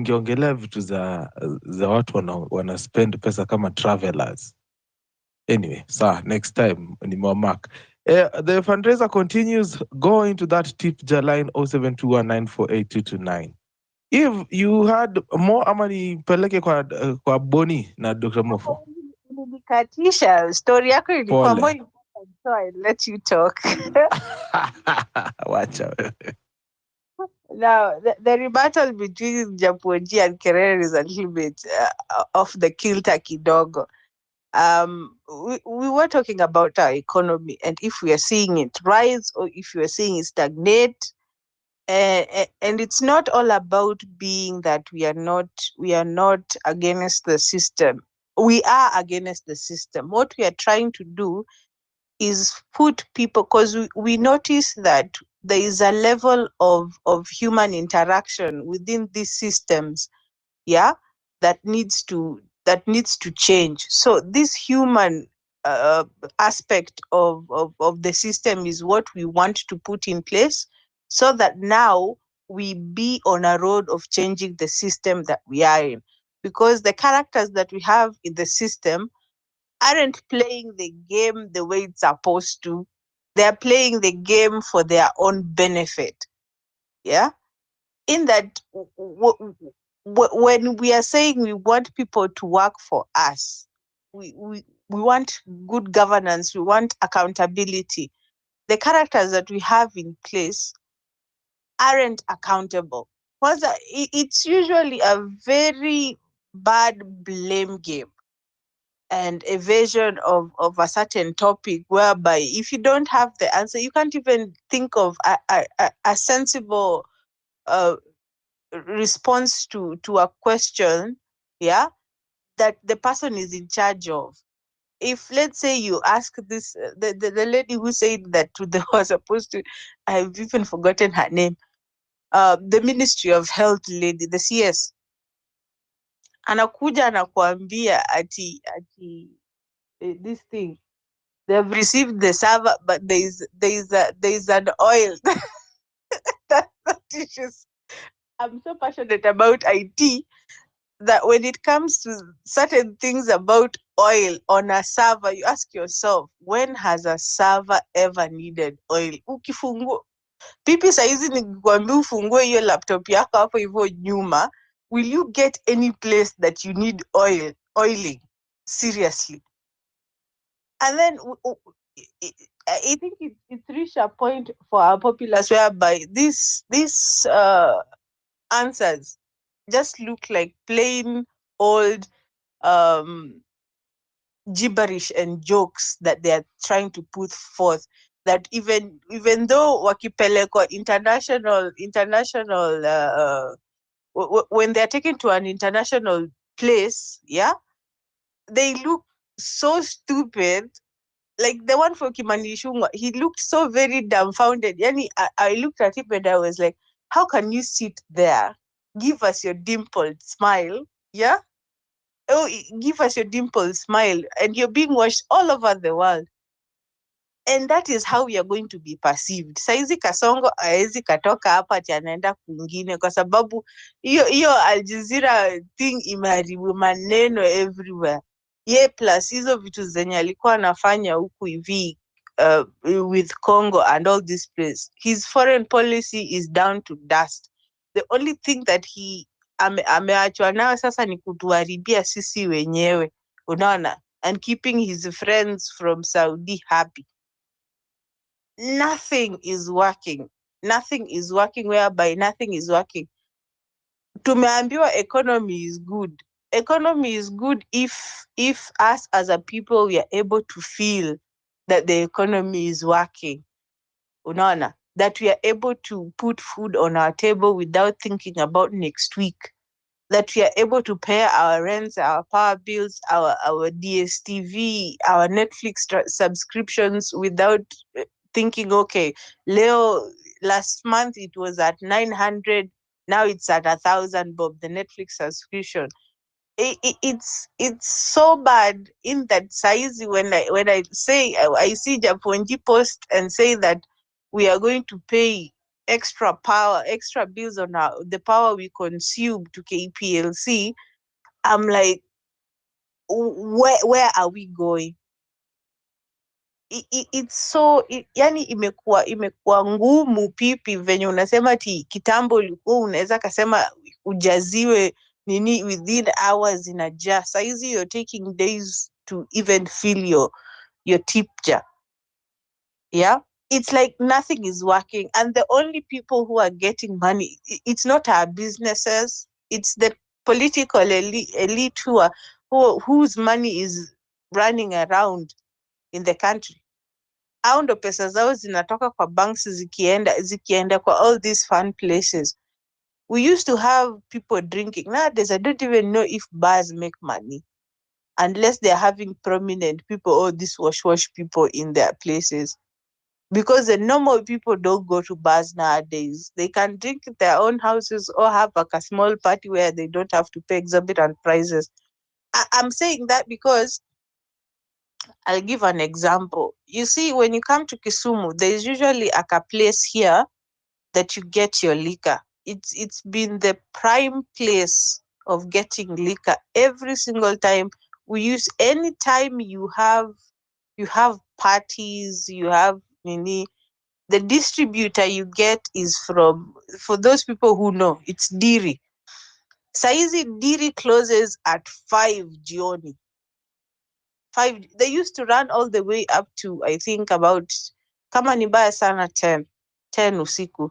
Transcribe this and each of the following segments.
tungeongelea vitu za watu wana spend pesa kama travelers. Anyway, next time ni mark. The fundraiser continues. Go into that tip jar line 0721948229. If you had more ama nipeleke kwa Boni na Dr. Mofo. Nilikatisha story yako ilikuwa Pole. more important, so I let you talk. Wacha. Now, the rebuttal between Japuonji and Kerere is a little bit off the kilter kidogo. We were talking about our economy and if we are seeing it rise or if we are seeing it stagnate. And it's not all about being that we are not against the system. We are against the system. What we are trying to do is put people, because we notice that there is a level of human interaction within these systems, that needs to change. So this human aspect of the system is what we want to put in place, so that now we be on a road of changing the system that we are in. Because the characters that we have in the system aren't playing the game the way it's supposed to. They're playing the game for their own benefit. Yeah? In that, when we are saying we want people to work for us, we want good governance, we want accountability. The characters that we have in place aren't accountable. It's usually a very bad blame game and evasion of a certain topic, whereby if you don't have the answer, you can't even think of a sensible response to a question, that the person is in charge of. If, let's say, you ask this, the lady who said that they were supposed to, I've even forgotten her name, the Ministry of Health lady, the CS, anakuja anakuambia ati this thing, they've received the server, but there is an oil that issues. I'm so passionate about IT that when it comes to certain things about oil on a server, you ask yourself, when has a server ever needed oil? Ukifungua pipi saizi nikikwambia ufungue hiyo laptop yako hapo hivyo nyuma, will you get any place that you need oiling? Seriously. And then I think it's reached a point for our populace whereby these answers just look like plain old gibberish and jokes that they are trying to put forth, that even though wakipelekwa international when they are taken to an international place, they look so stupid. Like the one for Kimani Ichung'wah, he looked so very dumbfounded. Yani, I looked at him and I was like, how can you sit there? Give us your dimpled smile. Yeah? Oh, give us your dimpled smile. And you're being watched all over the world. And that is how we are going to be perceived. Saizi Kasongo haezi katoka hapa ati anaenda kwingine kwa sababu hiyo Al Jazeera thing imeharibu maneno everywhere. Plus hizo vitu zenye alikuwa anafanya huku hivi with Congo and all this place. His foreign policy is down to dust. The only thing that he ameachwa nayo sasa ni kutuharibia sisi wenyewe. Unaona? And keeping his friends from Saudi happy. Nothing is working, whereby nothing is working. Tumeambiwa economy is good. Economy is good if us as a people we are able to feel that the economy is working. Unaona, that we are able to put food on our table without thinking about next week, that we are able to pay our rents, our power bills, our DSTV, our Netflix subscriptions without thinking, okay, last month it was at 900, now it's at 1,000 bob, the Netflix subscription. It's so bad in that size. When I say I see Japonji post and say that we are going to pay extra power, extra bills on the power we consume to KPLC, I'm like, where are we going? It's so yani imekuwa ngumu pipi, venye unasema ti kitambo ulikuwa unaweza kasema ujaziwe nini within hours inajaa. Saizi you're taking days to even fill your tip jar. Yeah, it's like nothing is working, and the only people who are getting money, it's not our businesses, it's the political elite whose money is running around in the country. Au ndo pesa zao zinatoka kwa banks zikienda kwa all these fun places. We used to have people drinking. Nowadays, I don't even know if bars make money unless they're having prominent people or these wash people in their places. Because the normal people don't go to bars nowadays. They can drink at their own houses or have like a small party where they don't have to pay exorbitant prices. I'm saying that because I'll give an example. You see, when you come to Kisumu, there's usually a place here that you get your liquor. It's been the prime place of getting liquor every single time. We use any time you have parties, you have many, the distributor you get is from, for those people who know, it's Diri. Saizi Diri closes at 5 jioni. 5, they used to run all the way up to, I think, about kama ni baya sana 10 usiku.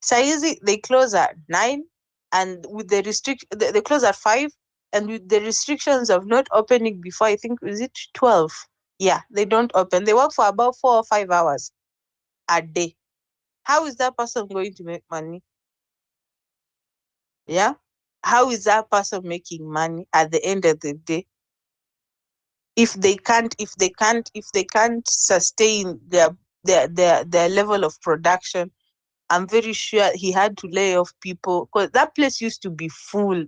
Saizi they close at 9, and with the they close at 5, and with the restrictions of not opening before, I think, is it 12? Yeah, they don't open. They work for about 4 or 5 hours a day. How is that person going to make money? Yeah. How is that person making money at the end of the day? If they can't sustain their level of production, I'm very sure he had to lay off people, because that place used to be full.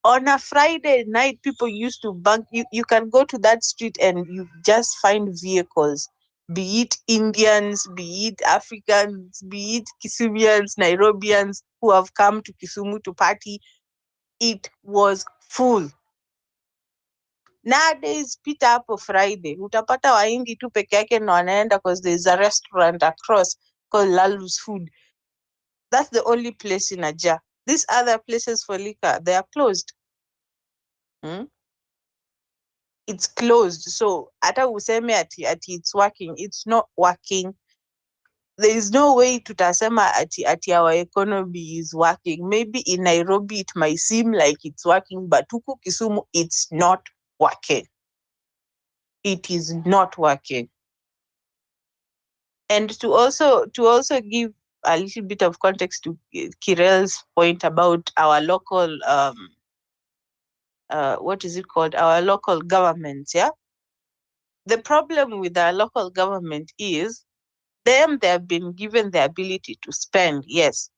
On a Friday night, people used to bank. You can go to that street and you just find vehicles, be it Indians, be it Africans, be it Kisumians, Nairobians who have come to Kisumu to party. It was full. Nowadays, pita hapo Friday, utapata Wahindi tu peke yake na wanaenda because there's a restaurant across called Lalu's Food. That's the only place in Ajah. These other places for liquor, they are closed. Hmm? It's closed. So hata useme ati it's working, it's not working. There is no way tutasema ati our economy is working. Maybe in Nairobi it might seem like it's working, but huku Kisumu it's not working. It is not working. And to also give a little bit of context to Kirel's point about our local what is it called? Our local governments, yeah? The problem with our local government is they have been given the ability to spend, yes.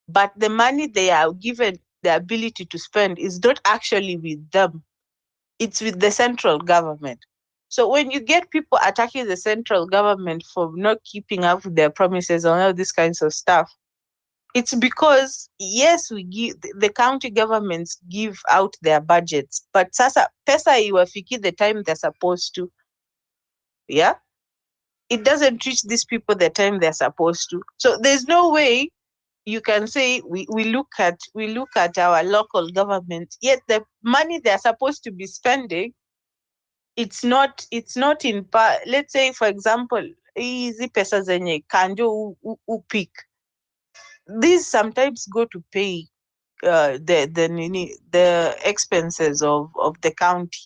But the money they are given the ability to spend is not actually with them. It's with the central government. So when you get people attacking the central government for not keeping up with their promises and all these kinds of stuff, it's because yes, we give the county governments give out their budgets, but sasa pesa iwafiki the time they're supposed to. Yeah, it doesn't reach these people the time they're supposed to. So there's no way you can say we look at our local government, yet the money they're supposed to be spending, it's not in let's say for example, hizi pesa zenye kanjo upik, these sometimes go to pay the expenses of the county,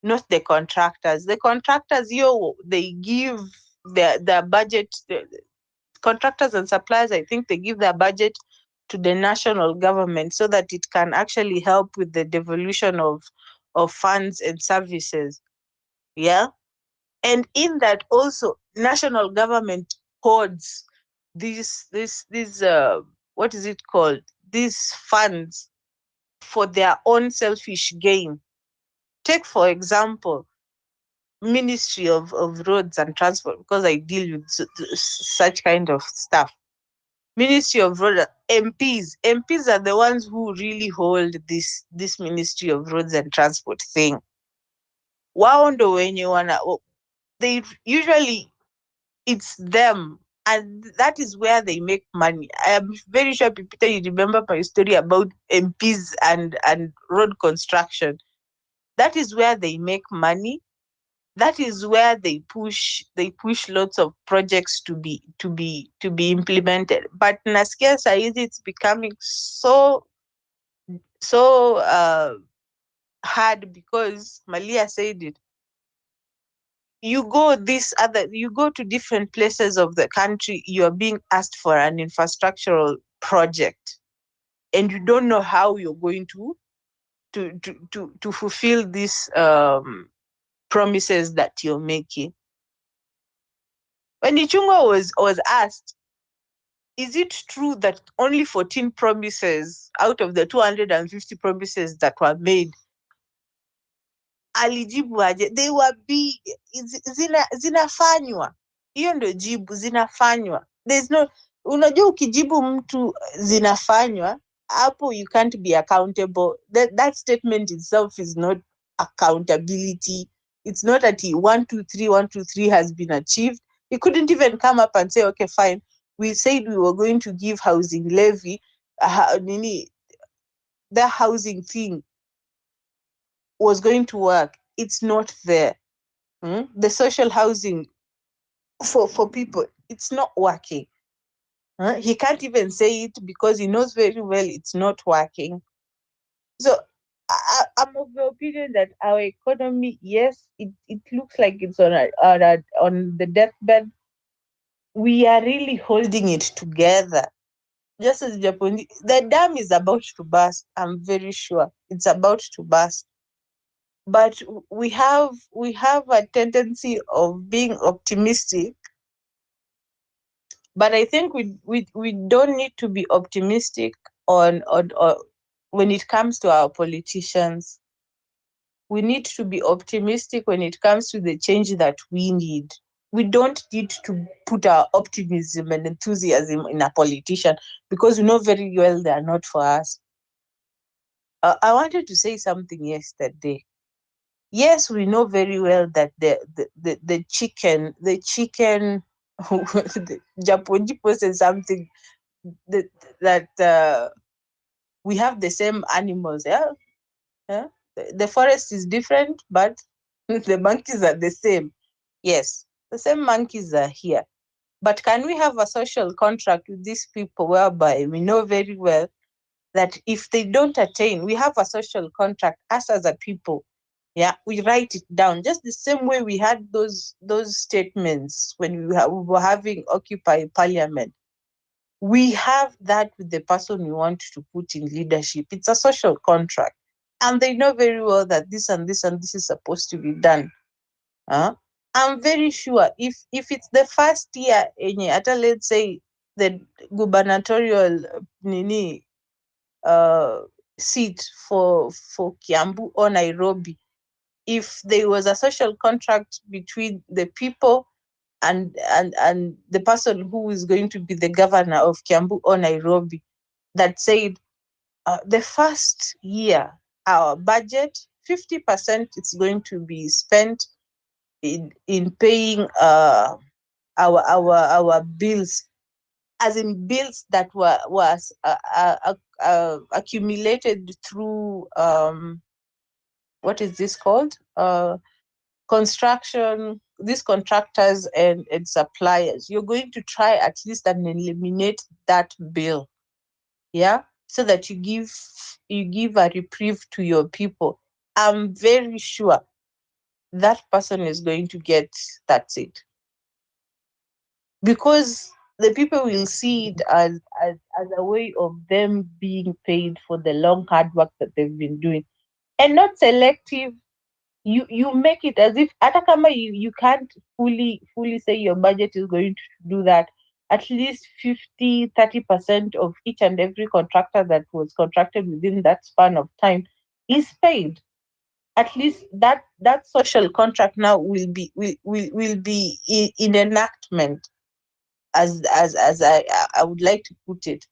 not the contractors. The contractors, they give their budget. The contractors and suppliers, I think they give their budget to the national government so that it can actually help with the devolution of funds and services. Yeah. And in that also, national government hoards these what is it called? These funds for their own selfish gain. Take for example, Ministry of Roads and Transport, because I deal with such kind of stuff. Ministry of Roads, MPs are the ones who really hold this Ministry of Roads and Transport thing. Wao ndo wenye they usually, it's them, and that is where they make money. I am very sure, Peter, you remember my story about MPs and road construction. That is where they make money. That is where they push lots of projects to be implemented. But nasikia saizi it's becoming so hard because Malia said it. You go to different places of the country, you are being asked for an infrastructural project, and you don't know how you're going to fulfill these promises that you're making. When Ichungwa was asked, is it true that only 14 promises out of the 250 promises that were made, alijibu aje? They were big. Zinafanywa. Hiyo ndio jibu, zinafanywa. There's no, unajua ukijibu mtu zinafanywa, hapo you can't be accountable. That statement itself is not accountability. It's not that 1 2 3 1 2 3 has been achieved. He couldn't even come up and say, okay, fine, we said we were going to give housing levy, nini, the housing thing was going to work. It's not there. The social housing for people, it's not working. He can't even say it because he knows very well it's not working. So I'm of the opinion that our economy, yes, it looks like it's on the deathbed. We are really holding it together. Just as Japan, the dam is about to burst. I'm very sure it's about to burst. But we have a tendency of being optimistic. But I think we don't need to be optimistic on when it comes to our politicians. We need to be optimistic when it comes to the change that we need. We don't need to put our optimism and enthusiasm in a politician because we know very well they are not for us. I wanted to say something yesterday. Yes, we know very well that the chicken the Japonji posted something that we have the same animals. Yeah, yeah. The forest is different, but the monkeys are the same. Yes, the same monkeys are here. But can we have a social contract with these people whereby we know very well that if they don't attain, we have a social contract, us as a people. Yeah, we write it down just the same way we had those statements when we were having Occupy Parliament. We have that with the person we want to put in leadership. It's a social contract, and they know very well that this and this and this is supposed to be done. Huh? I'm very sure if it's the first year, let's say the gubernatorial nini uh, seat for Kiambu or Nairobi, if there was a social contract between the people and the person who is going to be the governor of Kiambu or Nairobi, that said, the first year, our budget, 50% is going to be spent in paying our bills, as in bills that was accumulated through what is this called? Construction, these contractors and suppliers. You're going to try at least and eliminate that bill, yeah, so that you give a reprieve to your people. I'm very sure that person is going to get that seat because the people will see it as a way of them being paid for the long hard work that they've been doing, and not selective. You make it as if hata kama you can't fully say your budget is going to do that, at least 50-30% of each and every contractor that was contracted within that span of time is paid. At least that social contract now will be in enactment. as I would like to put it,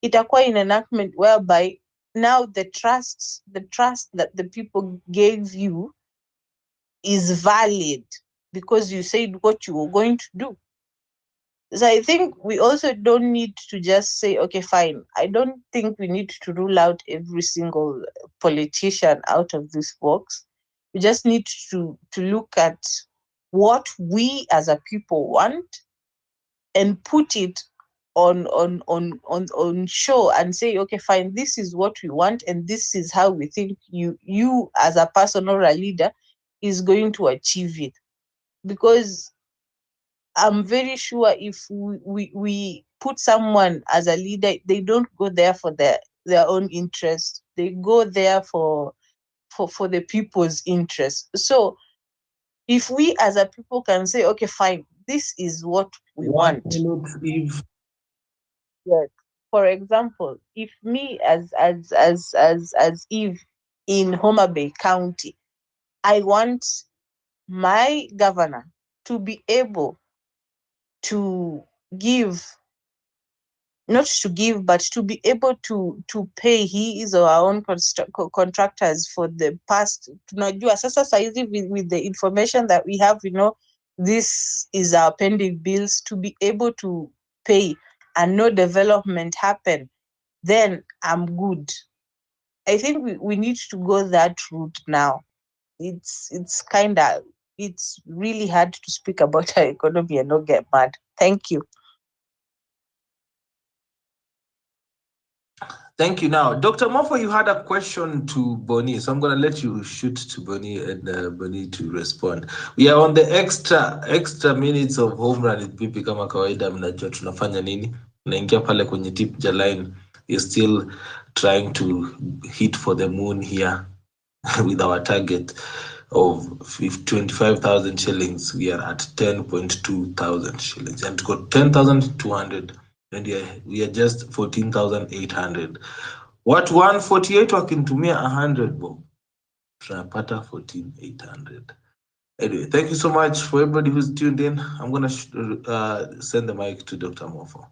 itakuwa in enactment whereby now the trust that the people gave you is valid because you said what you were going to do. So I think we also don't need to just say, okay, fine. I don't think we need to rule out every single politician out of this box. We just need to look at what we as a people want and put it on show and say, okay, fine, this is what we want and this is how we think you as a person or a leader is going to achieve it. Because I'm very sure if we put someone as a leader, they don't go there for their own interest. They go there for the people's interest. So if we as a people can say, okay, fine, this is what we One want. minute, Eve. Yes. For example, if me as Eve in Homa Bay County, I want my governor to be able to give, not to give, but to be able to pay his or our own contractors for the past. Tunajua sasa saizi with the information that we have, this is our pending bills, to be able to pay and no development happen, then I'm good. I think we need to go that route now. It's really hard to speak about our economy and not get mad. Thank you. Thank you. Now, Dr. Mofo, you had a question to Bonnie, so I'm going to let you shoot to Bonnie and Bonnie to respond. We are on the extra minutes of home run with pipi kama kawaida. Mnajua tunafanya nini? Naingia pale kwenye tip ja line. You're still trying to hit for the moon here with our target of 25,000 shillings. We are at 10.2 thousand shillings and got 10,200 and we are just 14,800. Watu 148 wakinitumia 100 bob, tunapata 14,800. Anyway, thank you so much for everybody who's tuned in. I'm going to send the mic to Dr. Mofo.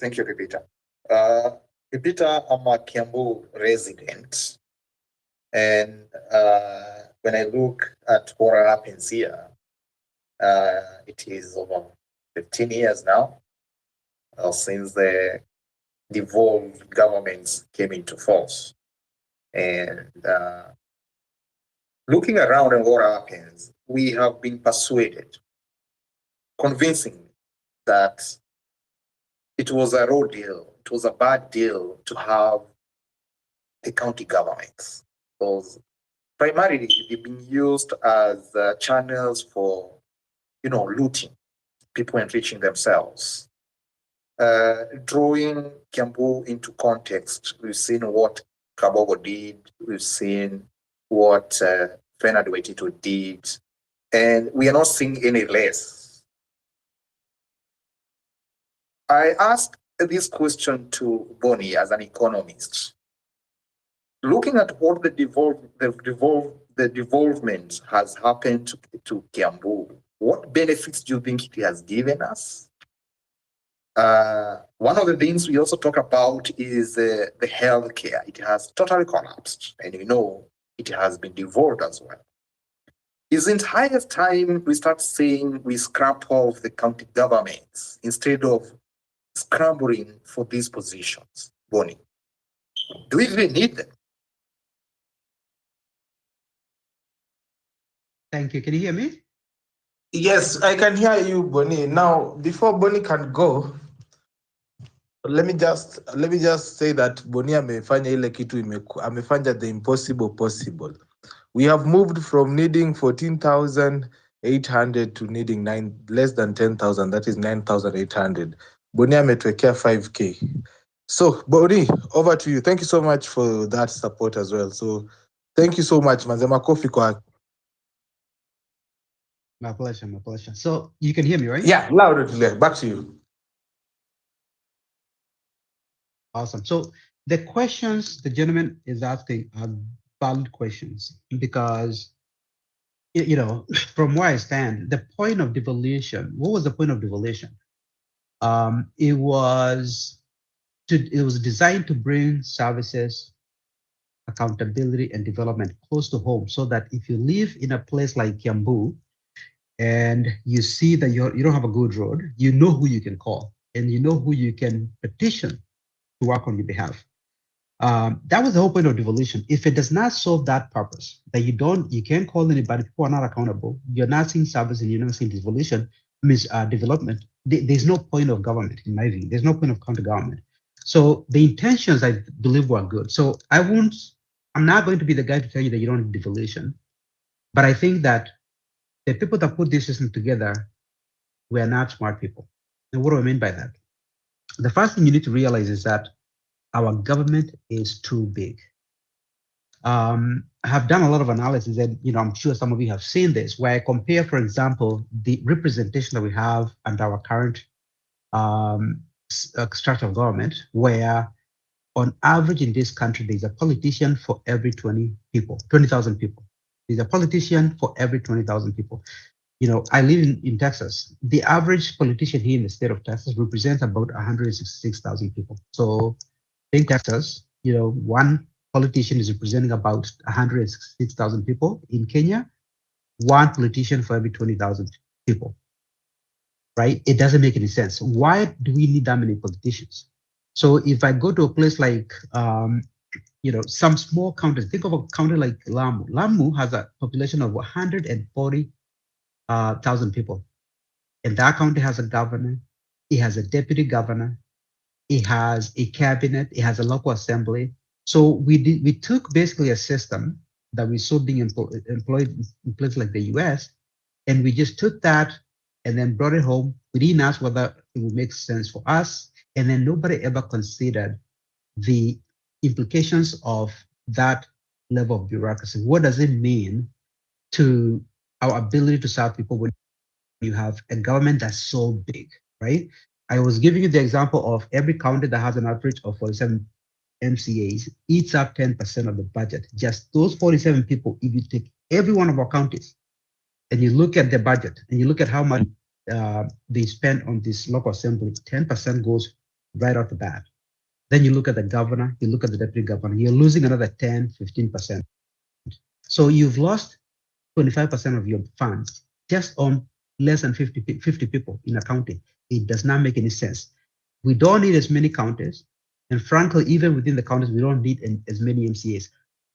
Thank you, Pipita. Pipita, I'm a Kiambu resident. And when I look at what happens here, it is over 15 years now since the devolved governments came into force. And looking around at what happens, we have been persuaded, convincingly, that it was a raw deal. It was a bad deal to have the county governments, because primarily they've been used as channels for, looting, people enriching themselves. Drawing Kiambu into context, we've seen what Kabogo did, we've seen what Fenard Waitito did, and we are not seeing any less. I asked this question to Bonnie as an economist. Looking at what the devolvement has happened to Kiambu, what benefits do you think it has given us? One of the things we also talk about is the healthcare. It has totally collapsed, and it has been devolved as well. Isn't highest time we start saying we scrap off the county governments instead of scrambling for these positions? Bonnie, do we really need them? Thank you. Can you hear me? Yes, I can hear you, Bonnie. Now, before Bonnie can go, let me just say that Bonnie amefanya ile kitu amefanya the impossible possible. We have moved from needing 14,800 to needing less than 10,000. That is 9,800. Bonnie ametuwekea 5K. So, Bonnie, over to you. Thank you so much for that support as well. So, thank you so much, manze. Makofi kwa. My pleasure, my pleasure. So you can hear me, right? Yeah, loud and clear. Back to you. Awesome. So the questions the gentleman is asking are valid questions because from where I stand, the point of devolution, what was the point of devolution? It was designed to bring services, accountability, and development close to home, so that if you live in a place like Kiambu and you see that you don't have a good road, you know who you can call and you know who you can petition to work on your behalf. That was the whole point of devolution. If it does not serve that purpose, that you can't call anybody, people are not accountable, you're not seeing service and you're not seeing devolution, means development, there's no point of government, in my view. There's no point of counter government. So the intentions, I believe, were good. So I'm not going to be the guy to tell you that you don't need devolution, but I think that the people that put this system together were not smart people. And what do I mean by that? The first thing you need to realize is that our government is too big. I have done a lot of analysis, and I'm sure some of you have seen this, where I compare, for example, the representation that we have under our current structure of government, where on average in this country, there's a politician for every 20,000 people. There's a politician for every 20,000 people. I live in Texas. The average politician here in the state of Texas represents about 166,000 people. So in Texas, one politician is representing about 166,000 people. In Kenya, one politician for every 20,000 people, right? It doesn't make any sense. Why do we need that many politicians? So if I go to a place like, some small counties, think of a county like Lamu. Lamu has a population of 140,000 people. And that county has a governor, it has a deputy governor, it has a cabinet, it has a local assembly. So we took basically a system that we saw being employed in places like the US, and we just took that and then brought it home. We didn't ask whether it would make sense for us, and then nobody ever considered the implications of that level of bureaucracy. What does it mean to our ability to serve people when you have a government that's so big, right? I was giving you the example of every county that has an average of 47 MCAs eats up 10% of the budget. Just those 47 people, if you take every one of our counties and you look at the budget and you look at how much they spend on this local assembly, 10% goes right off the bat. Then you look at the governor, you look at the deputy governor, you're losing another 10, 15%. So you've lost 25% of your funds just on less than 50 people in a county. It does not make any sense. We don't need as many counties. And frankly, even within the counties, we don't need as many MCAs.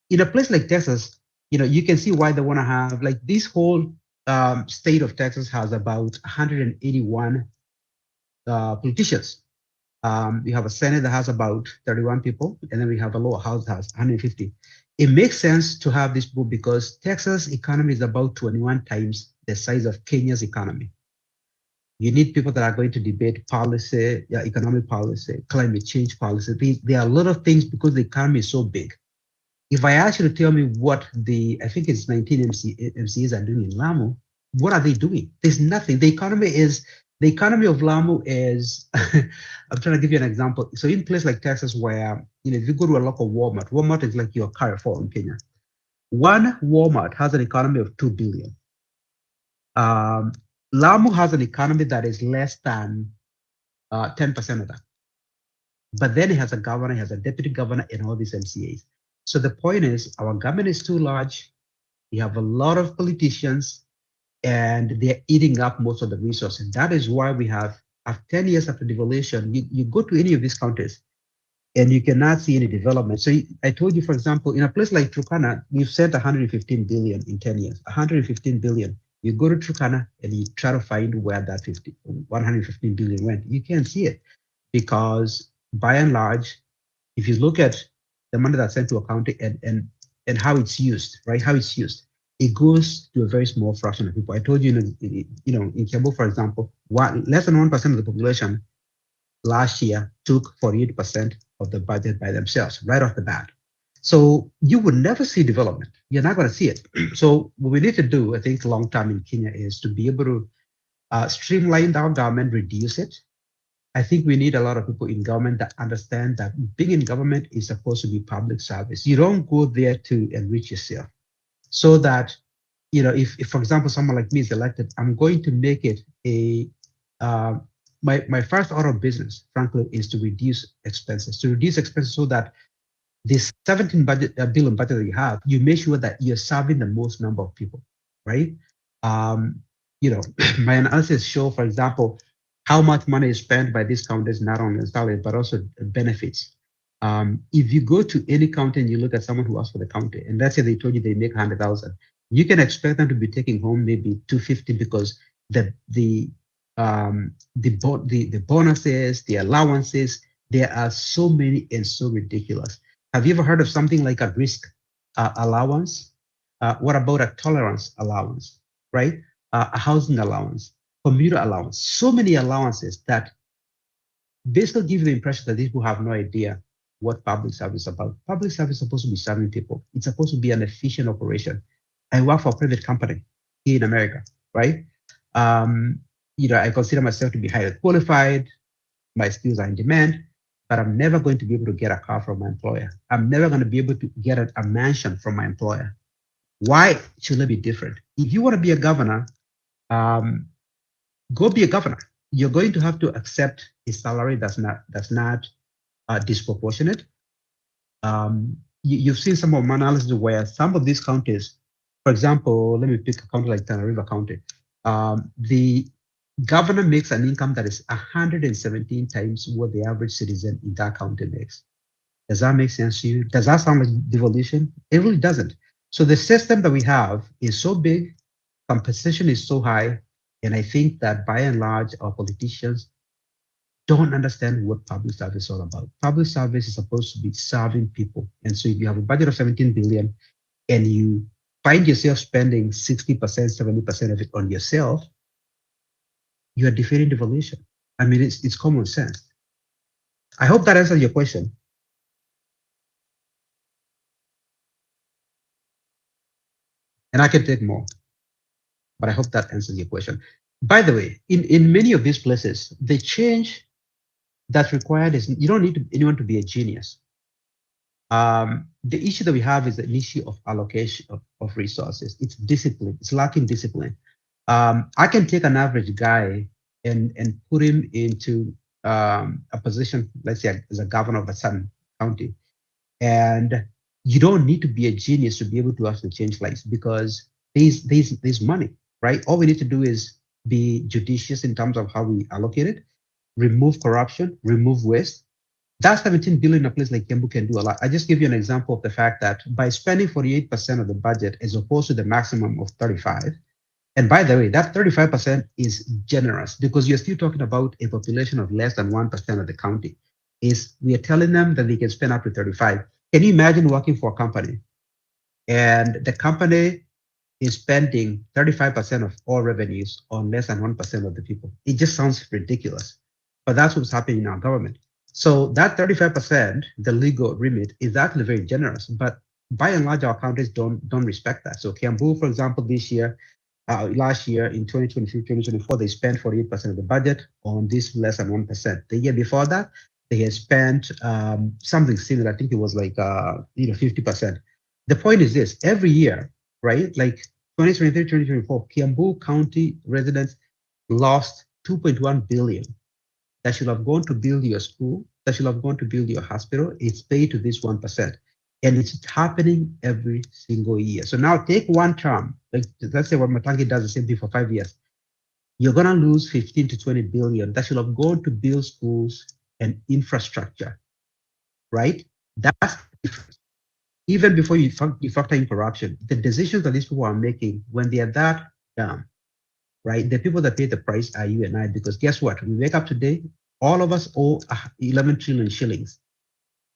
In a place like Texas, you can see why they want to have, like, this whole state of Texas has about 181 politicians. We have a Senate that has about 31 people, and then we have a lower house that has 150. It makes sense to have this book because Texas economy is about 21 times the size of Kenya's economy. You need people that are going to debate policy, economic policy, climate change policy. There are a lot of things because the economy is so big. If I ask you to tell me what I think it's 19 MCAs are doing in Lamu, what are they doing? There's nothing. The economy of Lamu is, I'm trying to give you an example. So in places like Texas where, if you go to a local Walmart is like your Carrefour in Kenya. One Walmart has an economy of 2 billion. Lamu has an economy that is less than 10% of that. But then it has a governor, it has a deputy governor, and all these MCAs. So the point is, our government is too large. We have a lot of politicians, and they're eating up most of the resources. That is why we have 10 years after devolution, you go to any of these countries, and you cannot see any development. So I told you, for example, in a place like Turkana, we've sent 115 billion in 10 years, 115 billion. You go to Turkana and you try to find where that 115 billion went. You can't see it because by and large, if you look at the money that's sent to a county and how it's used, right? How it's used, it goes to a very small fraction of people. I told you, in Kiambu, for example, less than 1% of the population last year took 48% of the budget by themselves, right off the bat. So you would never see development. You're not going to see it. So what we need to do, I think, long term in Kenya is to be able to streamline our government, reduce it. I think we need a lot of people in government that understand that being in government is supposed to be public service. You don't go there to enrich yourself. So that if for example someone like me is elected, I'm going to make it a uh, my first order of business, frankly, is to reduce expenses. To reduce expenses so that this 17 billion budget that you have, you make sure that you're serving the most number of people, right? Um, my analysis show, for example, how much money is spent by these counties, not only salary, but also benefits. If you go to any county and you look at someone who asks for the county, and let's say they told you they make 100,000, you can expect them to be taking home maybe 250 because the bonuses, the allowances, there are so many and so ridiculous. Have you ever heard of something like a risk allowance? What about a tolerance allowance, right? A housing allowance, commuter allowance, so many allowances that basically give you the impression that these people have no idea what public service is about. Public service is supposed to be serving people. It's supposed to be an efficient operation. I work for a private company here in America, right? Um, I consider myself to be highly qualified. My skills are in demand, but I'm never going to be able to get a car from my employer. I'm never going to be able to get a mansion from my employer. Why should it be different? If you want to be a governor, um, go be a governor. You're going to have to accept a salary that's not disproportionate. You've seen some of my analysis where some of these counties, for example, let me pick a county like Tana River County. The governor makes an income that is 117 times what the average citizen in that county makes. Does that make sense to you? Does that sound like devolution? It really doesn't. So the system that we have is so big, compensation is so high, and I think that by and large, our politicians don't understand what public service is all about. Public service is supposed to be serving people. And so if you have a budget of 17 billion and you find yourself spending 60%, 70% of it on yourself, you are defeating devolution. I mean, it's common sense. I hope that answers your question. And I can take more, but I hope that answers your question. By the way, in many of these places, the change that's required is you don't need anyone to be a genius. The issue that we have is an issue of allocation of resources. It's discipline. It's lacking discipline. I can take an average guy and put him into a position, let's say as a governor of a certain county, and you don't need to be a genius to be able to actually change lives because there's money, right? All we need to do is be judicious in terms of how we allocate it, remove corruption, remove waste. That 17 billion in a place like Kiambu can do a lot. I just give you an example of the fact that by spending 48% of the budget as opposed to the maximum of 35, and by the way, that 35% is generous because you're still talking about a population of less than 1% of the county. Is we are telling them that they can spend up to 35. Can you imagine working for a company and the company is spending 35% of all revenues on less than 1% of the people? It just sounds ridiculous, but that's what's happening in our government. So that 35%, the legal remit, is actually very generous, but by and large, our counties don't respect that. So Kiambu, for example, this year, last year in 2023, 2024, they spent 48% of the budget on this less than 1%. The year before that, they had spent something similar. I think it was like 50%. The point is this: every year, right? Like 2023, 2024, Kiambu County residents lost 2.1 billion that should have gone to build your school, that should have gone to build your hospital. It's paid to this 1%. And it's happening every single year. So now take one term, like let's say what Matangi does the same thing for 5 years. You're gonna lose 15 to 20 billion that should have gone to build schools and infrastructure, right? That's different. Even before you factor in corruption, the decisions that these people are making when they are that dumb, right? The people that pay the price are you and I, because guess what? We wake up today, all of us owe 11 trillion shillings.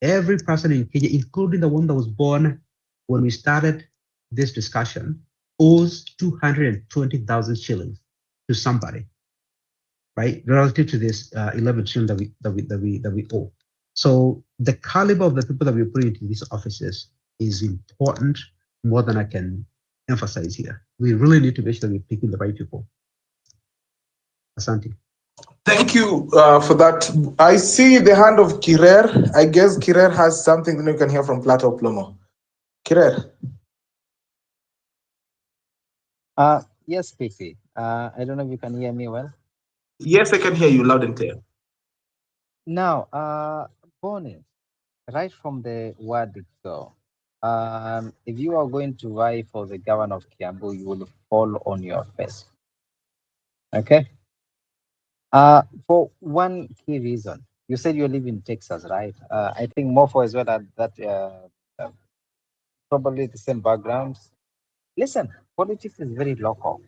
Every person in Kenya, including the one that was born when we started this discussion, owes 220,000 shillings to somebody, right? Relative to this 11 trillion that we owe. So the caliber of the people that we put into these offices is important more than I can emphasize here. We really need to make sure that we're picking the right people. Asante. Thank you for that. I see the hand of Kirer. I guess Kirer has something that you can hear from Plato Plomo. Kirer. Yes, PC. I don't know if you can hear me well. Yes, I can hear you loud and clear. Now, Bonnie, right from the word go, if you are going to vie for the governor of Kiambu, you will fall on your face. Okay. For one key reason, you said you live in Texas, right? I think Mofo as well had that uh, probably the same backgrounds. Listen, politics is very local.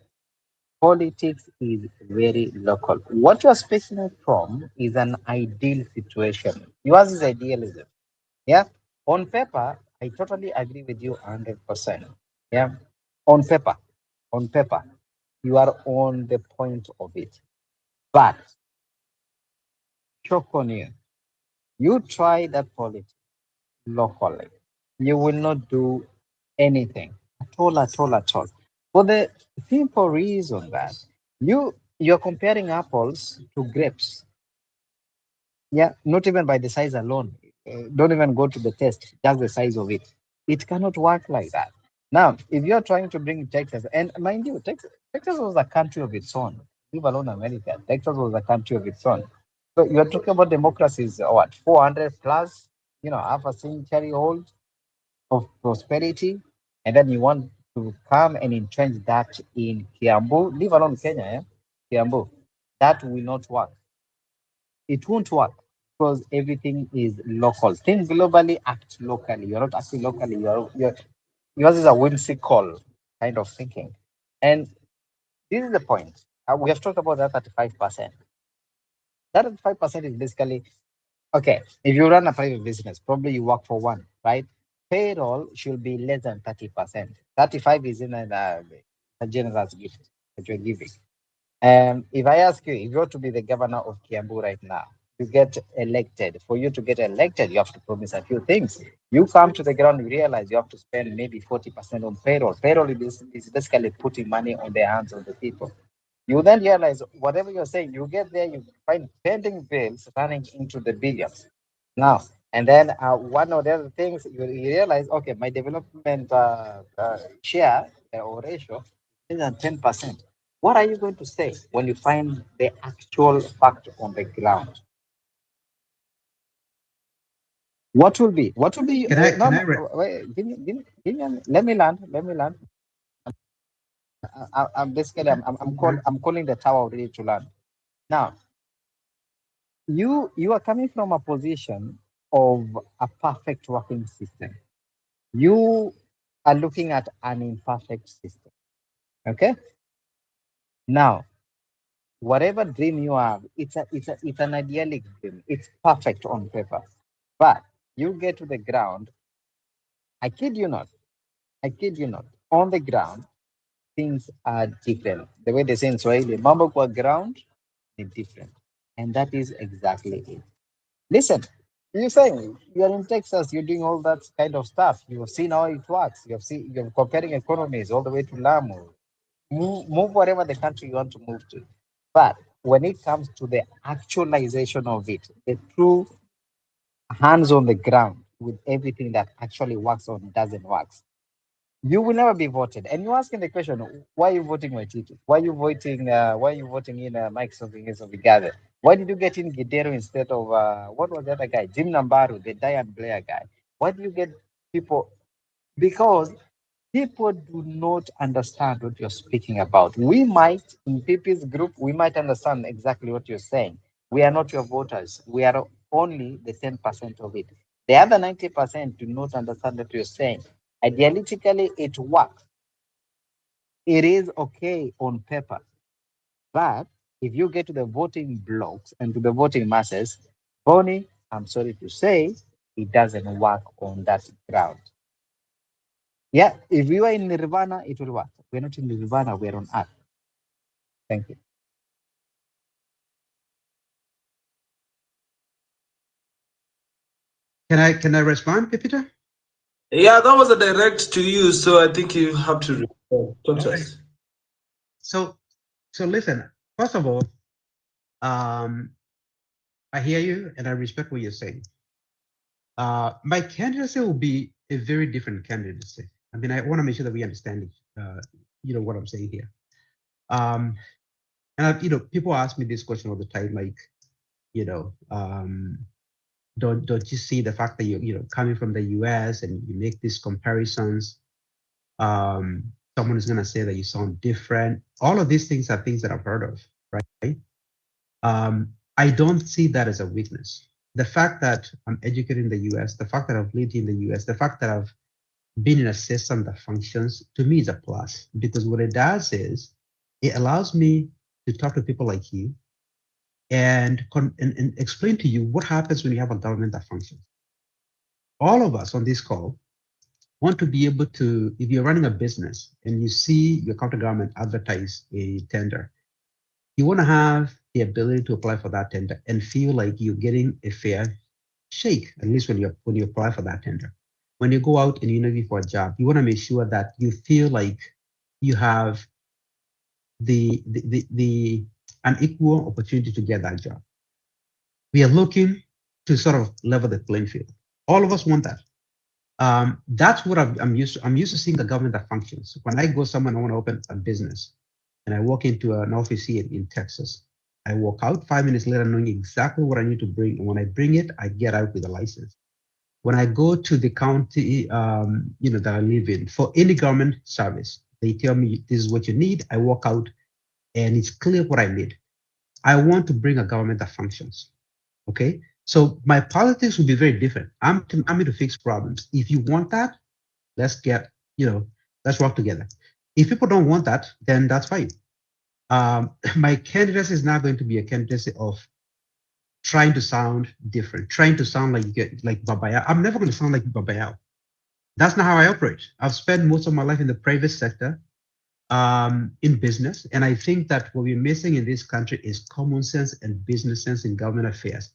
Politics is very local. What you are speaking from is an ideal situation. Yours is idealism. Yeah. On paper, I totally agree with you 100%. Yeah. On paper, on paper, you are on the point of it. But shock on you. You try that politics locally. You will not do anything at all, at all, at all. For the simple reason that you're comparing apples to grapes. Yeah, not even by the size alone. Don't even go to the test, just the size of it. It cannot work like that. Now, if you're trying to bring Texas, and mind you, Texas was a country of its own, leave alone America. Texas was a country of its own. So you're talking about democracies, what, 400 plus, half a century old of prosperity, and then you want to come and entrench that in Kiambu, leave alone Kenya, Kiambu. That will not work. It won't work because everything is local. Think globally, act locally. You're not acting locally. Yours is a whimsical kind of thinking. And this is the point. We have talked about that 35%. That 35% is basically okay. If you run a private business, probably you work for one, right? Payroll should be less than 30%. 35 is in a generous gift that you're giving. If I ask you, if you were to be the governor of Kiambu right now, you get elected. For you to get elected, you have to promise a few things. You come to the ground, you realize you have to spend maybe 40% on payroll. Payroll is basically putting money on the hands of the people. You then realize whatever you're saying, you get there, you find pending bills running into the billions. Now, and then one of the other things you realize, okay, my development share or ratio is at 10%. What are you going to say when you find the actual fact on the ground? What will be, Can I no, can no, I re- wait, let me land, I'm basically, I'm calling the tower ready to land. Now, you are coming from a position of a perfect working system. You are looking at an imperfect system. Okay. Now, whatever dream you have, it's an idyllic dream. It's perfect on paper. But you get to the ground, I kid you not, I kid you not. On the ground, things are different. The way they say in Swahili, mambo kwa ground is different. And that is exactly it. Listen, you're saying you're in Texas, you're doing all that kind of stuff. You've seen how it works. You're comparing economies all the way to Lamu. Move wherever the country you want to move to. But when it comes to the actualization of it, the true hands on the ground with everything that actually works or doesn't work, you will never be voted. And you're asking the question, why are you voting Waititi? Why are you voting in Mike something else of Vigade? Why did you get in Gidero instead of what was the other guy? Jim Nambaru, the Diane Blair guy. Why do you get people? Because people do not understand what you're speaking about. We might, in PP's group, we might understand exactly what you're saying. We are not your voters. We are only the 10% of it. The other 90% do not understand what you're saying. Idealistically, it works. It is okay on paper. But if you get to the voting blocks and to the voting masses, Bonnie, I'm sorry to say, it doesn't work on that ground. Yeah, if we were in Nirvana, it will work. We're not in Nirvana, we're on earth. Thank you. can I respond, Pipita? Yeah, that was a direct to you, so I think you have to talk All to right. us. So listen. First of all, um, I hear you and I respect what you're saying. My candidacy will be a very different candidacy. I mean, I want to make sure that we understand what I'm saying here. And people ask me this question all the time, like, you know, don't you see the fact that you're coming from the US and you make these comparisons? Someone is gonna say that you sound different. All of these things are things that I've heard of, right? I don't see that as a weakness. The fact that I'm educated in the US, the fact that I've lived in the US, the fact that I've been in a system that functions, to me is a plus, because what it does is it allows me to talk to people like you and explain to you what happens when you have a government that functions. All of us on this call want to be able to, if you're running a business and you see your county government advertise a tender, you want to have the ability to apply for that tender and feel like you're getting a fair shake, at least when you apply for that tender. When you go out and you interview for a job, you want to make sure that you feel like you have the an equal opportunity to get that job. We are looking to sort of level the playing field. All of us want that. That's what I'm used to. I'm used to seeing a government that functions. When I go somewhere and I want to open a business, and I walk into an office here in Texas, I walk out 5 minutes later knowing exactly what I need to bring. And when I bring it, I get out with a license. When I go to the county, that I live in, for any government service, they tell me this is what you need. I walk out, and it's clear what I need. I want to bring a government that functions. Okay, so my politics will be very different. I'm here to fix problems. If you want that, let's let's work together. If people don't want that, then that's fine. My candidacy is not going to be a candidacy of trying to sound different, trying to sound like Babayao. I'm never going to sound like Babayao. That's not how I operate. I've spent most of my life in the private sector, in business, and I think that what we're missing in this country is common sense and business sense in government affairs.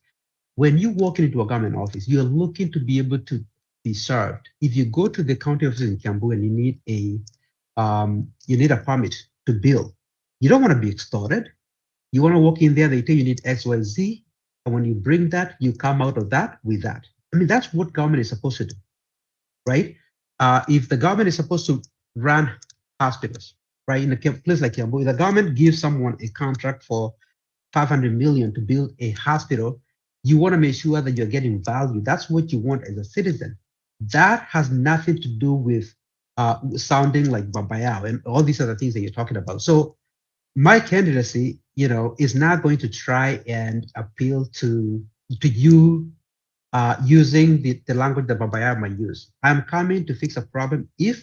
When you walk into a government office, you're looking to be able to be served. If you go to the county office in Kiambu and you need a permit to build, you don't want to be extorted. You want to walk in there, they tell you need X, Y, Z, and when you bring that, you come out of that with that. I mean, that's what government is supposed to do, right? If the government is supposed to run hospitals, right, in a place like Kiambu, if the government gives someone a contract for 500 million to build a hospital, you want to make sure that you're getting value. That's what you want as a citizen. That has nothing to do with sounding like Babayao and all these other things that you're talking about. So my candidacy, is not going to try and appeal to you using the language that Babayao might use. I'm coming to fix a problem. If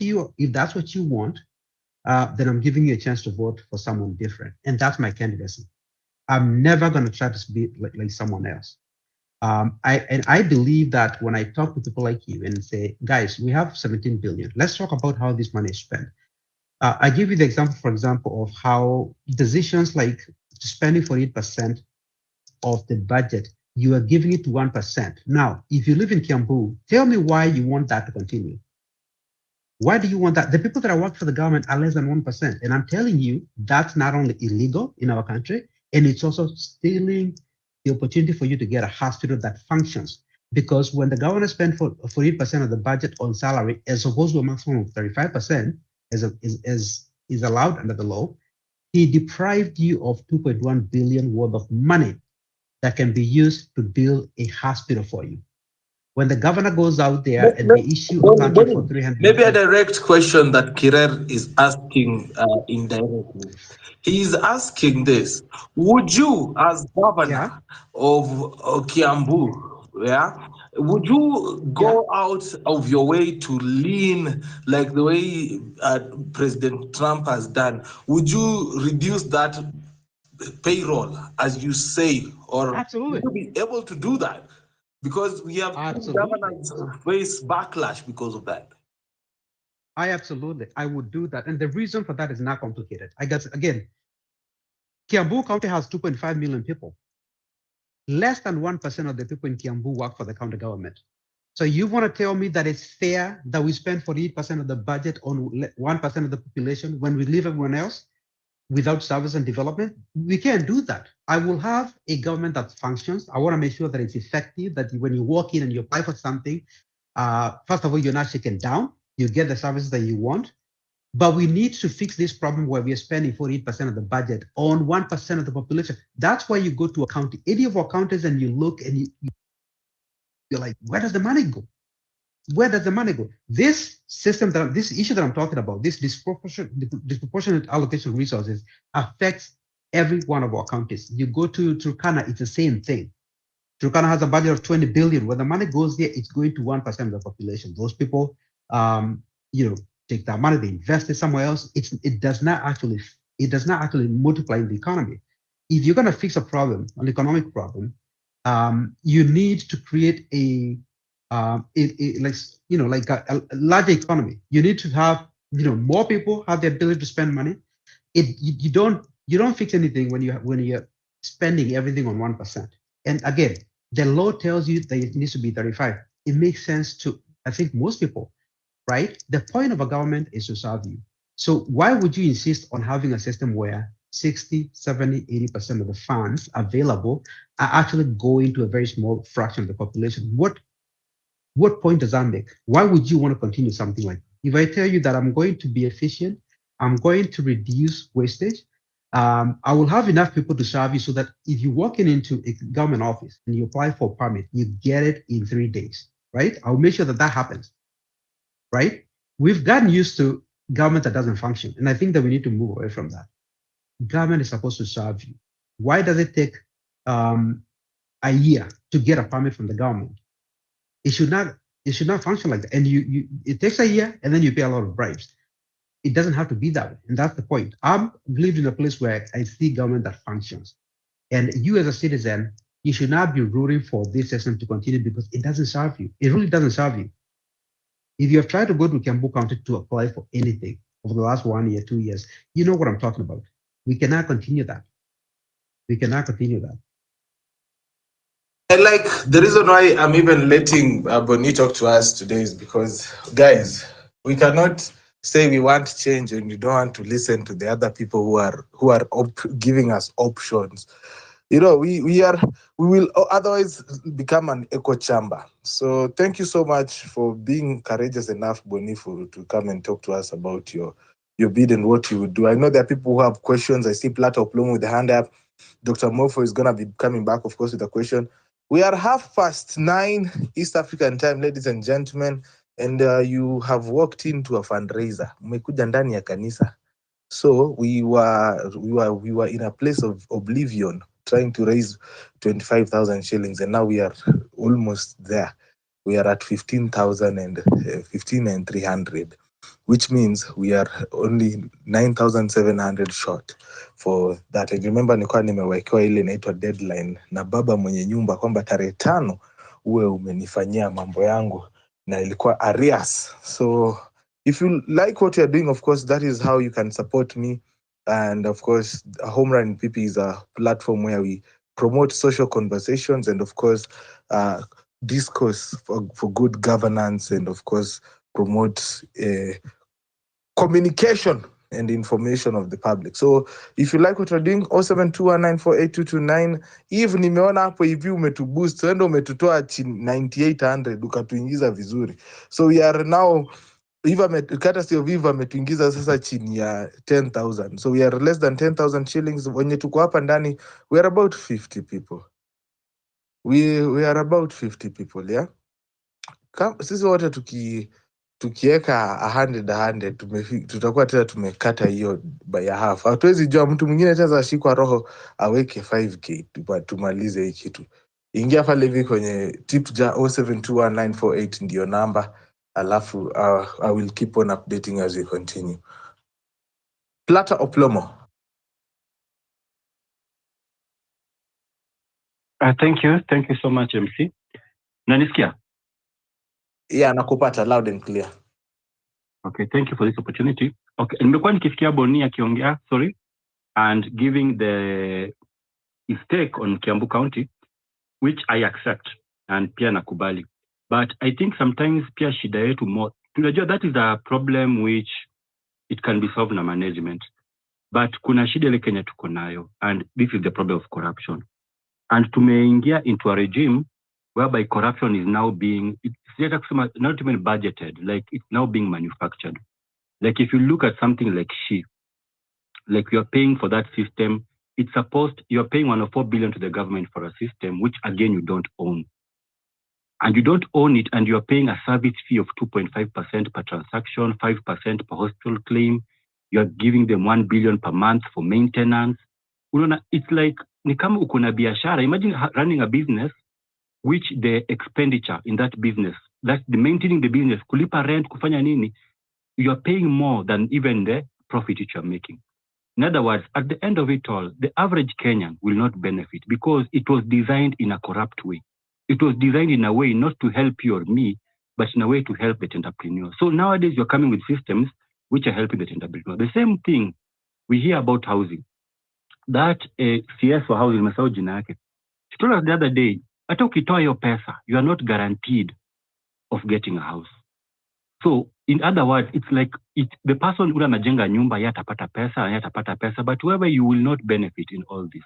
that's what you want, then I'm giving you a chance to vote for someone different, and that's my candidacy. I'm never going to try to be like someone else. I believe that when I talk to people like you and say, guys, we have 17 billion. Let's talk about how this money is spent. I give you the example, for example, of how decisions like spending 48% of the budget, you are giving it to 1%. Now, if you live in Kiambu, tell me why you want that to continue. Why do you want that? The people that work for the government are less than 1%. And I'm telling you, that's not only illegal in our country, and it's also stealing the opportunity for you to get a hospital that functions. Because when the government spends 48% of the budget on salary, as opposed to a maximum of 35%, is allowed under the law, he deprived you of 2.1 billion worth of money that can be used to build a hospital for you. When the governor goes out there and they issue a contract for 300 Maybe a direct question that Kirer is asking indirectly. He is asking this: would you, as governor of Kiambu, would you go out of your way to lean like the way President Trump has done? Would you reduce that payroll, as you say, or Absolutely. would you be able to do that? Because we have seen governors face backlash because of that. I would do that. And the reason for that is not complicated. I guess, again, Kiambu County has 2.5 million people. Less than 1% of the people in Kiambu work for the county government. So you want to tell me that it's fair that we spend 48% of the budget on 1% of the population when we leave everyone else without service and development? We can't do that. I will have a government that functions. I want to make sure that it's effective, that when you walk in and you apply for something, first of all, you're not shaken down. You get the services that you want. But we need to fix this problem where we are spending 48% of the budget on 1% of the population. That's why you go to a county, any of our counties, and you look and you're like, where does the money go? Where does the money go? This system, this issue that I'm talking about, this disproportionate allocation of resources affects every one of our counties. You go to Turkana, it's the same thing. Turkana has a budget of 20 billion. When the money goes there, it's going to 1% of the population. Those people, take that money, they invest it somewhere else. It does not actually multiply in the economy. If you're going to fix a problem, an economic problem, you need to create a larger economy. You need to have more people have the ability to spend money. You don't fix anything when you're spending everything on 1%. And again, the law tells you that it needs to be 35. It makes sense to, I think, most people, right? The point of a government is to serve you. So why would you insist on having a system where 60, 70, 80% of the funds available are actually going to a very small fraction of the population? What point does that make? Why would you want to continue something like that? If I tell you that I'm going to be efficient, I'm going to reduce wastage, I will have enough people to serve you so that if you walk into a government office and you apply for a permit, you get it in 3 days, right? I'll make sure that that happens, right? We've gotten used to government that doesn't function, and I think that we need to move away from that. Government is supposed to serve you. Why does it take a year to get a permit from the government? It should not function like that. And it takes a year, and then you pay a lot of bribes. It doesn't have to be that way, and that's the point. I've lived in a place where I see government that functions, and you as a citizen, you should not be rooting for this system to continue because it doesn't serve you. It really doesn't serve you. If you have tried to go to Kiambu County to apply for anything over the last 1 year, 2 years, you know what I'm talking about. We cannot continue that. We cannot continue that. And like the reason why I'm even letting Boni talk to us today is because, guys, we cannot say we want change and you don't want to listen to the other people who are giving us options. We will otherwise become an echo chamber. So thank you so much for being courageous enough, Boni, to come and talk to us about your bid and what you would do. I know there are people who have questions. I see Plata Oplomo with the hand up. Dr. Mofo is going to be coming back, of course, with a question. We are 9:30 East African time, ladies and gentlemen, and you have walked into a fundraiser. Umekuja ndani ya kanisa. So we were in a place of oblivion, trying to raise 25,000 shillings, and now we are almost there. We are at 15,300, which means we are only 9,700 short for that. And remember, nilikuwa nimewekewa ile inaitwa deadline na baba mwenye nyumba kwamba tarehe 5 uwe umenifanyia mambo yangu, na ilikuwa arrears. So if you like what you're doing, of course, that is how you can support me. And of course, Home Run PP is a platform where we promote social conversations and, of course, discourse for good governance, and, of course, promote communication and information of the public. So if you like what we're doing, 0721948229. If nimeona hapo hivi umetuboost, wendo umetutoa chini 9800 ukatuingiza vizuri. So we are now courtesy of Viva ametuingiza sasa chini ya 10,000. So we are less than 10,000 shillings. Wenye tuko hapa ndani, we are about 50 people. We are about 50 people, yeah? Sisi wote tukieka 100 tutakuwa tena tumekata hiyo by half. Hatuwezi jua mtu mwingine tena ashikwa roho aweke 5k tumalize hii kitu. Ingia pale hivi kwenye tipja 072194 ndio namba, alafu I will keep on updating as we continue. Plata Oplomo. Thank you so much, MC. Nanisikia? Yeah, nakupata loud and clear. Okay, thank you for this opportunity. Okay, nimekuwa nikisikia Boni akiongea, and giving his take on Kiambu County, which I accept and pia nakubali. But I think sometimes pia shida yetu more, tunajua that is a problem which it can be solved na management. But kuna shida ile Kenya tuko nayo, and this is the problem of corruption. And tumeingia into a regime whereby corruption is now being, not even budgeted, like it's now being manufactured. Like if you look at something like SHE, like you're paying for that system, it's supposed, you're paying 104 billion to the government for a system, which again, you don't own. And you don't own it, and you're paying a service fee of 2.5% per transaction, 5% per hospital claim. You're giving them 1 billion per month for maintenance. It's like, ni kama uko na biashara. Imagine running a business, which the expenditure in that business, that's the maintaining the business, kulipa rent, kufanya nini, you are paying more than even the profit which you're making. In other words, at the end of it all, the average Kenyan will not benefit because it was designed in a corrupt way. It was designed in a way not to help you or me, but in a way to help the entrepreneur. So nowadays you're coming with systems which are helping the entrepreneur. The same thing we hear about housing. That CS for housing, mesao jina yake. She told us the other day, hata ukitoa hiyo pesa, you are not guaranteed of getting a house. So in other words, it's like the person ule anajenga nyumba yatapata pesa, but whoever you will not benefit in all this.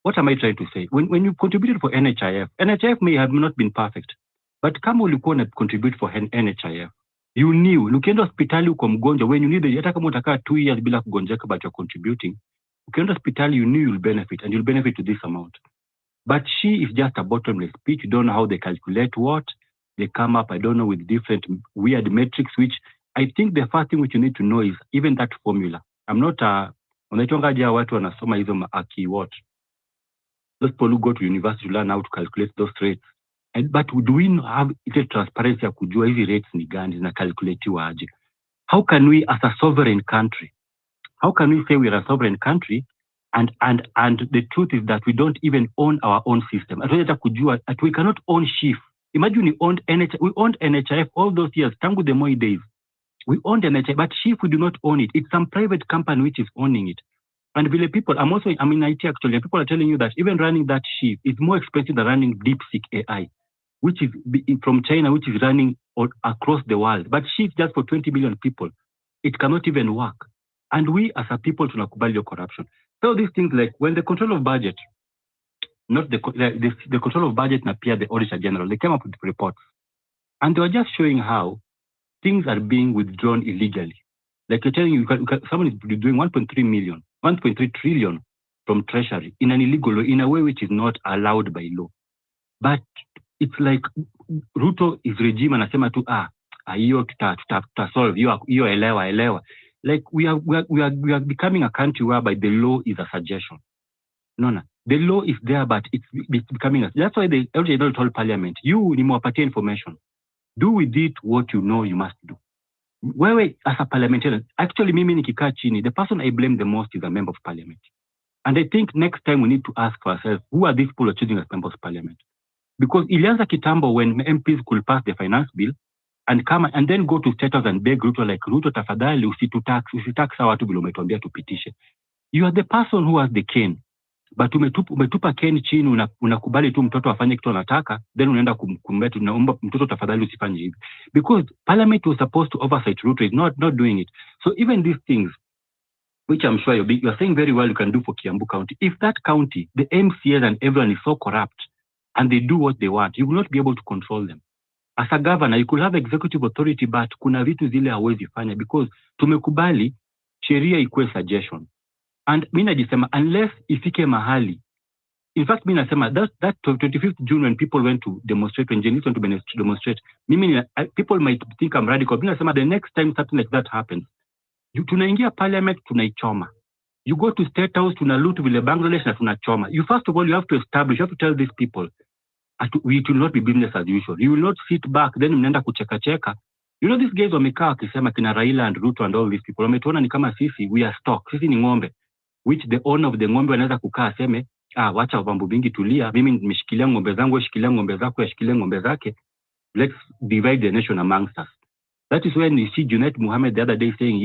What am I trying to say? When you contributed for NHIF may have not been perfect, but kama ulikuwa na contribute for NHIF, you knew, ukienda hospitali uko mgonjwa, when you need it, hata kama utakaa 2 years bila kugonjeka, but you're contributing, ukienda hospitali, you knew you'll benefit, and you'll benefit to this amount. But SHE is just a bottomless pit. You don't know how they calculate what. They come up, I don't know, with different weird metrics, which I think the first thing which you need to know is even that formula. I'm not unaitwangaje watu wanasoma hizo what. Those people who go to university to learn how to calculate those rates. But do we have the transparency ya kujua hizi rates ni gani zina calculate aje? How can we, as a sovereign country, how can we say we're a sovereign country and the truth is that we don't even own our own system? We cannot own SHIF. Imagine we owned NHIF all those years, tangu the Moi days. We owned NHIF, but SHIF, we do not own it. It's some private company which is owning it. And the people, I'm in IT actually, people are telling you that even running that SHIF is more expensive than running DeepSeek AI, which is from China, which is running across the world. But SHIF just for 20 million people, it cannot even work. And we as a people tunakubali your corruption. So these things like when the control of budget, not the control of budget and appear the Auditor General, they came up with reports. And they were just showing how things are being withdrawn illegally. Like you're telling you, someone is doing 1.3 trillion from Treasury in an illegal way, in a way which is not allowed by law. But it's like Ruto is regime anasema tu hiyo tuta-solve, hiyo elewa. Like we are becoming a country whereby the law is a suggestion. No. The law is there, but it's becoming that's why the LJ told Parliament, you nimewapatia information. Do with it what you know you must do. Wewe as a parliamentarian, actually mimi nikikaa chini, the person I blame the most is a member of parliament. And I think next time we need to ask ourselves, who are these people who are choosing as members of parliament? Because ilianza kitambo when MPs could pass the finance bill and come and then go to State House and beg Ruto, like, Ruto tafadhali usitax watu vile umetuambia tupitishe. You are the person who has the cane. But umetupa cane chini, unakubali tu mtoto afanye kitu anataka, then unaenda kumbetu, unaomba mtoto tafadhali usifanye hivi. Because parliament was supposed to oversight, Ruto is not doing it. So even these things, which I'm sure you're saying very well you can do for Kiambu County, if that county, the MCAs and everyone is so corrupt, and they do what they want, you will not be able to control them. As a governor, you could have executive authority, but kuna vitu zile hawezi fanya because tumekubali sheria ikuwe suggestion. And mimi najisema unless ifike mahali. In fact, mimi nasema that 25th June when people went to demonstrate, when journalists went to demonstrate, people might think I'm radical. Mimi nasema the next time something like that happens, tunaingia parliament tunaichoma. You go to State House, tunalutu vile Bangladesh na tunachoma. You first of all, you have to tell these people, it will not be business as usual. You will not sit back, then mnaenda kucheka. You know, these guys wamekaa wakisema kina Raila and Ruto and all these people, wametuona ni kama sisi, we are stock, sisi ni ng'ombe, which the owner of the ng'ombe anaweza kukaa aseme, wacha mambo mingi tulia, mimi nimeshikilia ng'ombe zangu, shikilia ng'ombe zako, shikilia ng'ombe zake, let's divide the nation amongst us. That is when you see Junet Mohammed the other day saying,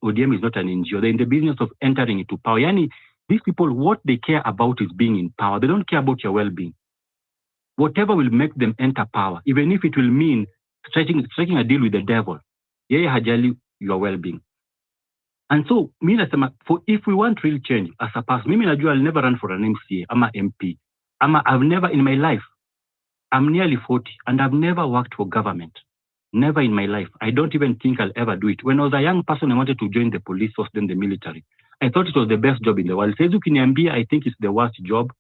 ODM is not an NGO. They're in the business of entering into power. Yani, these people, what they care about is being in power. They don't care about your well-being. Whatever will make them enter power, even if it will mean striking a deal with the devil, hajali your well-being. And so, if we want real change as a person, I'll never run for an MCA, I'm an MP. I've never in my life, I'm nearly 40, and I've never worked for government. Never in my life. I don't even think I'll ever do it. When I was a young person, I wanted to join the police force, then the military. I thought it was the best job in the world. Says ukiniambia, I think it's the worst job.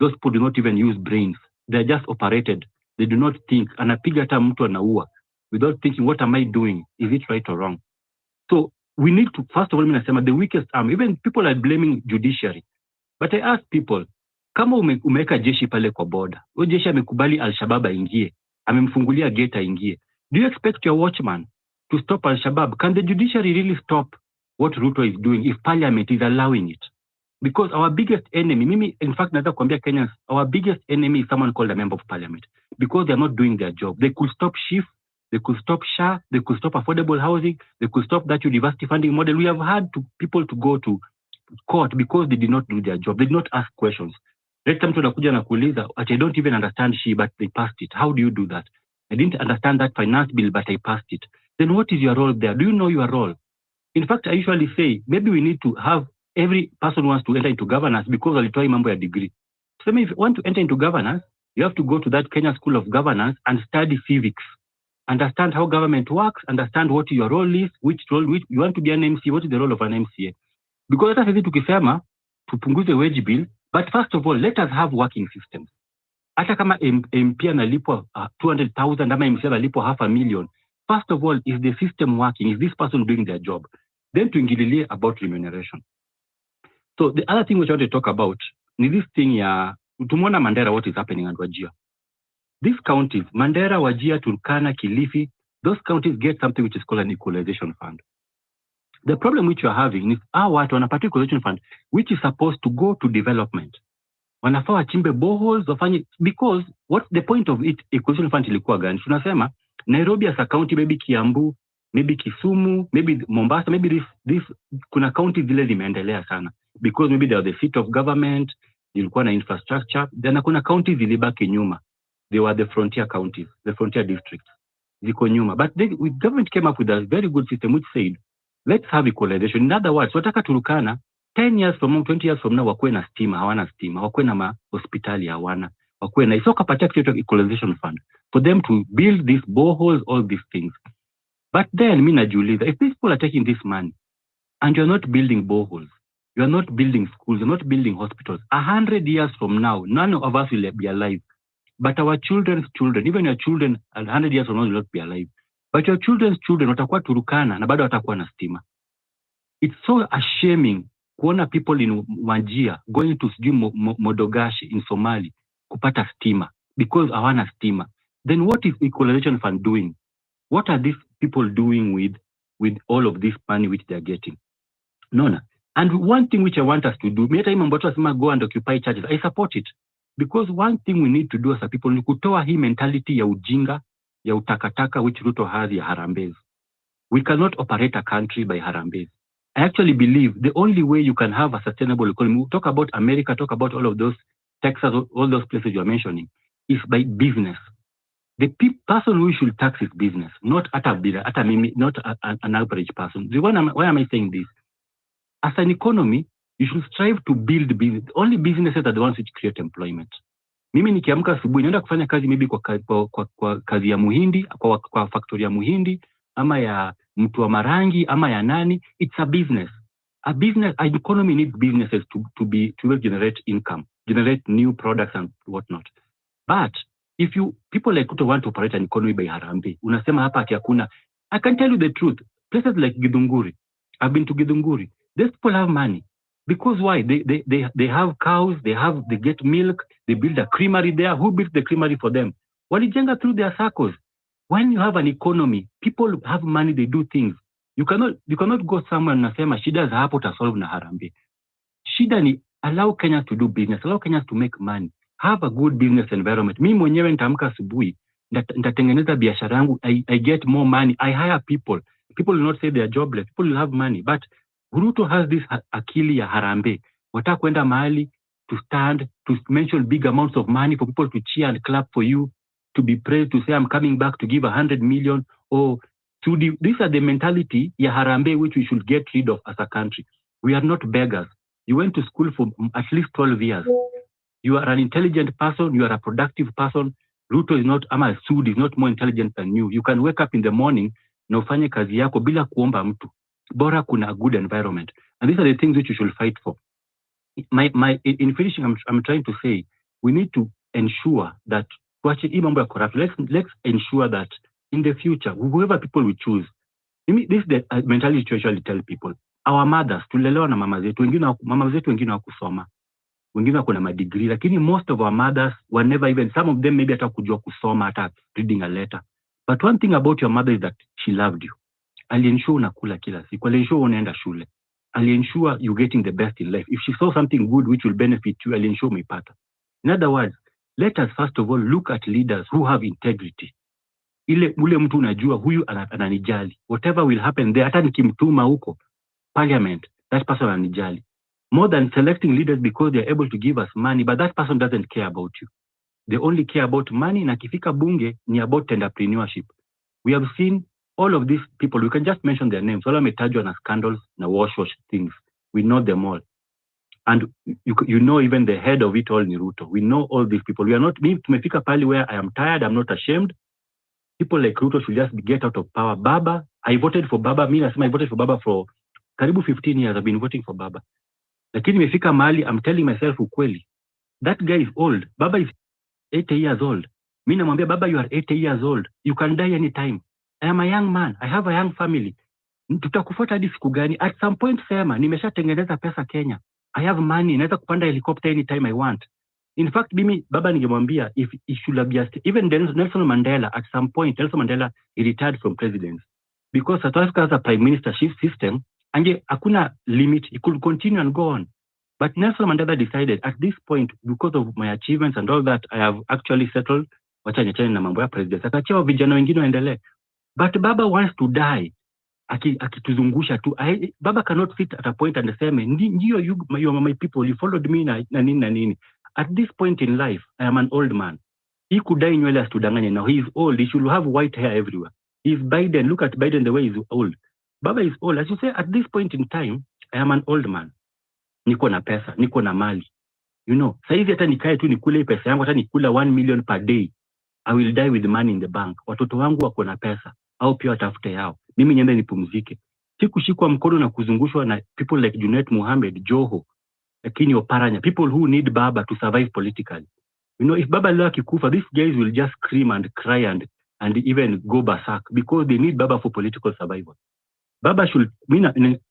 Those people do not even use brains. They're just operated. They do not think. Anapiga hata mtu anaua without thinking, what am I doing? Is it right or wrong? So we need to, first of all, the weakest arm. Even people are blaming judiciary. But I ask people, kama umeweka jeshi pale kwa border, huyo jeshi amekubali Al-Shabaab aingie, amemfungulia gate aingie. Do you expect your watchman to stop Al-Shabaab? Can the judiciary really stop what Ruto is doing if parliament is allowing it? Because our biggest enemy, in fact, naweza kuambia Kenyans, our biggest enemy is someone called a member of parliament, because they're not doing their job. They could stop SHIF, they could stop SHA, they could stop affordable housing, they could stop that university funding model. We have had people to go to court because they did not do their job. They did not ask questions. Let them tunakuja na kuuliza, I don't even understand SHI, but they passed it. How do you do that? I didn't understand that finance bill, but I passed it. Then what is your role there? Do you know your role? In fact, I usually say, maybe we need to have every person who wants to enter into governance, because walitoa mambo ya degree. So if you want to enter into governance, you have to go to that Kenya School of Governance and study civics. Understand how government works, understand what your role is, which you want to be an MC, what is the role of an MCA. Because hata sisi tukisema tupunguze wage bill, but first of all, let us have working systems. Hata kama MP analipwa 200,000 ama MC analipwa $500,000, first of all, is the system working? Is this person doing their job? Then tuingililie about remuneration. So the other thing which I want to talk about is this thing ya tumeona Mandera, what is happening at Wajir. These counties, Mandera, Wajir, Turkana, Kilifi, those counties get something which is called an equalization fund. The problem which you are having is our watu equalization fund, which is supposed to go to development. Wanafaa wachimbe boreholes, wafanye, because what's the point of it? Equalization fund ilikuwa gani? Tunasema Nairobi as a county, maybe Kiambu, maybe Kisumu, maybe Mombasa, maybe this kuna county zile zimeendelea sana, because maybe they are the seat of government, ilikuwa na infrastructure. Then kuna counties zilibaki nyuma. They were the frontier counties, the frontier districts. Ziko nyuma. But the government came up with a very good system which said, let's have equalization. In other words, wataka Turkana 10 years from now, 20 years from now, wakuwe na stima, hawana stima, wakuwe na hospitali hawana, wakuwe na isoka patia equalization fund for them to build these boreholes, all these things. But then, najiuliza, if these people are taking this money and you're not building boreholes, you're not building schools, you're not building hospitals, 100 years from now, none of us will be alive. But our children's children, even your children 100 years from now will not be alive. But your children's children watakuwa Turkana na bado watakuwa na stima. It's so ashaming kuona people in Wajir going to Modogashi in Somali kupata stima because hawana stima. Then what is equalization fund doing? What are these people doing with all of this money which they are getting? Nona. And one thing which I want us to do, go and occupy churches, I support it. Because one thing we need to do as a people ni kutoa hii mentality ya ujinga, ya utakataka which Ruto has ya harambes. We cannot operate a country by harambes. I actually believe the only way you can have a sustainable economy, we talk about America, talk about all of those, Texas, all those places you are mentioning, is by business. The person who should tax is business, not not an average person. Why am I saying this? As an economy, you should strive to build business. Only businesses are the ones which create employment. Mimi nikiamka asubuhi naenda kufanya kazi maybe kwa kazi ya muhindi, kwa factory ya muhindi, ama ya mtu wa marangi, ama ya nani. It's a business. An economy needs businesses to generate income, generate new products and whatnot. But if people like Ruto want to operate an economy by harambe, unasema hapa ati hakuna. I can tell you the truth. Places like Githunguri, I've been to Githunguri. These people have money. Because why? They have cows, they get milk, they build a creamery there. Who built the creamery for them? Walijenga through their circles. When you have an economy, people have money, they do things. You cannot go somewhere na sema shida za hapo tasolve na harambe. Shida ni allow Kenya to do business, allow Kenya to make money. Have a good business environment. Mimi mwenyewe nitaamka asubuhi, nitatengeneza biashara yangu, I get more money, I hire people. People will not say they are jobless, people will have money. But Ruto has this akili ya harambe. Wataka kwenda mahali to stand, to mention big amounts of money for people to cheer and clap for you, to be praised, to say I'm coming back to give 100 million. These are the mentality ya harambe which we should get rid of as a country. We are not beggars. You went to school for at least 12 years. You are an intelligent person, you are a productive person. Ruto is not, ama Sud is not more intelligent than you. You can wake up in the morning na ufanye kazi yako bila kuomba mtu. Bora kuna a good environment. And these are the things which you should fight for. In finishing, I'm trying to say, we need to ensure that, let's ensure that in the future, whoever people we choose, this is the mentality to usually tell people. Our mothers, tulelewa na mama zetu, wengine hawakusoma. Wengine wako na madegree, lakini most of our mothers were never even, some of them maybe hata kujua kusoma, hata reading a letter. But one thing about your mother is that she loved you. Aliensure unakula kila siku, aliensure unaenda shule, aliensure you getting the best in life. If she saw something good which will benefit you, aliensure umeipata. In other words, let us first of all look at leaders who have integrity. Ule mtu unajua huyu ananijali. Whatever will happen there, hata nikimtuma huko parliament, that person ananijali. More than selecting leaders because they are able to give us money, but that person doesn't care about you. They only care about money, na kifika bunge ni about entrepreneurship. We have seen all of these people, we can just mention their names. All wametajwa na scandals, na wash things. We know them all. And you know even the head of it all ni Ruto. We know all these people. We are not, tumefika pali where I am tired, I'm not ashamed. People like Ruto should just get out of power. Baba, I voted for Baba. I voted for Baba for karibu 15 years. I've been voting for Baba. Lakini imefika mahali, I'm telling myself ukweli. That guy is old. Baba is 80 years old. Mimi namwambia Baba, you are 80 years old. You can die anytime. I am a young man. I have a young family. Tutakufuata hadi siku gani? At some point sema, nimeshatengeneza pesa Kenya. I have money. Naweza kupanda helicopter anytime I want. In fact, Baba ningemwambia, if he should have just, even Nelson Mandela, at some point, Nelson Mandela, he retired from presidency. Because South Africa has a prime ministership system, and hakuna limit, he could continue and go on. But Nelson Mandela decided, at this point, because of my achievements and all that, I have actually settled, wacha niachane na mambo ya presidency. Akachia vijana wengine waendelee. But Baba wants to die. Akituzungusha tu. Baba cannot sit at a point and say, ndio you are my people, you followed me na nini. At this point in life, I am an old man. He could die nywele asitudanganye. Now he is old. He should have white hair everywhere. He is Biden. Look at Biden the way he is old. Baba is old. As you say, at this point in time, I am an old man. Niko na pesa, niko na mali. You know, saizi hata nikae tu nikule pesa yangu, hata nikula 1 million per day, I will die with the money in the bank. Watoto wangu wako na pesa, au pia watafute yao. Mimi niende nipumzike. Sikushikwa mkono na kuzungushwa na people like Junet Mohammed, Joho, lakini Oparanya, people who need Baba to survive politically. You know, if Baba leo akikufa, these guys will just scream and cry and even go berserk because they need Baba for political survival. Baba should,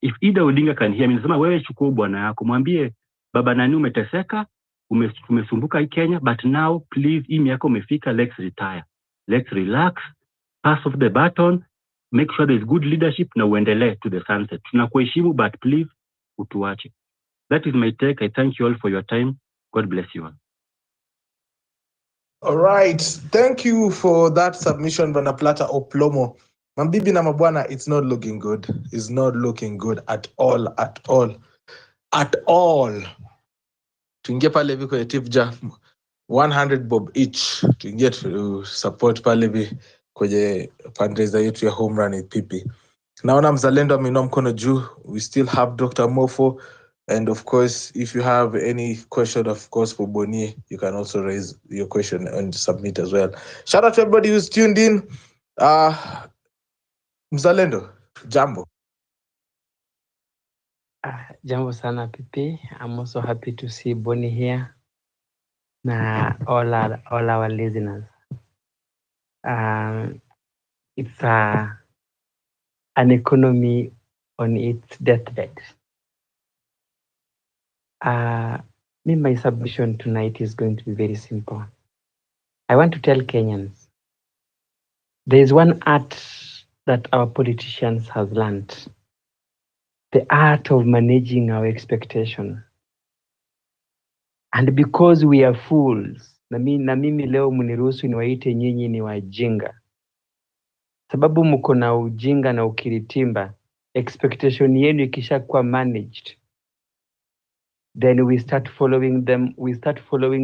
if Ida Odinga can hear me, nasema wewe chukua bwana yako, mwambie Baba nani umeteseka, umesumbuka hii Kenya, but now please hii miaka umefika, let's retire. Let's relax, pass off the baton, make sure there is good leadership na uendelee to the sunset. Tunakuheshimu, but please utuache. That is my take. I thank you all for your time. God bless you all. All right. Thank you for that submission, Bwana Plata Oplomo. Mambibi na mabwana, it's not looking good. It's not looking good at all. Tuingie pale hivi kwenye Tipja 100 bob each. Tuingie to support pale hivi kwenye fundraiser yetu ya Home Run with Pipi. Naona mzalendo ameinua mkono juu. We still have Dr. Mofo. And of course, if you have any question, of course, for Boni, you can also raise your question and submit as well. Shout out to everybody who's tuned in. Mzalendo, jambo. Jambo sana Pipi. I'm also happy to see Boni here. Na all our listeners. It's an economy on its deathbed. My submission tonight is going to be very simple. I want to tell Kenyans, there is one art that our politicians have learned. The art of managing our expectation. And because we are fools, na mimi leo mniruhusu niwaite nyinyi ni wajinga. Sababu mko na ujinga na ukiritimba, expectation yenu ikishakuwa managed, then we start following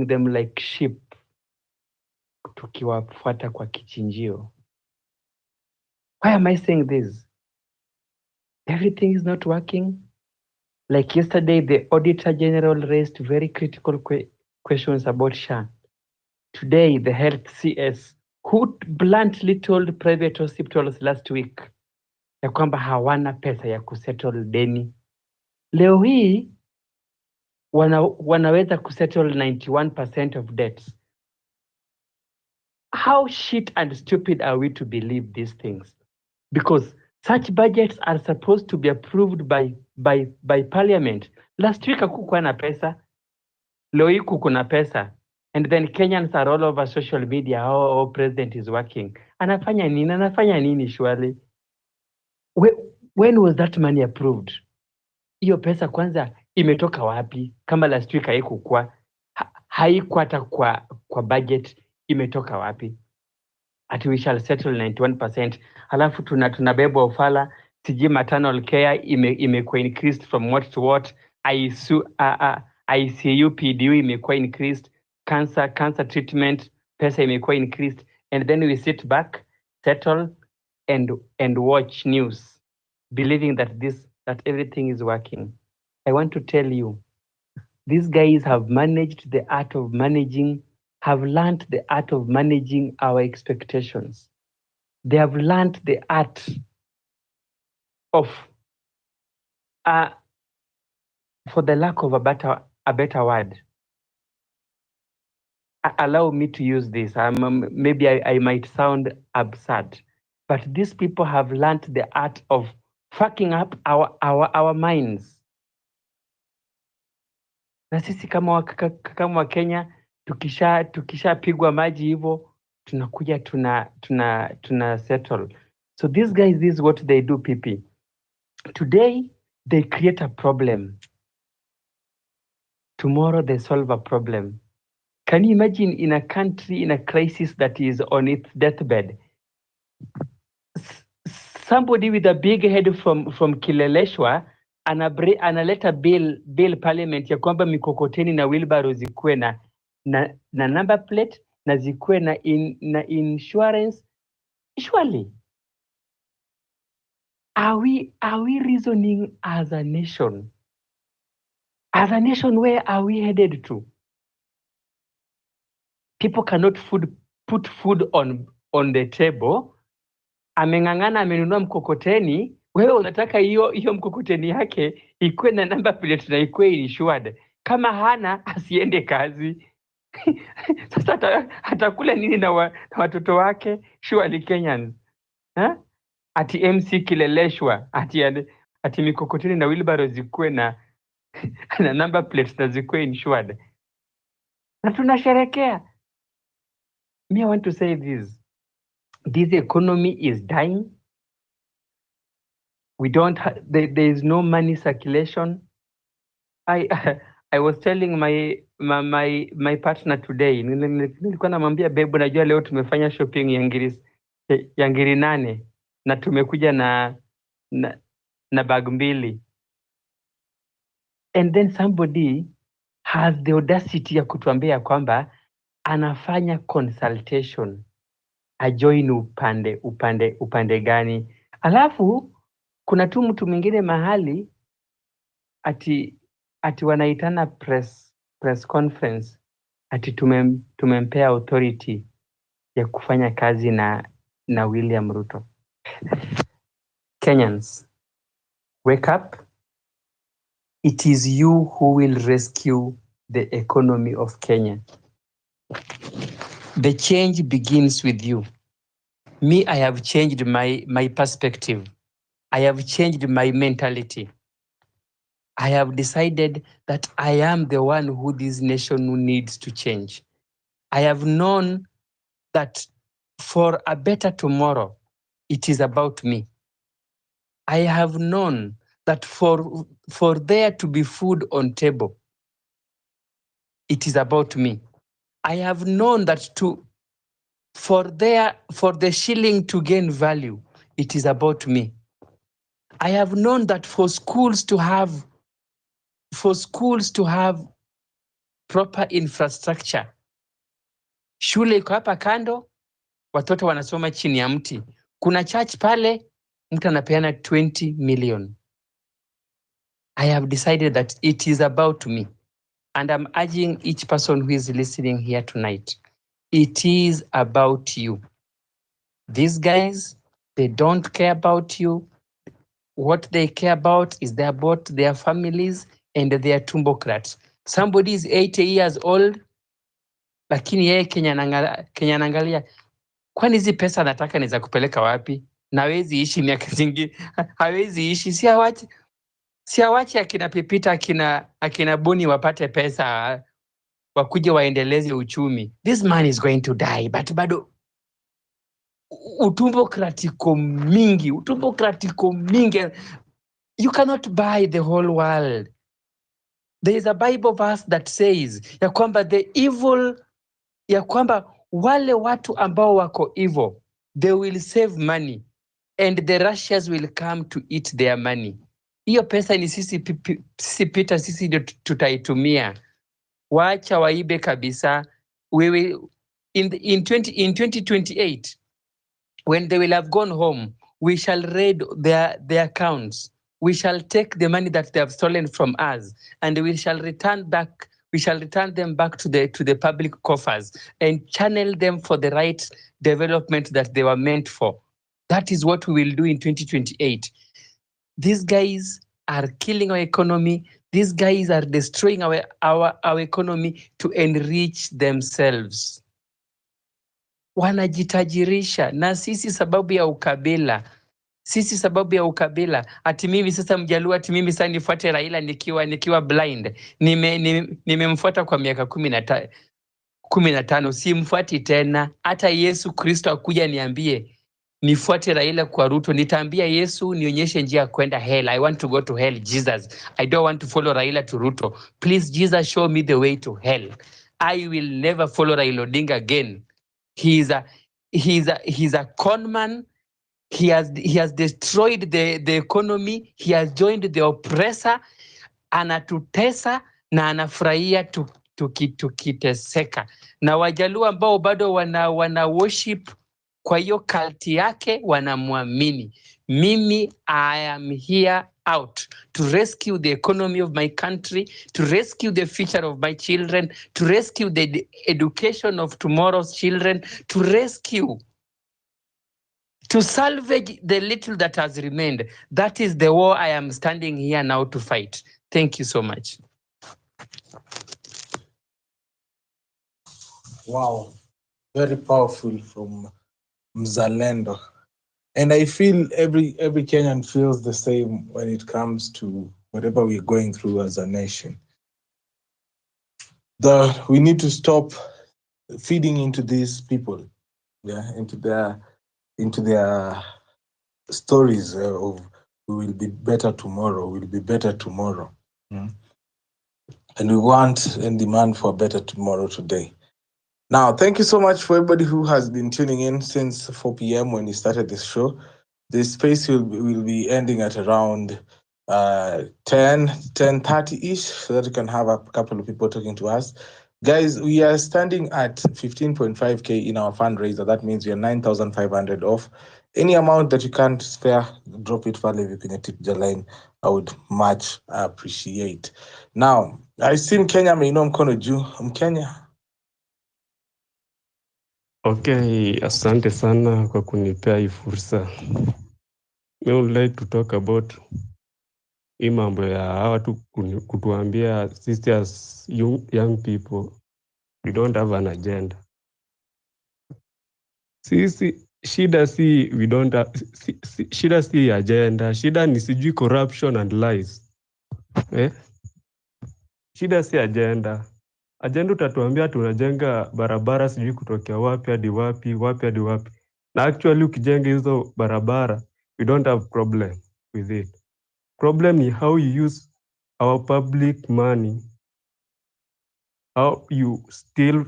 them like sheep, tukiwafuata kwa kichinjio. Why am I saying this? Everything is not working. Like yesterday, the Auditor General raised very critical questions about SHA. Today, the health CS who bluntly told private hospitals last week ya kwamba hawana pesa ya kusettle deni, leo hii wanaweza kusettle 91% of debts. How shit and stupid are we to believe these things? Because such budgets are supposed to be approved by parliament. Last week hakukuwa na pesa, leo hii kuko na pesa. And then Kenyans are all over social media, oh, president is working. Anafanya nini surely? When was that money approved? Hiyo pesa kwanza imetoka wapi? Kama last week haikuwa hata kwa budget, imetoka wapi? Ati we shall settle 91%, halafu tunabebwa ufala, sijui maternal care imekuwa increased from what to what, ICU PDU imekuwa increased, cancer treatment pesa imekuwa increased, and then we sit back, settle and watch news believing that everything is working. I want to tell you, these guys have managed the art of managing, have learned the art of managing our expectations. They have learned the art of, for the lack of a better word, allow me to use this. Maybe I might sound absurd, but these people have learned the art of fucking up our minds. Na sisi kama Wakenya tukishapigwa maji hivyo tunakuja tuna settle. So these guys, this is what they do, PP. Today they create a problem. Tomorrow they solve a problem. Can you imagine in a country in a crisis that is on its deathbed? Somebody with a big head from Kileleshwa analeta bill parliament ya kwamba mikokoteni na wheelbarrow zikuwe na number plate na zikuwe na insurance. Surely, are we reasoning as a nation? As a nation, where are we headed to? People cannot put food on the table. Ameng'ang'ana, amenunua mkokoteni, wewe unataka hiyo mkokoteni yake ikuwe na number plate na ikuwe insured. Kama hana, asiende kazi. Sasa atakula nini na watoto wake? Surely Kenyans. Ati MC Kileleshwa, ati mikokoteni na wheelbarrow zikuwe na number plates na zikuwe insured. Na tunasherekea. Me, I want to say this. This economy is dying. We don't there is no money circulation. I was telling my partner today, nilikuwa namwambia babe, najua leo tumefanya shopping ya ngiri 8 na tumekuja na bag 2. And then somebody has the audacity ya kutuambia kwamba anafanya consultation, ajoin upande gani? Alafu kuna tu mtu mwingine mahali ati wanaitana press conference, ati tumempea authority ya kufanya kazi na William Ruto. Kenyans, wake up. It is you who will rescue the economy of Kenya. The change begins with you. Me, I have changed my perspective. I have changed my mentality. I have decided that I am the one who this nation needs to change. I have known that for a better tomorrow, it is about me. I have known that for there to be food on table, it is about me. I have known that for the shilling to gain value, it is about me. I have known that for schools to have proper infrastructure. Shule iko hapa kando, watoto wanasoma chini ya mti. Kuna church pale, mtu anapeana 20 million. I have decided that it is about me. And I'm urging each person who is listening here tonight, It is about you. These guys, they don't care about you. What they care about is about their families and their tumbocrats. Somebody is 80 years old, lakini yeye Kenya anaangalia, kwani hizi pesa nataka niza kupeleka wapi? Na hawezi ishi miaka zingi, hawezi ishi, si awache akina Pipita akina Buni wapate pesa wakuje waendeleze uchumi. This man is going to die, but bado utumbo kratiko mingi. You cannot buy the whole world. There is a Bible verse that says ya kwamba wale watu ambao wako evil, they will save money and the Russians will come to eat their money. Hiyo pesa ni sisi Peter, sisi ndio tutaitumia. Wacha waibe kabisa. We will in 2028, when they will have gone home, we shall raid their accounts. We shall take the money that they have stolen from us, and we shall return them back to the public coffers and channel them for the right development that they were meant for. That is what we will do in 2028. These guys are killing our economy. These guys are destroying our economy to enrich themselves. Wanajitajirisha na sisi sababu ya ukabila. Ati mimi sasa Mjaluo, ati mimi sasa nifuate Raila nikiwa blind. Nimemfuata kwa miaka 15, simfuati tena. Hata Yesu Kristo akuja niambie nifuate Raila kwa Ruto, nitaambia Yesu nionyeshe njia ya kwenda hell. I want to go to hell, Jesus. I don't want to follow Raila to Ruto. Please, Jesus, show me the way to hell. I will never follow Raila Odinga again. He's a con man. He has destroyed the economy. He has joined the oppressor. Anatutesa na anafurahia tukiteseka. Na Wajaluo ambao bado wana worship kwa hiyo kalti yake, wanamwamini. Mimi, I am here out to rescue the economy of my country, to rescue the future of my children, to rescue the education of tomorrow's children, to salvage the little that has remained. That is the war I am standing here now to fight. Thank you so much. Wow, very powerful from Mzalendo. And I feel every Kenyan feels the same when it comes to whatever we're going through as a nation. We need to stop feeding into these people, into their stories of we will be better tomorrow, And we want and demand for a better tomorrow today. Now, thank you so much for everybody who has been tuning in since 4 p.m. when we started this show. This space will be ending at around 10:30-ish, so that we can have a couple of people talking to us. Guys, we are standing at 15.5K in our fundraiser. That means we are 9,500 off. Any amount that you can't spare, drop it for kwenye tip line. I would much appreciate. Now, I see Kenya ameinua mkono juu. Mkenya. Okay, asante sana kwa kunipea hii fursa. I would like to talk about hii mambo ya hawa tu kutuambia sisi as young people we don't have an agenda. Sisi shida si we don't have, shida si agenda, shida ni sijui corruption and lies. Shida si agenda. Agenda utatuambia tunajenga barabara sijui kutokea wapi hadi wapi. Na actually ukijenga hizo barabara, we don't have problem with it. Problem is how you use our public money, how you steal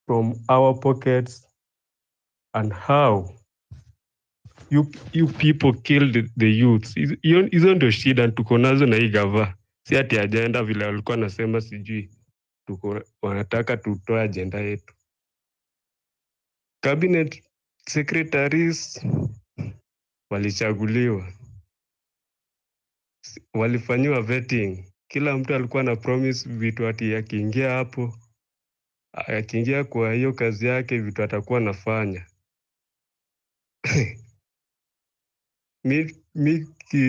from our pockets, and how you people killed the youths. Hizo ndio shida tuko nazo na hii gava. Si ati agenda vile walikuwa nasema sijui. Wanataka tutoe agenda yetu. Cabinet secretaries walichaguliwa, walifanyiwa vetting. Kila mtu alikuwa na promise vitu ati akiingia hapo akiingia kwa hiyo kazi yake, vitu atakuwa anafanya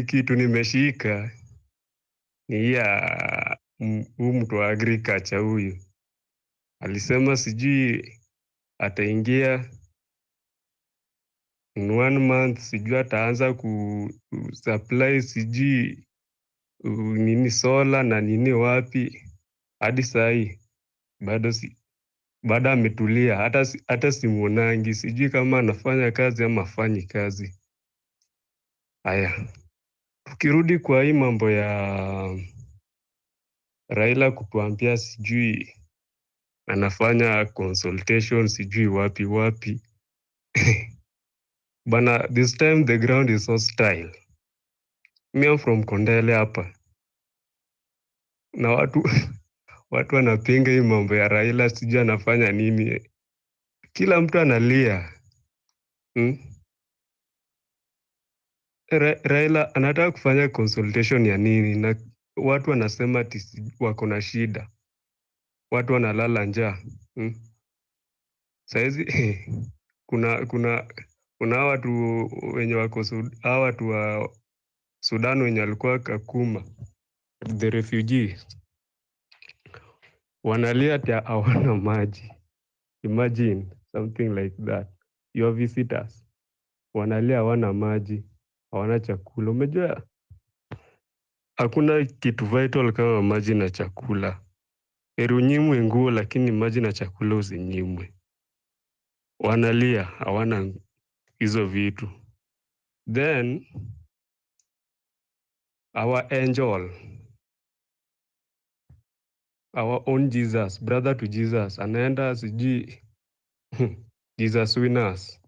kitu nimeshika ni ya huu mtu wa agriculture huyu alisema sijui ataingia in 1 month, sijui ataanza supply sijui nini sola na nini wapi. Hadi sahi bado ametulia, hata simuonangi, sijui kama anafanya kazi ama afanyi kazi. Haya, tukirudi kwa hii mambo ya Raila kutuambia sijui anafanya consultation sijui wapi wapi bana, this time the ground is hostile. Me I'm from Kondele hapa na watu wanapinga hii mambo ya Raila sijui anafanya nini, kila mtu analia. Raila anataka kufanya consultation ya nini? Na watu wanasema ati wako na shida, watu wanalala njaa. Saizi kuna watu wenye wako hawa watu wa Sudan wenye walikuwa Kakuma, the refugees, wanalia ati hawana maji. Imagine something like that. Your visitors wanalia hawana maji, hawana chakula. Umejua hakuna kitu vital kama maji na chakula. Heri unyimwe nguo, lakini maji na chakula usinyimwe. Wanalia hawana hizo vitu. Then our angel, our own Jesus, brother to Jesus, anaenda sijui Jesus Winners,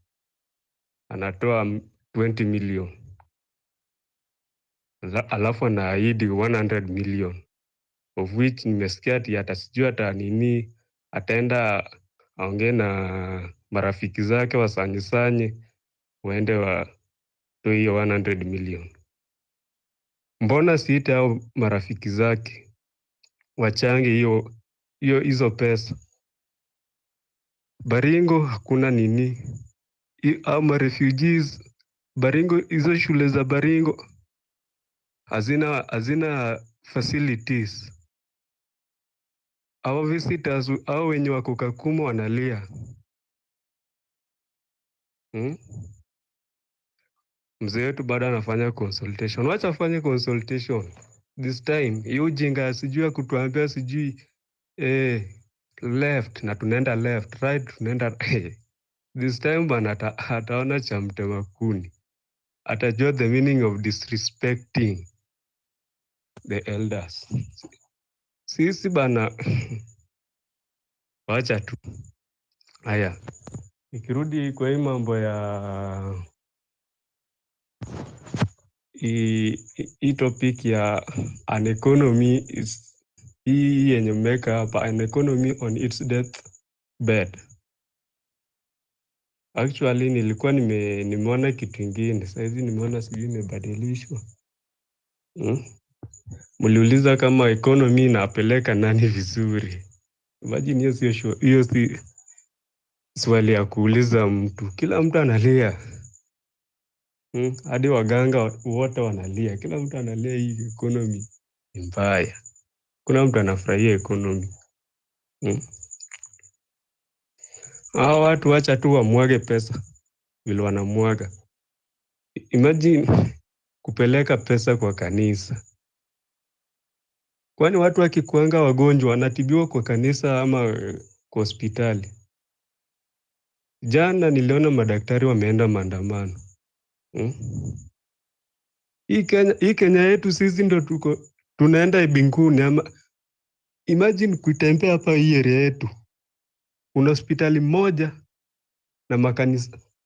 anatoa 20 million. Alafu anaahidi 100 million, of which nimesikia ati hata nini ataenda aongee na marafiki zake wasanyisanye waende watoe hiyo 100 million. Mbona siite hao marafiki zake wachange hizo pesa? Baringo hakuna nini, au refugees Baringo, hizo shule za Baringo hazina facilities. Our visitors au wenye wako Kakuma wanalia. Mzee wetu bado anafanya consultation. Wacha afanye consultation this time. Hiyo ujinga sijui ya kutuambia sijui left na tunaenda left, right tunaenda this time bana ataona cha mtema kuni. Atajua the meaning of disrespecting the elders. Sisi bana wacha tu. Haya, ikirudi kwa hii mambo ya hii topic ya an economy is hii yenye mmeka hapa, an economy on its deathbed. Actually nilikuwa nimeona kitu ingine, saizi nimeona sijui imebadilishwa. Mliuliza kama economy inapeleka nani vizuri. Imagine hiyo si swali ya kuuliza mtu. Kila mtu analia. Hadi waganga wote wanalia. Kila mtu analia hii economy ni mbaya. Kuna mtu anafurahia economy. Hao watu wacha tu wamwage pesa vile wanamwaga. Imagine kupeleka pesa kwa kanisa. Kwani watu wakikuanga wagonjwa wanatibiwa kwa kanisa ama kwa hospitali? Jana niliona madaktari wameenda maandamano. Hii Kenya yetu sisi ndo tunaenda mbinguni ama? Imagine kutembea hapa hii area yetu. Una hospitali moja na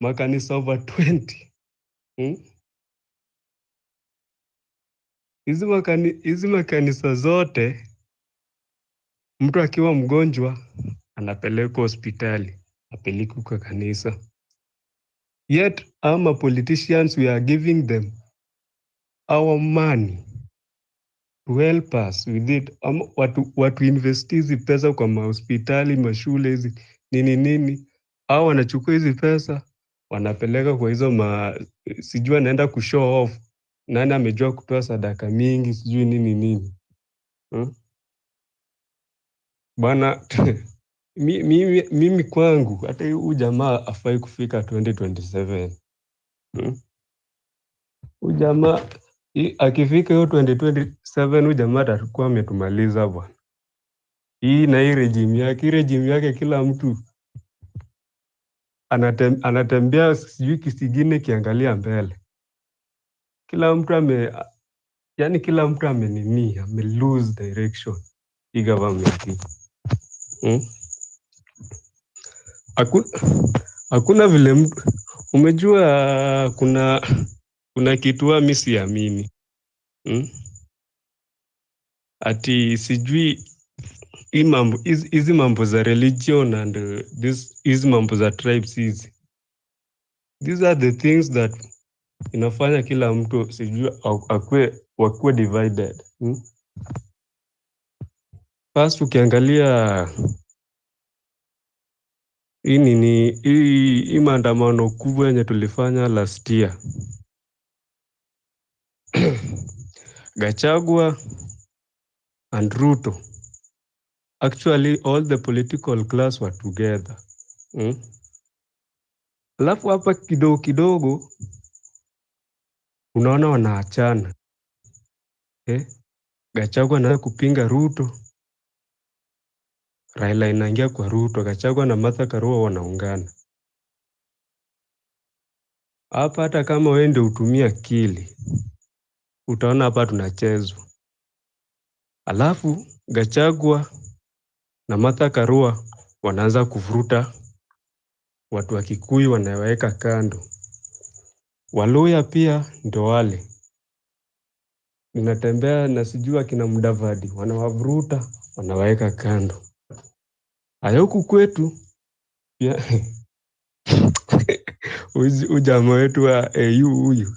makanisa over 20. Hizi makanisa zote, mtu akiwa mgonjwa anapelekwa hospitali, apelekwa kwa kanisa. Yet our politicians, we are giving them our money to help us with it, watu invest hizi pesa kwa mahospitali, mashule hizi nini, au wanachukua hizi pesa wanapeleka kwa hizo sijui anaenda kushow off nani amejua kutoa sadaka mingi sijui nini bwana. mimi kwangu hata huyu jamaa afai kufika 2027. Huyu jamaa akifika hiyo 2027 huyu jamaa atakuwa ametumaliza bwana. Hii na hii regime yake kila mtu anatembea sijui kisigine kiangalia mbele. Kila mtu ame lose direction hii government. Hakuna vile mtu umejua kuna kitu mimi siamini. Ati sijui hizi mambo za religion and hizi mambo za tribes hizi. These are the things that inafanya kila mtu sijui wakuwe divided. First ukiangalia hii maandamano kubwa yenye tulifanya last year. Gachagua and Ruto. Actually all the political class were together. Alafu hapa kidogo unaona wanaachana. Gachagua anaanza kupinga Ruto. Raila inaingia kwa Ruto. Gachagua na Martha Karua wanaungana. Hapa hata kama wewe ndio utumia akili, utaona hapa tunachezwa. Alafu Gachagua na Martha Karua wanaanza kuvuruta watu wa Kikuyu wanaweka kando. Waluya pia ndio wale. Ninatembea na sijui akina Mudavadi wanawavuruta wanaweka kando. Huku kwetu pia ujamaa wetu wa AU huyu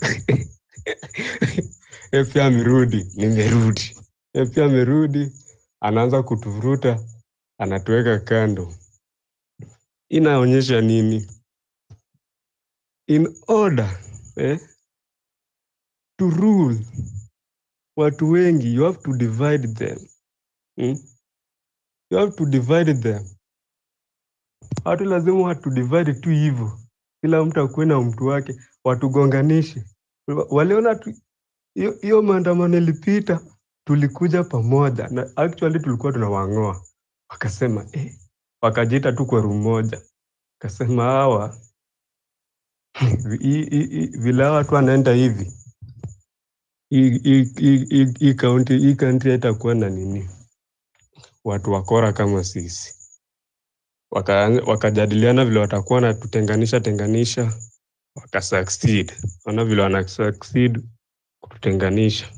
pia nimerudi. Pia amerudi anaanza kutuvuruta anatuweka kando. Inaonyesha nini? In order to rule watu wengi you have to divide them. You have to divide them. Watu lazima watu divide tu hivyo. Kila mtu akuwe na mtu wake, watugonganishe. Waliona hiyo maandamano ilipita, tulikuja pamoja na actually tulikuwa tunawang'oa. Wakasema wakajiita tu kwa room moja. Wakasema hawa vile watu wanaenda hivi. Hii country itakuwa na nini? Watu wakora kama sisi. Wakajadiliana vile watakuwa na tutenganisha wakasucceed. Wana vile wana succeed kututenganisha.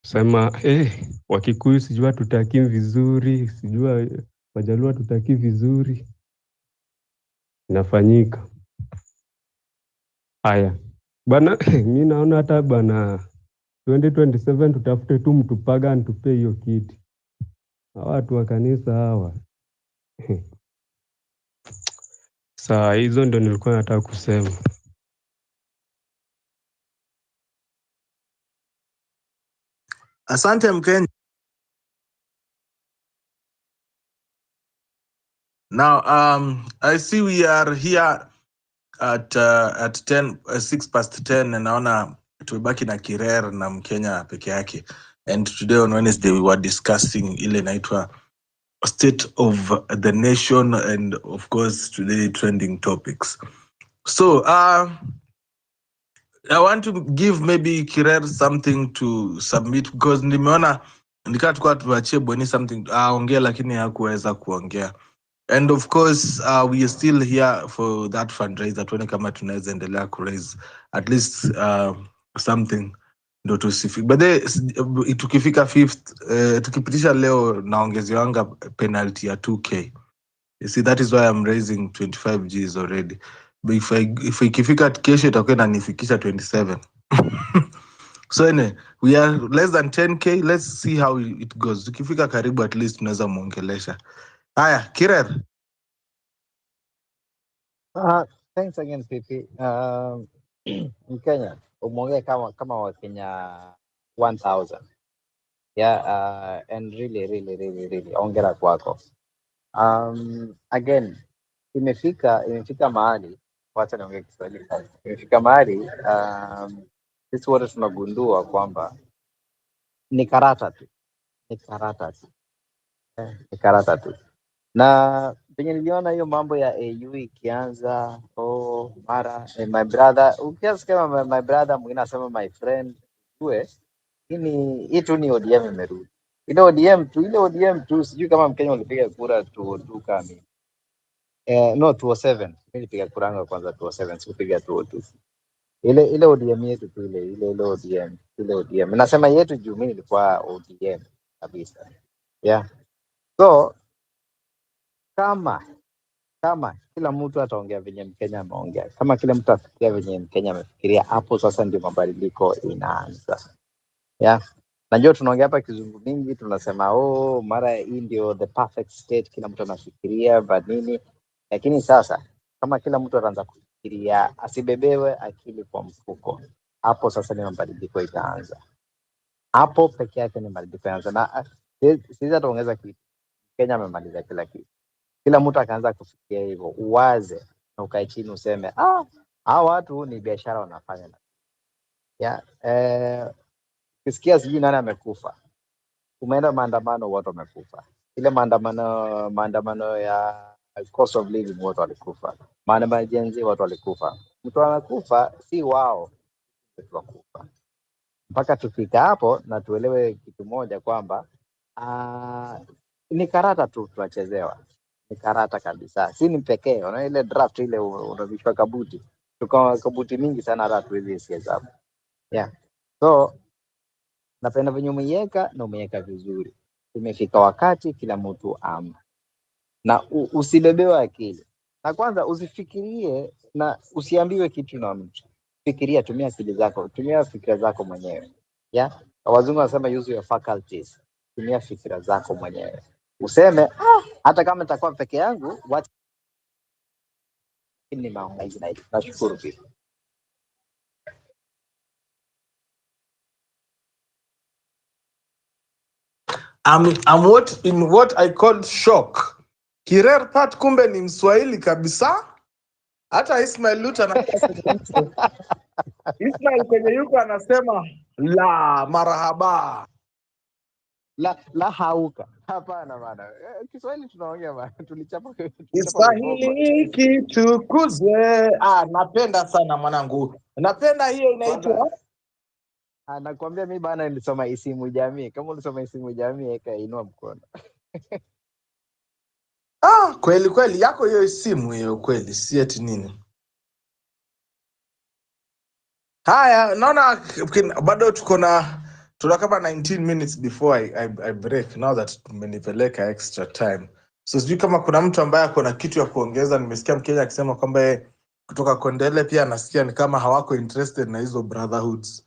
Sema Wakikuyu sijua tutaki vizuri, sijua Wajaluo tutaki vizuri. Inafanyika. Haya. Bana mimi naona hata bana 2027 tutafute tu mtu pagan tupe hiyo kiti. Watu wa kanisa hawa. Saa hizo ndo nilikuwa nataka kusema. Asante Mkenya. Now, I see we are here at 6:10 and naona tumebaki na Kirer na Mkenya peke yake. And today on Wednesday we were discussing ile inaitwa state of the nation and of course today trending topics. So, I want to give maybe Kirer something to submit because nimeona nikatuwa tuachie Bweni something aongea lakini hakuweza kuongea. And of course, we are still here for that fundraiser. Tuone kama tunaweza endelea raise at least something ndo tusifika. But tukifika 5th, tukipitisha leo naongezewa penalty ya 2K. You see, that is why I'm raising 25 Gs already. But if ikifika kesho itakuwa inanifikisha 27. So anyway, we are less than 10k. Let's see how it goes. Tukifika karibu at least tunaweza muongelesha. Haya, Kirer. Thanks again, Pipi. Mkenya, umeongea kama Wakenya 1000. Yeah, and really, ongera kwako. Again, imefika mahali, wacha niongee Kiswahili sasa. Imefika mahali sisi wote tunagundua kwamba ni karata tu. Ni karata tu. Na penye niliona hiyo mambo ya AU ikianza, mara my brother, ukiasi kama my brother, mwingine anasema my friend, hii tu ni ODM imerudi. Ile ODM tu, sijui kama Mkenya ulipiga kura 202 kama no 207. Mimi nilipiga kura yangu kwanza 207, sikupiga 202. Ile ODM yetu tu ile ODM. Nasema yetu juu mimi nilikuwa ODM kabisa. Yeah. So kama kila mtu ataongea venye Mkenya ameongea, kama kila mtu afikiria venye Mkenya amefikiria, hapo sasa ndio mabadiliko inaanza. Yeah. Najua tunaongea hapa kizungu mingi, tunasema mara hii ndio the perfect state, kila mtu anafikiria nini, lakini sasa kama kila mtu ataanza kufikiria, asibebewe akili kwa mfuko, hapo sasa ni mabadiliko itaanza. Hapo peke yake ni mabadiliko itaanza. Na sisi ataongeza kitu, Kenya amemaliza kila kitu. Kila mtu akaanza kufikiria hivyo, uwaze na ukae chini useme hao watu ni biashara wanafanya. Yeah. Kisikia sijui nani amekufa, umeenda maandamano, watu wamekufa. Ile maandamano ya cost of living, watu walikufa. Maandamano ya Gen Z, watu walikufa. Mtu anakufa si wao, tunakufa. Mpaka tufika hapo na tuelewe kitu moja kwamba ni karata tu tunachezewa. Ni karata kabisa, si ni pekee. Unaona ile draft ile unavishwa kabuti, tuko kabuti mingi sana, hata tuwezi sihesabu. Yeah. So napenda venye umeiweka vizuri. Imefika wakati kila mtu na usibebewe akili. Na kwanza usifikirie na usiambiwe kitu na mtu. Fikiria, tumia akili zako, tumia fikira zako mwenyewe. Yeah? Wazungu wanasema use your faculties. Tumia fikira zako mwenyewe. Useme hata kama nitakuwa peke yangu, wacha ni maongezi na hivi. Nashukuru pia. I'm in what I call shock. Kirer Pat kumbe ni Mswahili kabisa. Hata Ismail Luta Ismail kwenye yuko anasema la marahaba. La hauka. Hapana bana. Kiswahili tunaongea bana. Tulichapa Kiswahili kitukuzwe. Napenda sana mwanangu. Napenda hiyo inaitwa. Nakwambia mimi bana nilisoma isimu jamii. Kama ulisoma isimu jamii, eka inua mkono. Kweli yako hiyo isimu hiyo kweli, si eti nini. Haya, naona bado tuna kama 19 minutes before I break, now that tumenipeleka extra time. So sijui kama kuna mtu ambaye ako na kitu ya kuongeza. Nimesikia Mkenya akisema kwamba kutoka Kondele pia anasikia ni kama hawako interested na hizo brotherhoods.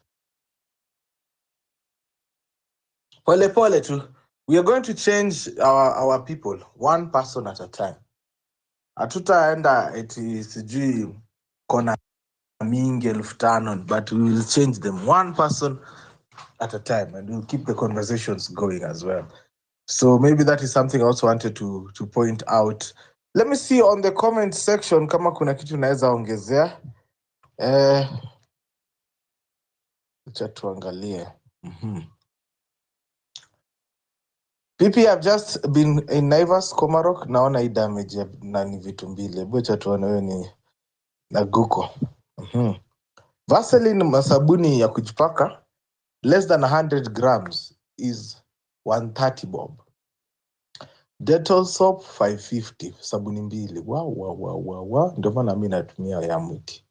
Pole tu. We are going to change our people one person at a time. Hatutaenda eti sijui kona mingi 5,000, but we will change them one person at a time, and we'll keep the conversations going as well. So maybe that is something I also wanted to point out. Let me see on the comment section kama kuna kitu naweza ongezea. Acha tuangalie. Pipi, I've just been in Naivas, Komarok, naona hii damage na ni vitu mbili. Acha tuone wewe ni na guko. Vaseline masabuni ya kujipaka less than 100 grams is 130 bob. Dettol soap 550, sabuni mbili. Wow. Ndio maana mimi natumia ya mwiki.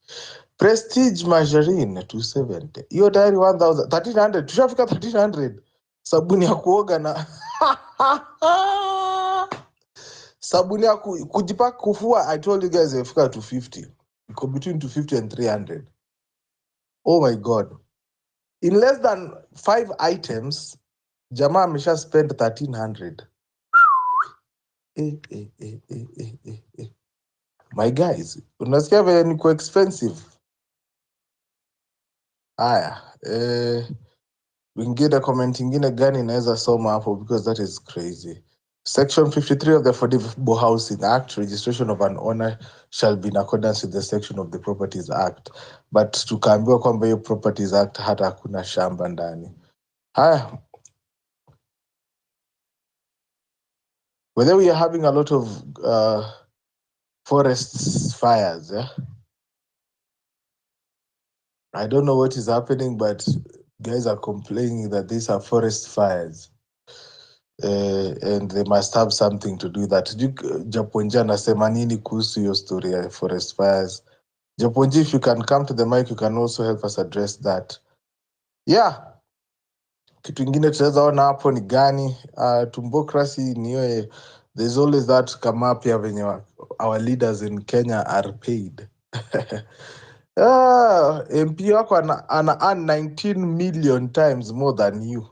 Prestige margarine 270. Hiyo tayari 1300. Tushafika 1300. Sabuni ya kuoga na sabuni ya kujipaka kufua, I told you guys imefika 250. Iko between 250 and 300. Oh my God. In less than 5 items, jamaa amesha spend 1300. My guys, unasikia vile niko expensive. Haya, wingine comment ingine gani inaweza soma hapo, because that is crazy. Section 53 of the Affordable Housing Act, registration of an owner shall be in accordance with the section of the Properties Act. But tukaambiwa kwamba hiyo Properties Act hata hakuna shamba ndani. Haya, whether we are having a lot of forest fires, yeah? I don't know what is happening, but guys are complaining that these are forest fires. And they must have something to do with that. Japonji anasema nini kuhusu hiyo story ya forest fires? Japonji, if you can come to the mic, you can also help us address that. Yeah. Kitu ingine tunaweza ona hapo ni gani? Tumbocracy ni hiyo, there's always that kama pia venye our leaders in Kenya are paid. MP wako ana earn 19 million times more than you.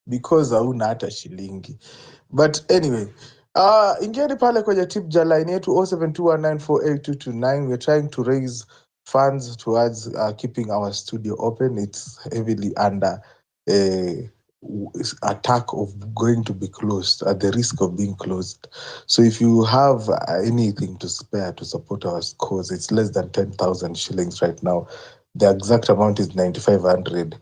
Because hauna hata shilingi. But anyway, ingieni pale kwenye tip ja line yetu 0721948229. We're trying to raise funds towards keeping our studio open. It's heavily under attack of going to be closed, at the risk of being closed. So if you have anything to spare to support our cause, it's less than 10,000 shillings right now. The exact amount is 9,500.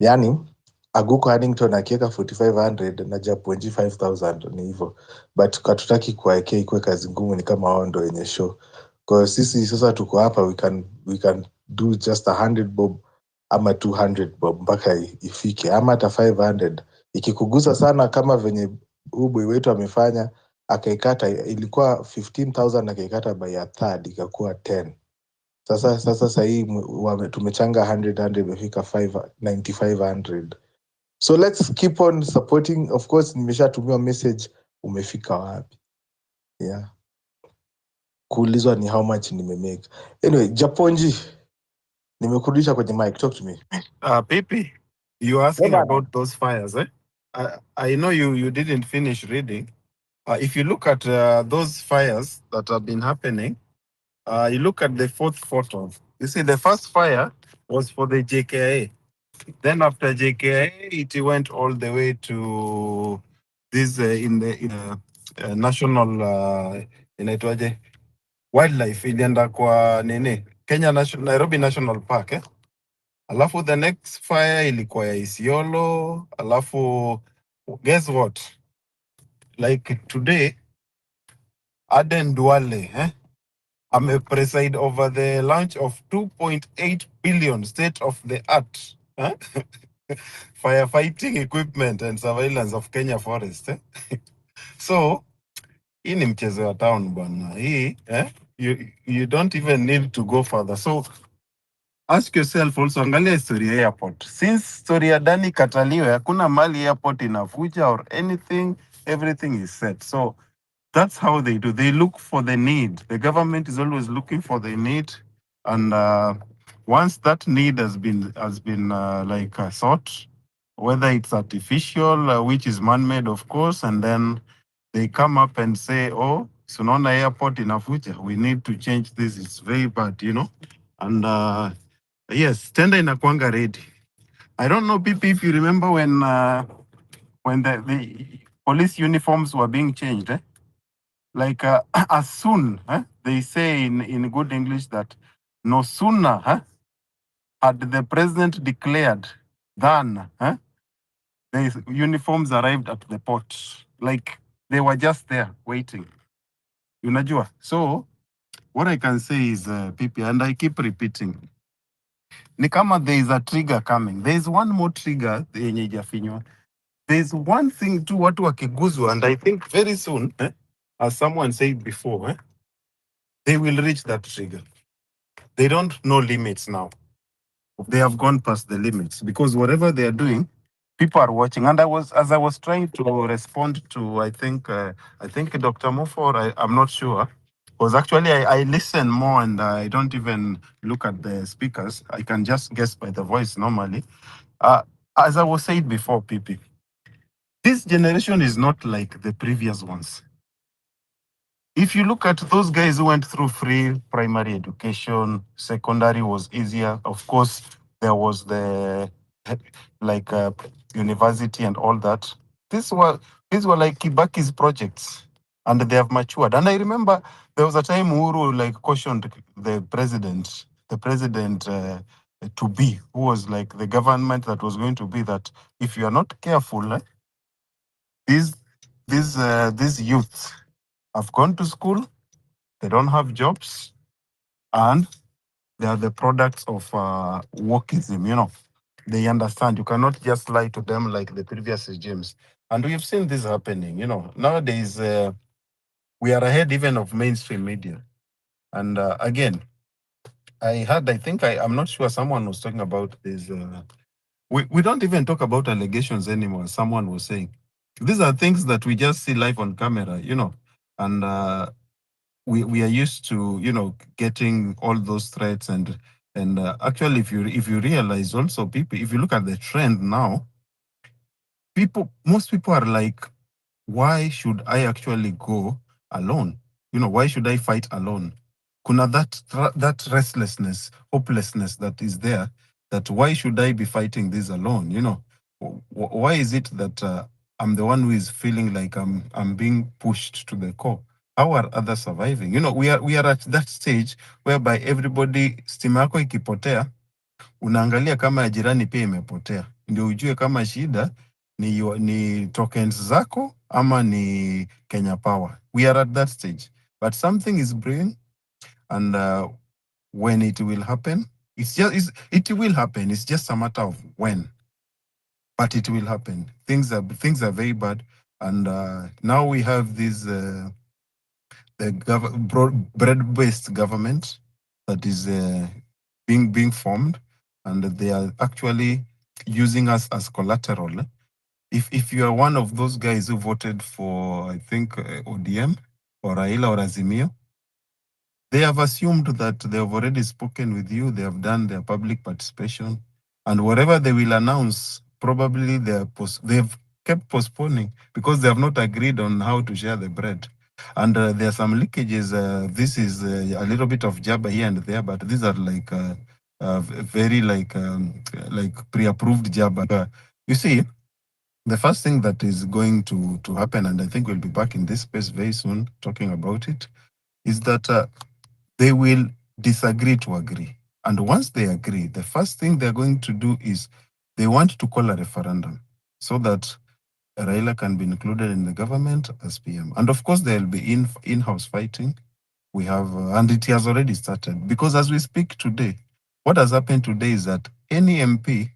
Yani Aguko Hannington akiweka 4500 na Japonji 5000 ni hivyo, but katutaki kuwaekea ikuwe kazi ngumu, ni kama wao ndo wenye show. Kwa sisi sasa tuko hapa, we can do just 100 bob ama 200 bob mpaka ifike, ama hata 500 ikikugusa sana, kama venye boy wetu amefanya akaikata, ilikuwa 15,000 akaikata by a third ikakuwa 10. Sasa hii tumechanga 100 imefika 9500. So let's keep on supporting. Of course, nimeshatumia message, umefika wapi? Yeah. Kuulizwa ni how much nimemake. Anyway, Japonji, nimekurudisha kwenye mic, talk to me. Pipi, you asking about those fires, eh? I know you didn't finish reading. If you look at those fires that have been happening, you look at the fourth photo. You see, the first fire was for the JKIA. Then after JKIA, it went all the way to this in the national inaitwaje, wildlife, ilienda kwa nini, Nairobi National Park, eh? Alafu the next fire ilikuwa ya Isiolo. Alafu guess what? Like today, Aden Duale preside over the launch of 2.8 billion state of the art firefighting equipment and surveillance of Kenya forest. So hii ni mchezo wa town bwana. Hii you don't even need to go further. So ask yourself also, angalia historia ya airport. Since story ya Dani kataliwe, hakuna mali airport inavuja or anything, everything is set. So that's how they do. They look for the need. The government is always looking for the need, and once that need has been sought, whether it's artificial, which is man-made, of course, and then they come up and say, "Oh, Sunona Airport inavuja. We need to change this. It's very bad, you know." And yes, tender inakuanga ready. I don't know, PP, if you remember when the police uniforms were being changed, eh? Like as soon, they say in good English that no sooner had the president declared than the uniforms arrived at the port. Like they were just there waiting. Unajua? So what I can say is, PP, and I keep repeating, ni kama there is a trigger coming. There is one more trigger yenye ijafinywa. There is one thing too watu wakiguzwa, and I think very soon, as someone said before, they will reach that trigger. They don't know limits now. They have gone past the limits because whatever they are doing, people are watching. And as I was trying to respond to, I think Dr. Mufor, I'm not sure, Because actually, I listen more and I don't even look at the speakers. I can just guess by the voice normally. As I was saying before, PP, this generation is not like the previous ones. If you look at those guys who went through free primary education, secondary was easier. Of course, there was the like university and all that. These were like Kibaki's projects, and they have matured. And I remember there was a time Uhuru like cautioned the president to be, who was like the government that was going to be, that if you are not careful, these these youths have gone to school, they don't have jobs, and they are the products of wokeism. They understand. You cannot just lie to them like the previous regimes. And we've seen this happening. Nowadays, we are ahead even of mainstream media. And again, I'm not sure, someone was talking about this. We don't even talk about allegations anymore, someone was saying. These are things that we just see live on camera, and we are used to, getting all those threats. And actually, if you realize also, people, if you look at the trend now, most people are like, why should I actually go alone? Why should I fight alone? Kuna that restlessness, hopelessness that is there, that why should I be fighting this alone? Why is it that I'm the one who is feeling like I'm being pushed to the core? How are others surviving? We are at that stage whereby everybody, stima yako ikipotea, unaangalia kama ya jirani pia imepotea, ndio ujue kama shida ni tokens zako ama ni Kenya Power. We are at that stage, but something is brewing, and when it will happen, it will happen. It's just a matter of when, but it will happen. Things are very bad, and now we have this bread-based government that is being formed, and they are actually using us as collateral. If you are one of those guys who voted for, I think, ODM or Raila or Azimio, they have assumed that they have already spoken with you, they have done their public participation, and whatever they will announce, probably they've kept postponing because they have not agreed on how to share the bread. And there are some leakages. This is a little bit of jabber here and there, but these are like very like pre-approved jabber. You see, the first thing that is going to happen, and I think we'll be back in this space very soon talking about it, is that they will disagree to agree. And once they agree, the first thing they're going to do is they want to call a referendum so that Raila can be included in the government as PM. And of course, there'll be in-house fighting. We have, and it has already started, because as we speak today, what has happened today is that any MP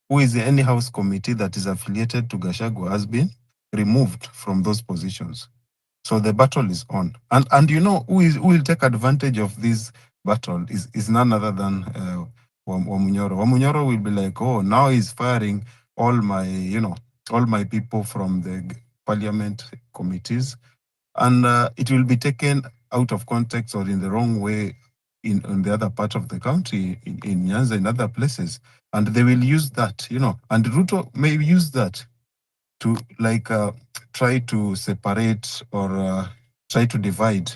who is in any house committee that is affiliated to Gachagua has been removed from those positions. So the battle is on. And who will take advantage of this battle is none other than Wamunyoro. Wamunyoro will be like, oh, now he's firing all my people from the parliament committees, and it will be taken out of context or in the wrong way in the other part of the country, in Nyanza and other places, and they will use that, and Ruto may use that to try to separate or try to divide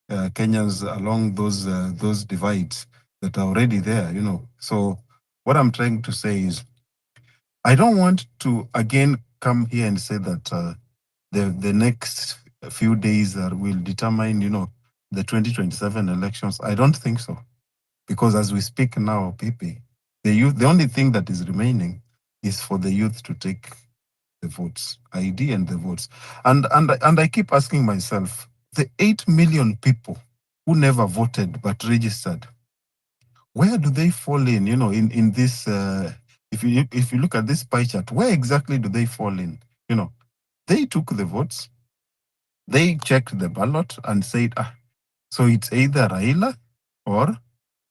Kenyans along those divides that are already there. So what I'm trying to say is, I don't want to again come here and say that the next few days will determine, the 2027 elections. I don't think so, because as we speak now, PP, the youth, the only thing that is remaining is for the youth to take the votes, ID and the votes. And I keep asking myself, the 8 million people who never voted but registered, where do they fall in? In this, if you look at this pie chart, where exactly do they fall in? They took the votes, they checked the ballot and said, so it's either Raila or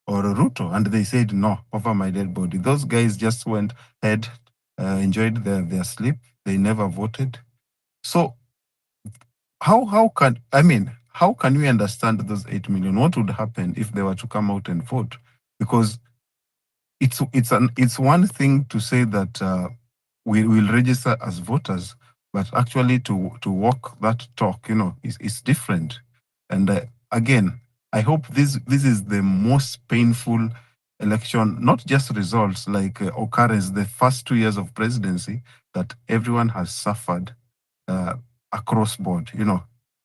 Ruto, and they said no over my dead body. Those guys just went ahead, enjoyed their sleep. They never voted. So how how can we understand those 8 million? What would happen if they were to come out and vote? Because it's one thing to say that we will register as voters, but actually to walk that talk, is different. And again, I hope this is the most painful election, not just results like occurrence, the first 2 years of presidency that everyone has suffered across board,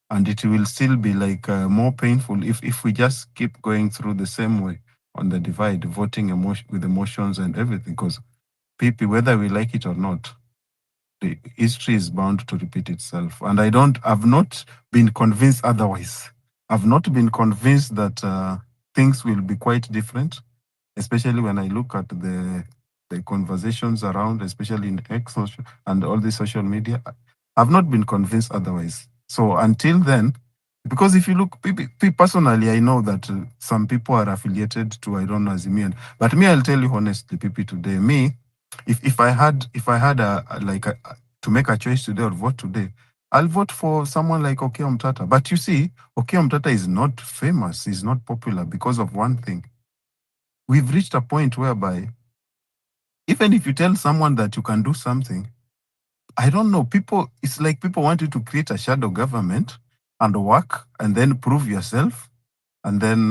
and it will still be like more painful if we just keep going through the same way on the divide, voting with emotions and everything. Because people, whether we like it or not, the history is bound to repeat itself. And I've not been convinced otherwise. I've not been convinced that things will be quite different, especially when I look at the conversations around, especially in X and all the social media. I've not been convinced otherwise. So until then, because if you look, personally, I know that some people are affiliated to, I don't know, Azimian, but me, I'll tell you honestly, people today, me, if I had to make a choice today or vote today, I'll vote for someone like Okiya Mtata. But you see, Okiya Mtata is not famous, he's not popular because of one thing. We've reached a point whereby even if you tell someone that you can do something, I don't know, it's like people want you to create a shadow government and work and then prove yourself and then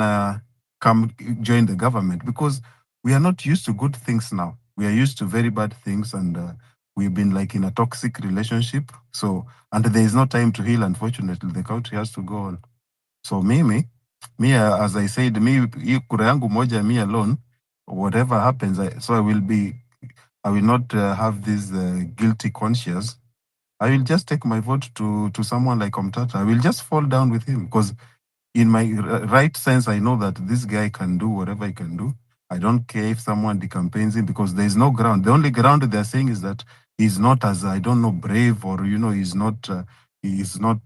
come join the government, because we are not used to good things now. We are used to very bad things, and we've been like in a toxic relationship. So, and there is no time to heal, unfortunately. The country has to go on. So me, as I said, kura yangu moja, me alone, whatever happens, I will not have this guilty conscience. I will just take my vote to someone like Omtata. I will just fall down with him, because in my right sense, I know that this guy can do whatever he can do. I don't care if someone decampaigns him, because there is no ground. The only ground they're saying is that he's not as, I don't know, brave, or, he's not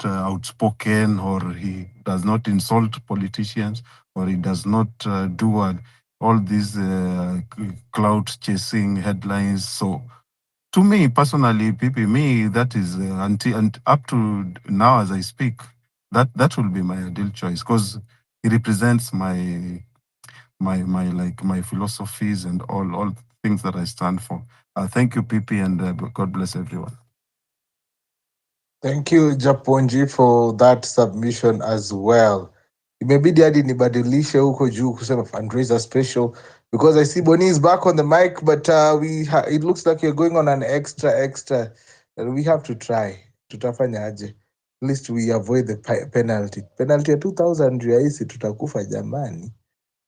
outspoken, or he does not insult politicians, or he does not do all these cloud chasing headlines. So to me personally, that is until and up to now as I speak, that will be my ideal choice, because it represents my philosophies and all things that I stand for. Thank you, Pipi, and God bless everyone. Thank you, Japonji, for that submission as well. Imebidi hadi nibadilishe huko juu kusema fundraiser special, because I see Bonnie is back on the mic, but it looks like you're going on an extra, and we have to try. Tutafanya aje? At least we avoid the penalty. Penalty ya 2000 rahisi, tutakufa jamani.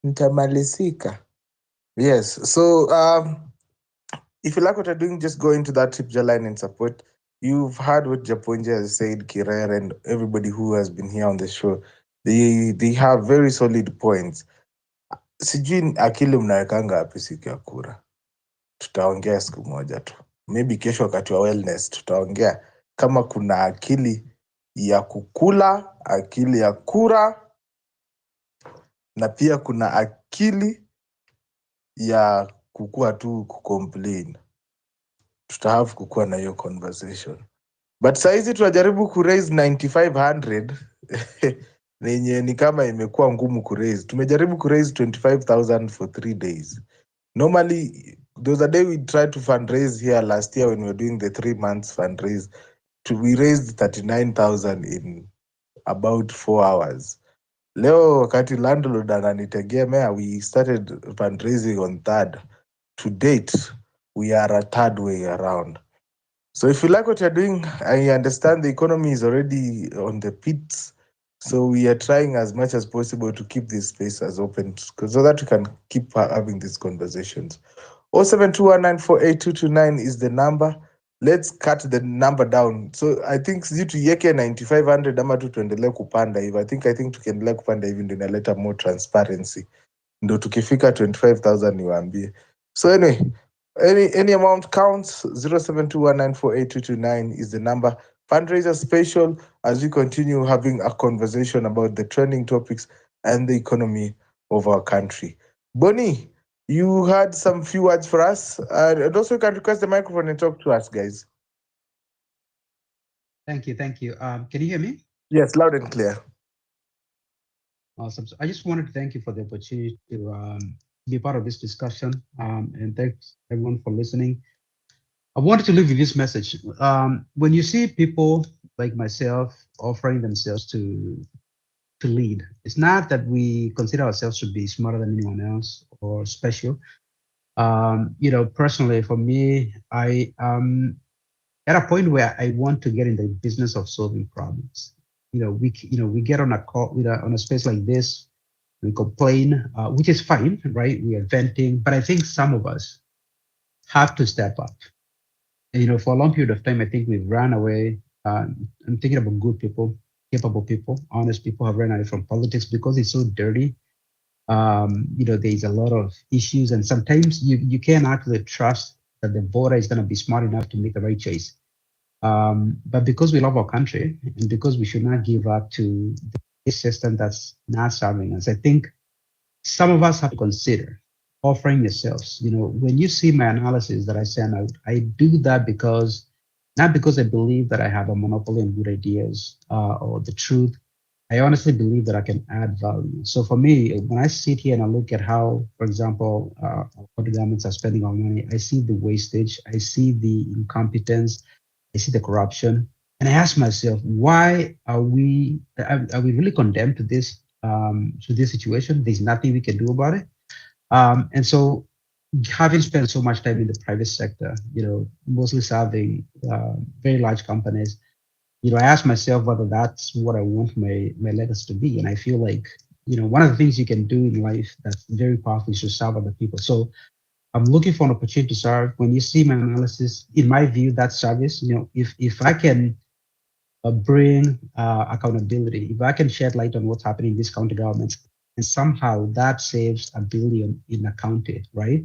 Nitamalizika. Yes, so if you like what you're doing, just go into that Tipja line and support. You've heard what Japonja has said, Kirer, and everybody who has been here on the show. They have very solid points. Sijui akili mnawekanga wapi siku ya kura. Tutaongea siku moja tu. Maybe kesho wakati wa wellness tutaongea kama kuna akili ya kukula, akili ya kura, na pia kuna akili ya kukua tu kucomplain. Tutahave kukuwa na hiyo conversation. But saizi tunajaribu kuraise 9500 nenye ni kama imekuwa ngumu kuraise. Tumejaribu kuraise 25,000 for 3 days. Normally, there was a day we tried to fundraise here last year when we were doing the 3 months fundraise. We raised 39,000 in about 4 hours. Leo wakati landlord ananitegemea, we started fundraising on 3rd. To date, we are a third way around. So if you like what you're doing, I understand the economy is already on the pits. So we are trying as much as possible to keep this space as open so that we can keep having these conversations. 0721948229 is the number. Let's cut the number down. So I think sijui tuiweke 9500 ama tu tuendelee kupanda hivi. I think tukiendelea kupanda hivi ndio inaleta more transparency. Ndo tukifika 25,000 niwaambie. So anyway, any amount counts. 0721948229 is the number. Fundraiser special as we continue having a conversation about the trending topics and the economy of our country. Bonnie, you had some few words for us, and also you can request the microphone and talk to us, guys. Thank you. Can you hear me? Yes, loud and clear. Awesome. So I just wanted to thank you for the opportunity to be part of this discussion. And thanks everyone for listening. I wanted to leave you this message. When you see people like myself offering themselves to lead, it's not that we consider ourselves to be smarter than anyone else or special. Personally, for me, I at a point where I want to get in the business of solving problems. We get on a call on a space like this, we complain, which is fine, right? We are venting, but I think some of us have to step up. And, for a long period of time, I think we've run away. I'm thinking about good people, capable people, honest people have run away from politics because it's so dirty. There's a lot of issues, and sometimes you can't actually trust that the voter is going to be smart enough to make the right choice. But because we love our country and because we should not give up to the system that's not serving us, I think some of us have to consider offering yourselves. When you see my analysis that I send out, I do that because not because I believe that I have a monopoly on good ideas or the truth. I honestly believe that I can add value. So for me, when I sit here and I look at how, for example, what the governments are spending our money, I see the wastage, I see the incompetence, I see the corruption, and I ask myself, why are we really condemned to this situation? There's nothing we can do about it. And so, having spent so much time in the private sector, mostly serving very large companies, I ask myself whether that's what I want my legacy to be. And I feel like, one of the things you can do in life that's very powerful is to serve other people. So I'm looking for an opportunity to serve. When you see my analysis, in my view, that service, if I can bring accountability, if I can shed light on what's happening in this county government, and somehow that saves $1 billion in a county, right?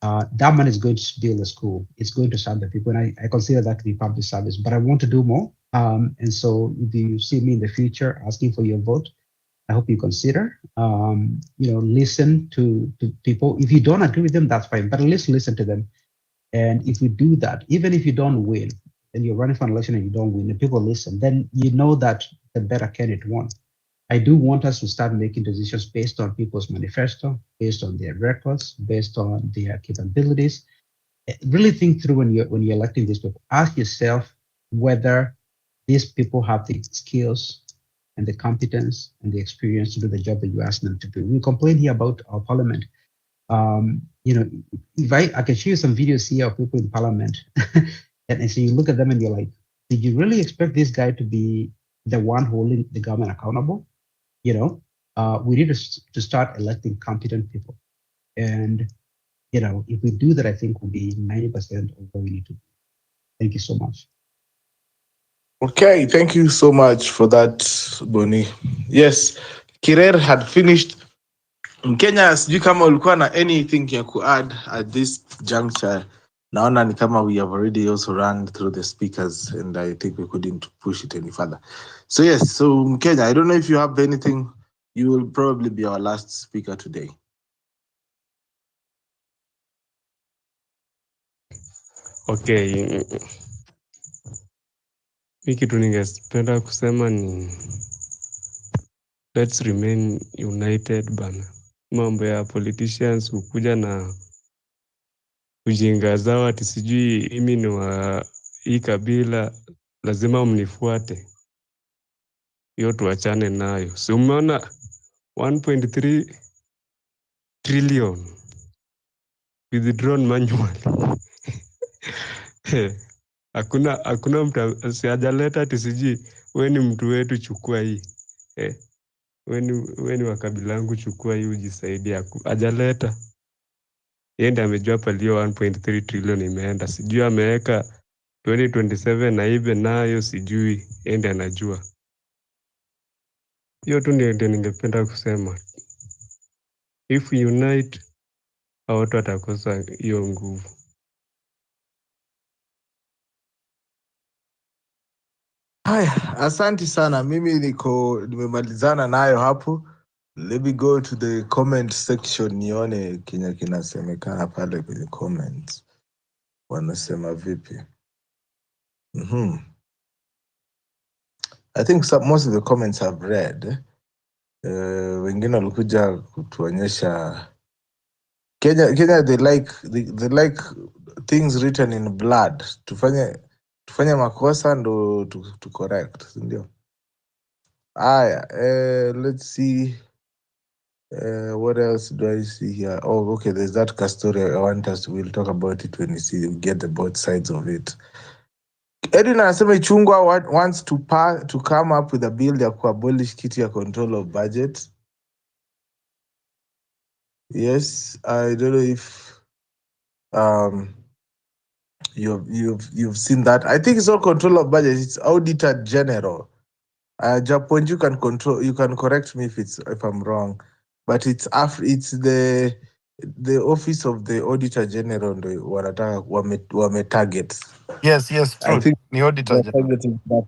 That money is going to build a school. It's going to serve the people, and I consider that to be public service. But I want to do more. And so, if you see me in the future asking for your vote, I hope you consider, listen to people. If you don't agree with them, that's fine, but at least listen to them. And if we do that, even if you don't win, and you're running for an election and you don't win, and people listen, then you know that the better candidate won. I do want us to start making decisions based on people's manifesto, based on their records, based on their capabilities. Really think through when you're electing these people. Ask yourself whether these people have the skills and the competence and the experience to do the job that you ask them to do. We complain here about our parliament. Um, you know, if I can show you some videos here of people in parliament, and so you look at them and you're like, did you really expect this guy to be the one holding the government accountable? We need to start electing competent people. And, if we do that, I think we'll be 90% of where we need to be. Thank you so much. Okay, thank you so much for that, Boni. Yes, Kirer had finished. In Kenya, sijui kama ulikuwa na anything ya add at this juncture. Naona ni kama we have already also run through the speakers and I think we couldn't push it any further. So yes, so Kenya, I don't know if you have anything. You will probably be our last speaker today. Okay, mi kitu ningependa kusema ni let's remain united bana. Mambo ya politicians kukuja na ujinga zao ati sijui mimi ni wa hii kabila lazima mnifuate. Hiyo tuachane nayo. Si umeona 1.3 trillion withdrawn manually. Hakuna mtu siajaleta ati sijui wewe ni mtu wetu chukua hii. Wewe ni wa kabila yangu chukua hii ujisaidia. Hajaleta. Yeye ndiye amejua palio 1.3 trillion imeenda. Sijui ameweka 2027 na ibe nayo sijui. Yeye ndiye anajua. Hiyo tu ndio ningependa kusema. If we unite, watu watakosa hiyo nguvu. Haya, asante sana. Mimi nimemalizana nayo hapo. Let me go to the comment section nione Kenya kinasemekana pale kwenye comments. Wanasema vipi? I think most of the comments I've read. Wengine walikuja kutuonyesha Kenya they like things written in blood. Tufanye makosa ndo to correct, si ndio? Aya, let's see. What else do I see here? Oh, okay, there's that story I want us to, we'll talk about it when we get the both sides of it. Edwin anasema Ichungwa wants to come up with a bill ya kuabolish kitu ya control of budget. Yes, I don't know if you've seen that. I think it's not control of budget, it's Auditor General. Japon, you can correct me if I'm wrong, but it's the office of the Auditor General ndo wanataka wame target. Yes, I true. think Ni auditor general. targeting that.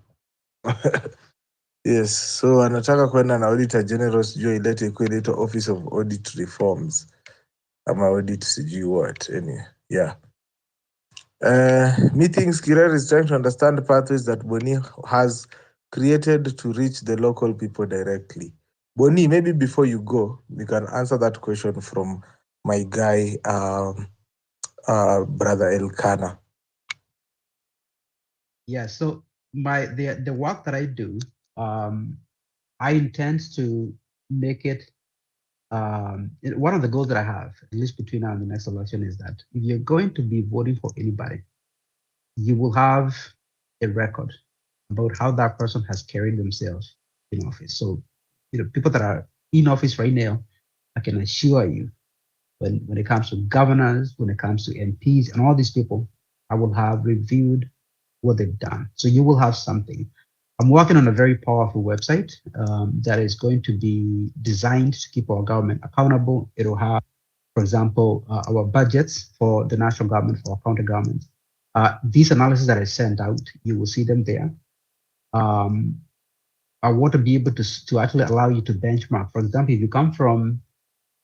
Yes, so anataka kwenda na Auditor General, sijui ilete ikuwe inaitwa Office of Audit Reforms ama audit sijui what. Anyway, yeah. Meetings, Kirer is trying to understand pathways that Boni has created to reach the local people directly. Boni, maybe before you go, you can answer that question from my guy, Brother Elkana. Yeah, so the work that I do, I intend to make it one of the goals that I have, at least between now and the next election, is that if you're going to be voting for anybody, you will have a record about how that person has carried themselves in office. So, people that are in office right now, I can assure you, when it comes to governors, when it comes to MPs, and all these people, I will have reviewed what they've done. So you will have something. I'm working on a very powerful website that is going to be designed to keep our government accountable. It'll have, for example, our budgets for the national government, for our county governments. These analyses that I sent out, you will see them there. I want to be able to actually allow you to benchmark. For example, if you come from,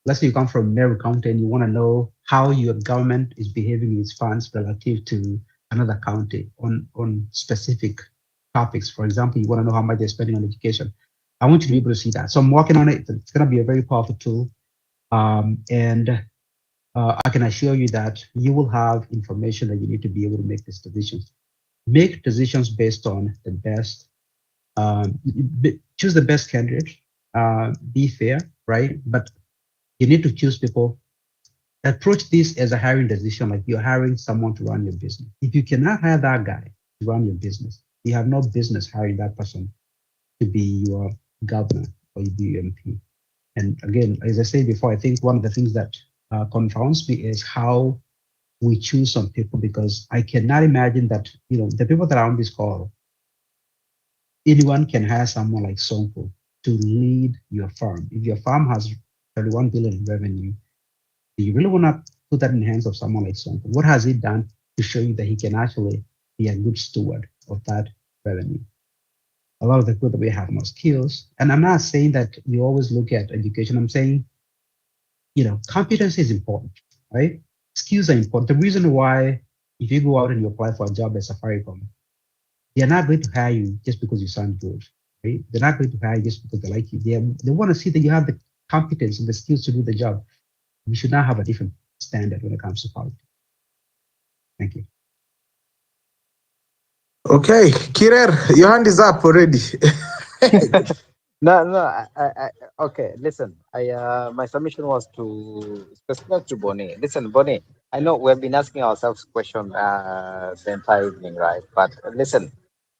let's say you come from Meru County and you want to know how your government is behaving with its funds relative to another county on specific topics. For example, you want to know how much they're spending on education. I want you to be able to see that. So I'm working on it. It's going to be a very powerful tool. And I can assure you that you will have information that you need to be able to make these decisions. Make decisions based on the best, choose the best candidate, be fair, right? But you need to choose people. Approach this as a hiring decision, like you're hiring someone to run your business. If you cannot hire that guy to run your business, you have no business hiring that person to be your governor or you be your MP. And again, as I said before, I think one of the things that confounds me is how we choose some people, because I cannot imagine that, the people that are on this call, anyone can hire someone like Sonko to lead your firm. If your firm has 31 billion in revenue, do you really want to put that in the hands of someone like Sonko? What has he done to show you that he can actually be a good steward of that revenue? A lot of the people that we have no skills. And I'm not saying that you always look at education. I'm saying, competence is important, right? Skills are important. The reason why, if you go out and you apply for a job at Safaricom, they're not going to hire you just because you sound good, right? They're not going to hire you just because they like you. They want to see that you have the competence and the skills to do the job. We should not have a different standard when it comes to politics. Thank you. Okay, Kirer, your hand is up already. No. Okay, listen. My submission was to specific to Bonnie. Listen, Bonnie. I know we've been asking ourselves question the entire evening, right? But listen,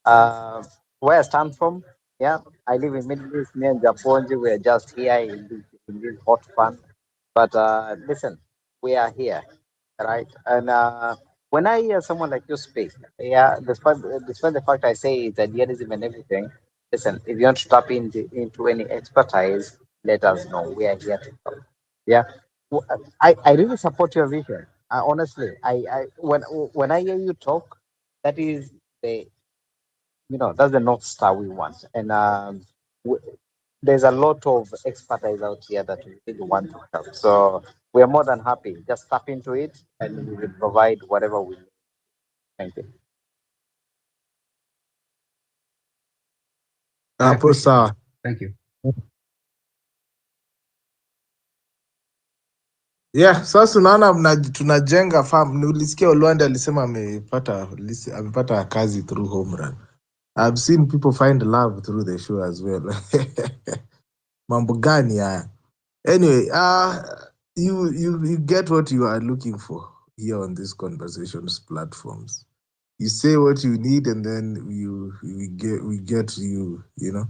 where I stand from, yeah, I live in Middle East. Me and Japonji, we are just here in this hot fun. But listen, we are here, right? And when I hear someone like you speak, yeah, despite the fact I say it's idealism and everything, listen, if you want to tap into any expertise, let us know. We are here to help. Yeah, I really support your vision. Honestly, when I hear you talk, that is the that's the north star we want, and there's a lot of expertise out here that we really want to help. So we are more than happy. Just tap into it, and we will provide whatever we need. Thank you. I appreciate Sawa. it. Thank you. Yeah, sasa unaona tunajenga farm. Nilisikia Olwande alisema amepata kazi through home run. I've seen people find love through the show as well. Mambo gani haya? Anyway, you get what you are looking for here on these conversations platforms. You say what you need, and then we get you know.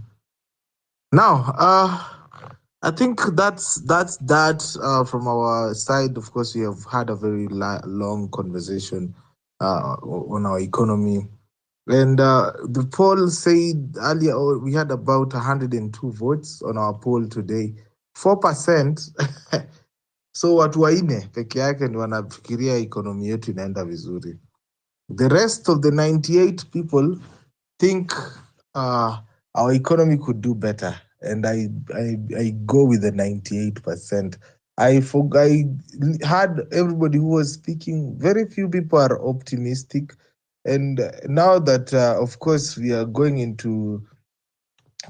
Now, I think that's that from our side. Of course, we have had a very long conversation on our economy. And the poll said earlier, we had about 102 votes on our poll today. 4%. So watu wanne peke yake ndio wanafikiria ekonomi yetu inaenda vizuri. The rest of the 98 people think our economy could do better. And I go with the 98%. I heard everybody who was speaking, very few people are optimistic. And now that, of course, we are going into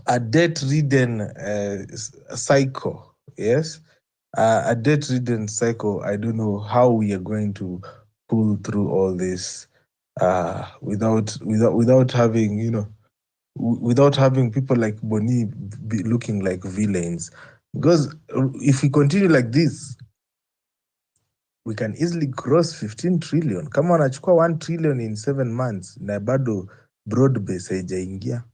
a debt-ridden cycle, yes? A debt-ridden cycle, I don't know how we are going to pull through all this without having, without having people like Boni be looking like villains. Because if we continue like this, we can easily cross 15 trillion. Kama wanachukua 1 trillion in 7 months, na bado broad base haijaingia.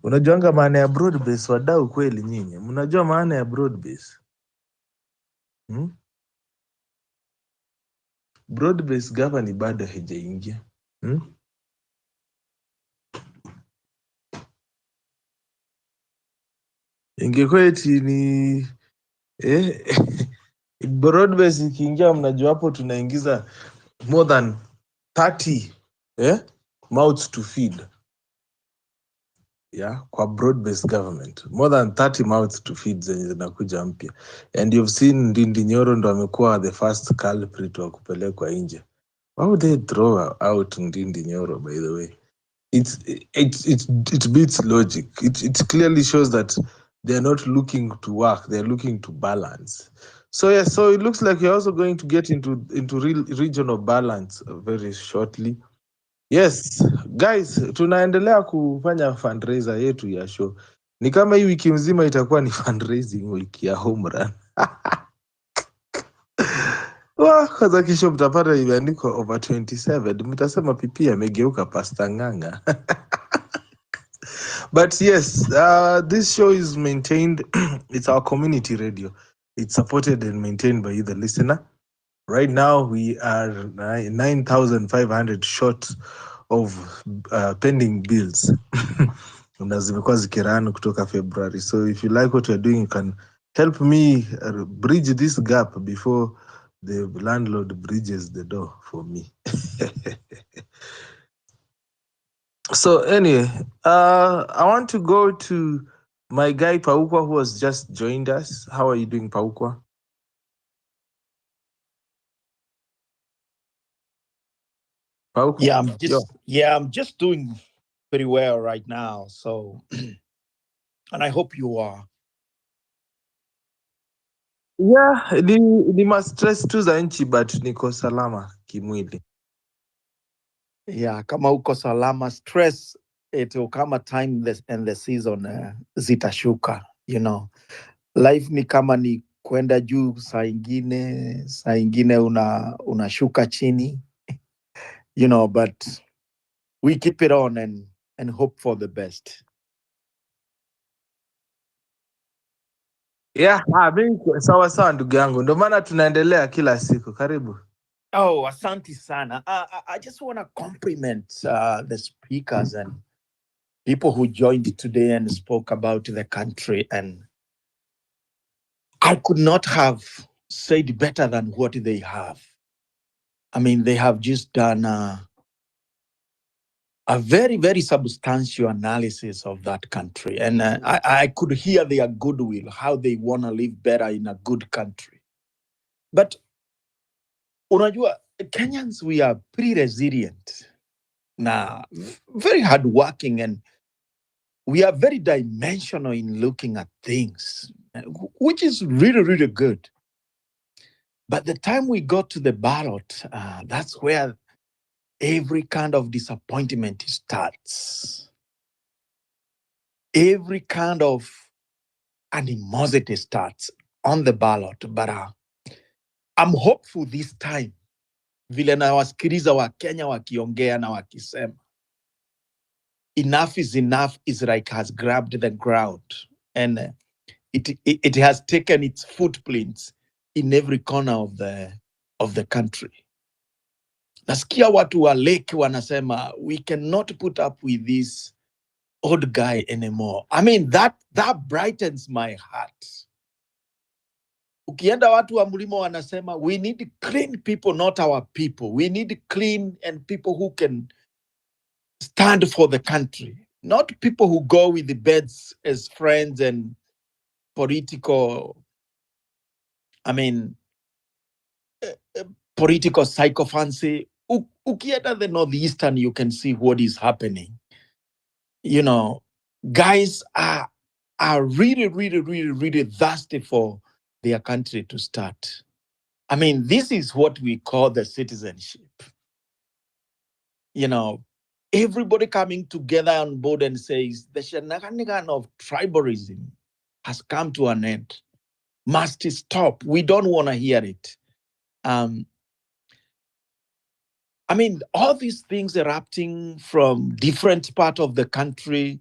Unajuanga maana ya broad base, wadau kweli nyinyi? Mnajua maana ya broad base? Broad base government bado haijaingia. Ingekuwa eti ni broad base ikiingia, mnajua hapo tunaingiza more than 30 mouths to feed. Yeah, kwa broad-based government. More than 30 mouths to feed zenye zinakuja mpya. And you've seen Ndindi Nyoro ndo amekuwa the first culprit wa kupelekwa nje. Why would they throw out Ndindi Nyoro, by the way? It beats logic. It clearly shows that they're not looking to work, they're looking to balance. So yeah, so it looks like you're also going to get into regional balance very shortly. Yes, guys, tunaendelea kufanya fundraiser yetu ya show. Ni kama hii wiki mzima itakuwa ni fundraising wiki ya home run. Kwanza kesho mtapata imeandikwa over 27. Mtasema pipi amegeuka Pasta Ng'ang'a. But yes, this show is maintained. It's our community radio. It's supported and maintained by you, the listener. Right now, we are 9,500 short of pending bills. Na zimekuwa zikirana kutoka February. So if you like what you're doing, you can help me bridge this gap before the landlord bridges the door for me. So anyway, I want to go to my guy Paukwa, who has just joined us. How are you doing, Paukwa? Paukwa? I'm just doing pretty well right now. So, and I hope you are. Yeah, ni ma stress tu za nchi, but niko salama kimwili. Yeah, kama uko salama, stress it will come a time and the season zitashuka, Life ni kama ni kwenda juu, saa ingine unashuka chini, but we keep it on and hope for the best. Yeah, mimi sawa ndugu yangu, ndio maana tunaendelea kila siku. Karibu. Oh, asante sana. I just want to compliment the speakers and people who joined today and spoke about the country. And I could not have said better than what they have. I mean, they have just done a very, very substantial analysis of that country. And I could hear their goodwill, how they want to live better in a good country. But unajua, Kenyans, we are pretty resilient. Now, very hardworking, and we are very dimensional in looking at things, which is really, really good. But the time we got to the ballot, that's where every kind of disappointment starts. Every kind of animosity starts on the ballot. But I'm hopeful this time, vile nawasikiliza Wakenya wakiongea na wakisema, enough is enough is like has grabbed the ground, and it has taken its footprints in every corner of the country. Nasikia watu wa Lake wanasema, we cannot put up with this old guy anymore. I mean, that brightens my heart. Ukienda watu wa Mlima wanasema, we need clean people, not our people. We need clean and people who can stand for the country, not people who go with the beds as friends and political, political psychophancy. Ukienda the Northeastern, you can see what is happening. You know, guys are really, really, really, really thirsty for their country to start. I mean, this is what we call the citizenship. You know, everybody coming together on board and says the shenanigan of tribalism has come to an end. Must stop. We don't want to hear it. I mean, all these things erupting from different parts of the country,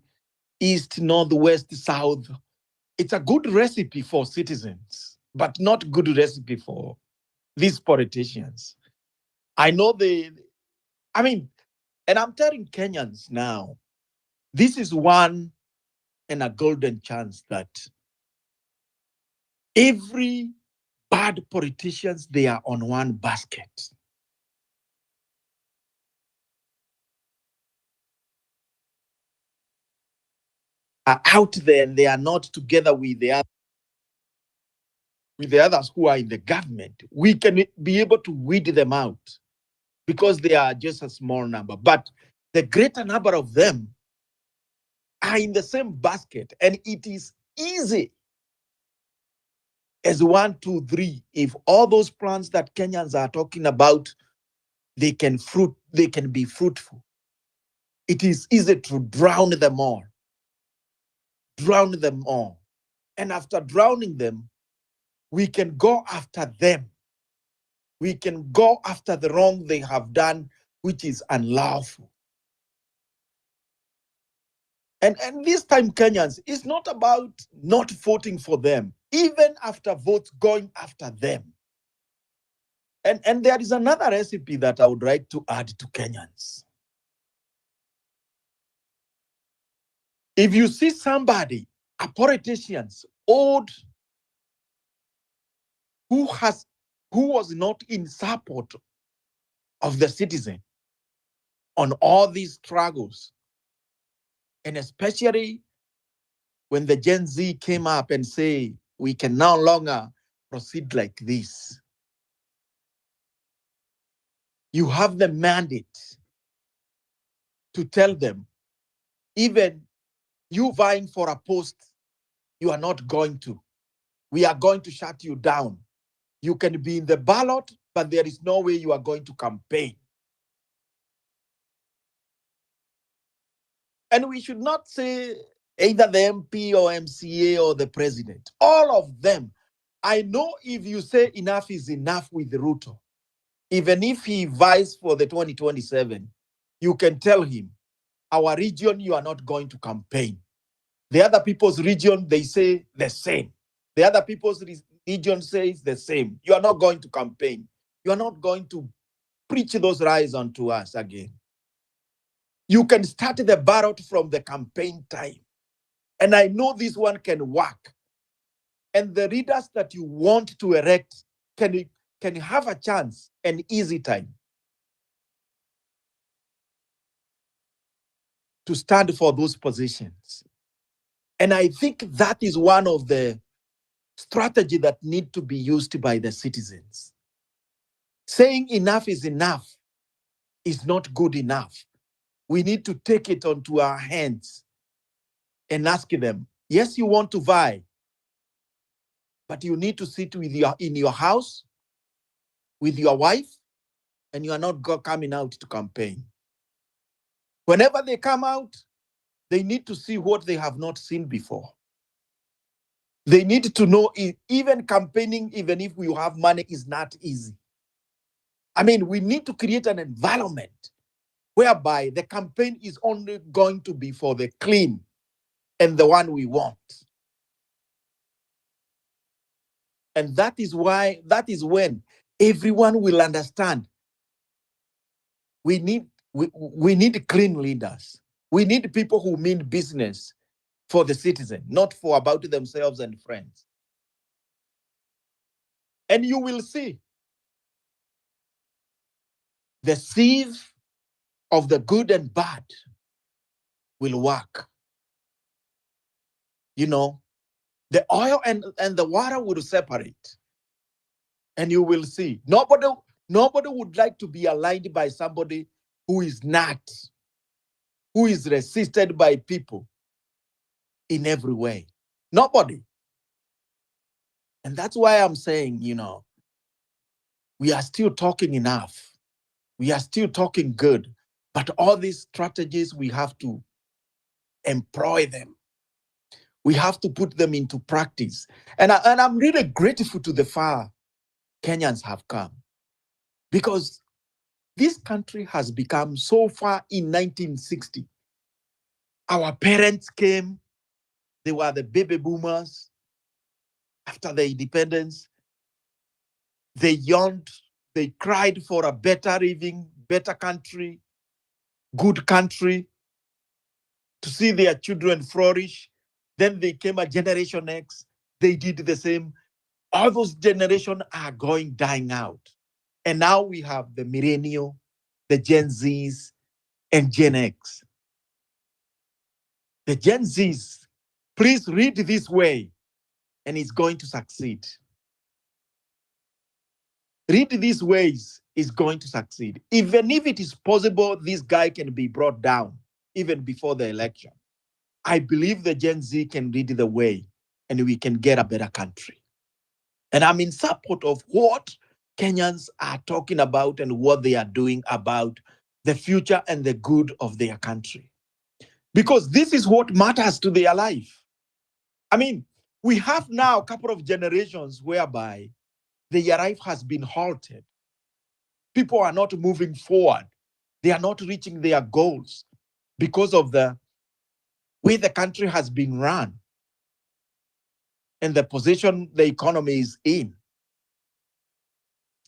east, north, west, south. It's a good recipe for citizens, but not good recipe for these politicians. I know and I'm telling Kenyans now, this is one and a golden chance that every bad politicians, they are on one basket. Are out there and they are not together with the others who are in the government. We can be able to weed them out because they are just a small number. But the greater number of them are in the same basket, and it is easy as 1, 2, 3. If all those plans that Kenyans are talking about, they can be fruitful. It is easy to drown them all. And after drowning them, we can go after them. We can go after the wrong they have done, which is unlawful. And this time, Kenyans, it's not about not voting for them, even after votes, going after them. And there is another recipe that I would like to add to Kenyans. If you see somebody, a politician, old, who was not in support of the citizen on all these struggles, and especially when the Gen Z came up and say, we can no longer proceed like this. You have the mandate to tell them, even you vying for a post, you are not going to. We are going to shut you down. You can be in the ballot, but there is no way you are going to campaign. And we should not say either the MP or MCA or the president, all of them. I know if you say enough is enough with Ruto, even if he vies for the 2027, you can tell him, our region, you are not going to campaign. The other people's region, they say the same. The other people's region says the same. You are not going to campaign. You are not going to preach those lies onto us again. You can start the ballot from the campaign time. And I know this one can work. And the leaders that you want to elect can have a chance, an easy time to stand for those positions. And I think that is one of the strategy that need to be used by the citizens. Saying enough is enough is not good enough. We need to take it onto our hands and ask them, yes, you want to vie, but you need to sit in your house with your wife and you are not coming out to campaign. Whenever they come out, they need to see what they have not seen before. They need to know even campaigning, even if we have money, is not easy. I mean, we need to create an environment whereby the campaign is only going to be for the clean and the one we want. And that is when everyone will understand we need clean leaders. We need people who mean business for the citizen, not for about themselves and friends. And you will see the sieve of the good and bad will work. You know, the oil and the water will separate. And you will see nobody would like to be aligned by somebody who is not, who is resisted by people in every way. Nobody. And that's why I'm saying, you know, we are still talking enough. We are still talking good. But all these strategies, we have to employ them. We have to put them into practice. And I'm really grateful to the far Kenyans have come, because this country has become so far in 1960. Our parents came, they were the baby boomers. After the independence, they yearned, they cried for a better living, better country, good country, to see their children flourish. Then they came a Generation X, they did the same. All those generations are dying out. And now we have the millennial, the Gen Zs, and Gen X. The Gen Zs, please read this way, and it's going to succeed. Read these ways, is going to succeed. Even if it is possible, this guy can be brought down even before the election. I believe the Gen Z can read the way, and we can get a better country. And I'm in support of what Kenyans are talking about and what they are doing about the future and the good of their country. Because this is what matters to their life. I mean, we have now a couple of generations whereby their life has been halted. People are not moving forward. They are not reaching their goals because of the way the country has been run and the position the economy is in.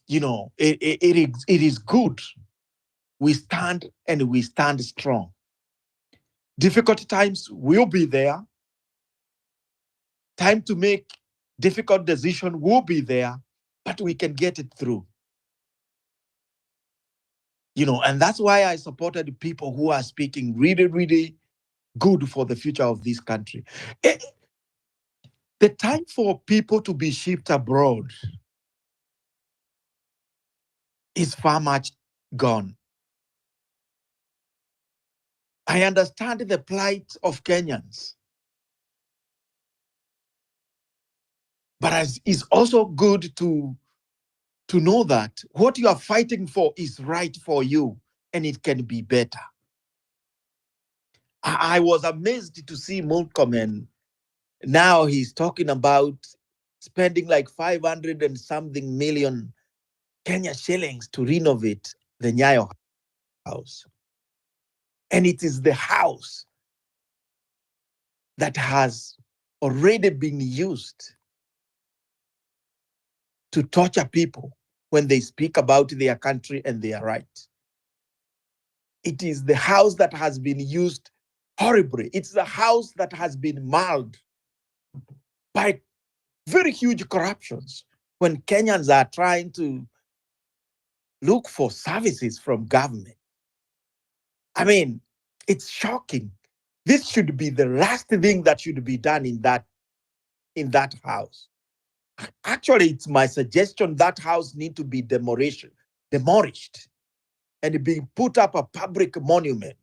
You know, it is good. We stand and we stand strong. Difficult times will be there. Time to make difficult decisions will be there, but we can get it through. You know, and that's why I supported people who are speaking really, really good for the future of this country. The time for people to be shipped abroad is far much gone. I understand the plight of Kenyans, but it's also good to know that what you are fighting for is right for you and it can be better. I was amazed to see Mulcomen. Now he's talking about spending like 500 and something million Kenya shillings to renovate the Nyayo house. And it is the house that has already been used to torture people when they speak about their country and their right. It is the house that has been used horribly. It's the house that has been marred by very huge corruptions when Kenyans are trying to look for services from government. I mean, it's shocking. This should be the last thing that should be done in that house. Actually, it's my suggestion that house need to be demolished and being put up a public monument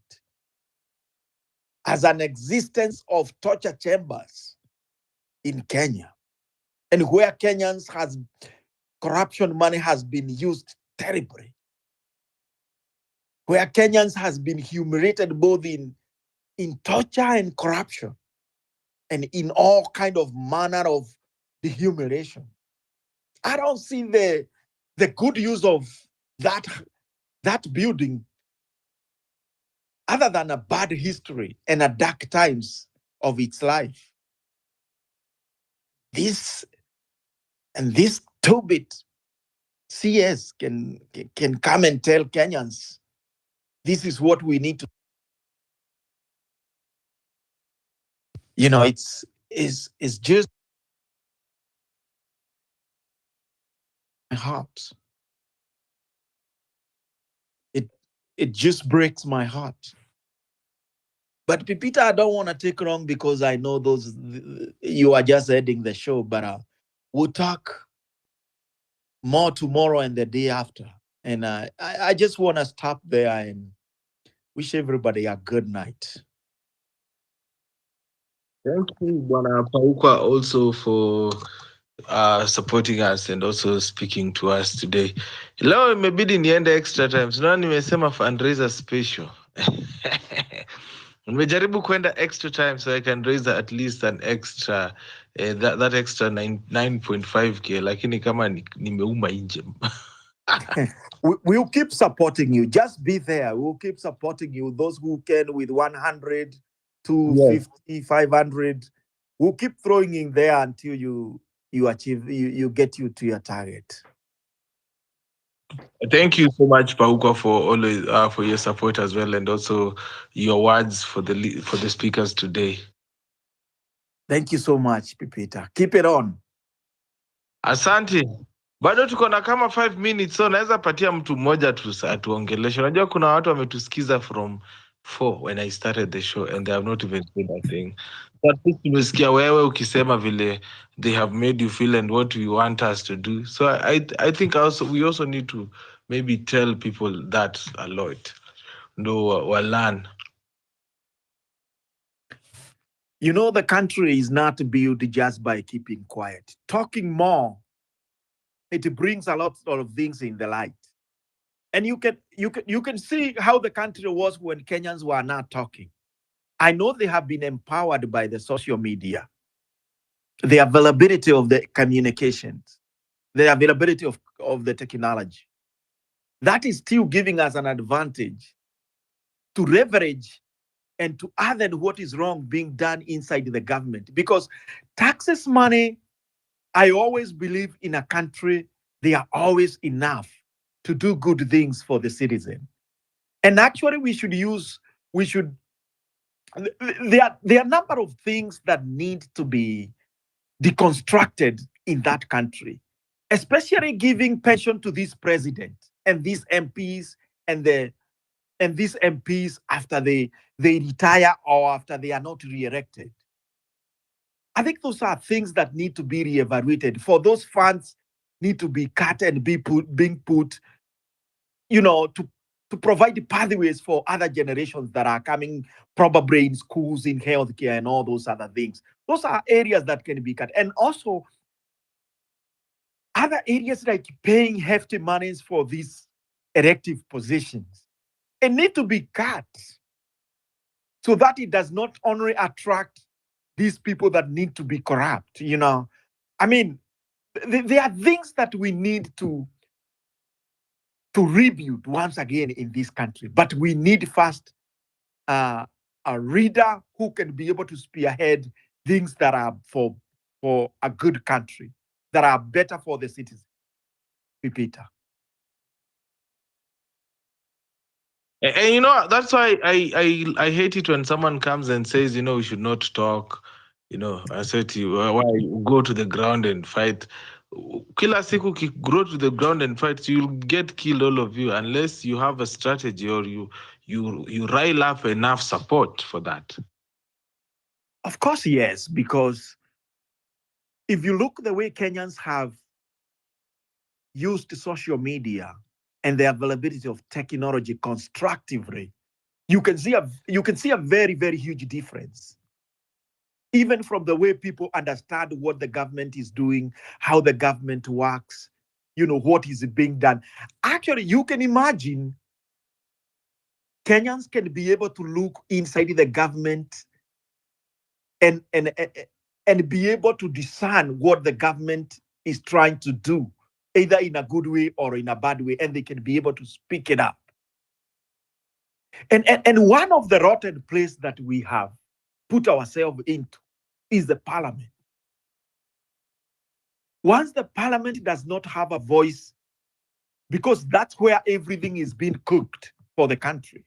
as an existence of torture chambers in Kenya, and where Kenyans corruption money has been used terribly, where Kenyans has been humiliated both in torture and corruption, and in all kind of manner of the humiliation. I don't see the good use of that building other than a bad history and a dark times of its life. This two-bit CS can come and tell Kenyans, this is what we need to. It's just my heart. It just breaks my heart. But Pipita, I don't want to take wrong because I know you are just ending the show, but we'll talk more tomorrow and the day after. And I just want to stop there and wish everybody a good night. Thank you, Bwana Paukwa, also for supporting us and also speaking to us today. Leo imebidi niende extra time. Sina nimesema fundraiser special. Nimejaribu kwenda extra time so I can raise at least an extra that extra 9.5k, lakini kama nimeuma nje. We'll keep supporting you. Just be there. We'll keep supporting you. Those who can with 100, 250, 500, we'll keep throwing in there until you achieve, you get you to your target. Thank you so much, Paukwa, for always for your support as well, and also your words for the speakers today. Thank you so much, Pipita. Keep it on. Asante. Bado tuko na kama 5 minutes, so naweza patia mtu mmoja atuongeleshe. Unajua kuna watu wametusikiza from 4 when I started the show and they have not even said a thing. But tumesikia wewe ukisema vile they have made you feel and what we want us to do. So I think we also need to maybe tell people that a lot. Ndo wa learn. The country is not built just by keeping quiet. Talking more, it brings a lot of things in the light. And you can see how the country was when Kenyans were not talking. I know they have been empowered by the social media, the availability of the communications, the availability of the technology. That is still giving us an advantage to leverage and to other what is wrong being done inside the government. Because taxes money, I always believe in a country, they are always enough to do good things for the citizen. And actually there are a number of things that need to be deconstructed in that country, especially giving pension to this president and these MPs and these MPs after they retire or after they are not re-elected. I think those are things that need to be reevaluated. For those funds need to be cut and being put, to provide the pathways for other generations that are coming, probably in schools, in healthcare, and all those other things. Those are areas that can be cut. And also, other areas like paying hefty monies for these elective positions, it need to be cut so that it does not only attract these people that need to be corrupt. I mean, there are things that we need to rebuild once again in this country, but we need first a leader who can be able to spearhead things that are for a good country, that are better for the citizens. Pipita. And that's why I hate it when someone comes and says, we should not talk. I said to you, why go to the ground and fight? Kila siku go to the ground and fight, you'll get killed, all of you, unless you have a strategy or you rile up enough support for that. Of course, yes, because if you look the way Kenyans have used social media and the availability of technology constructively, you can see a very, very huge difference. Even from the way people understand what the government is doing, how the government works, what is being done. Actually, you can imagine Kenyans can be able to look inside the government and be able to discern what the government is trying to do, either in a good way or in a bad way, and they can be able to speak it up. And one of the rotten places that we have put ourselves into is the parliament. Once the parliament does not have a voice, because that's where everything is being cooked for the country.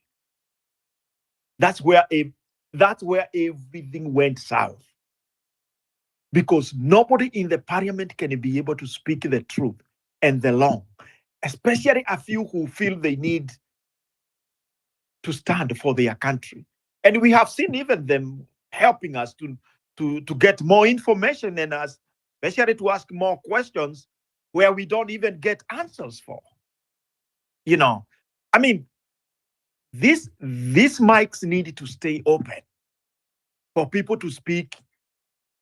That's where everything went south. Because nobody in the parliament can be able to speak the truth and the law, especially a few who feel they need to stand for their country. And we have seen even them helping us to get more information and us, especially to ask more questions where we don't even get answers for. I mean, these mics need to stay open for people to speak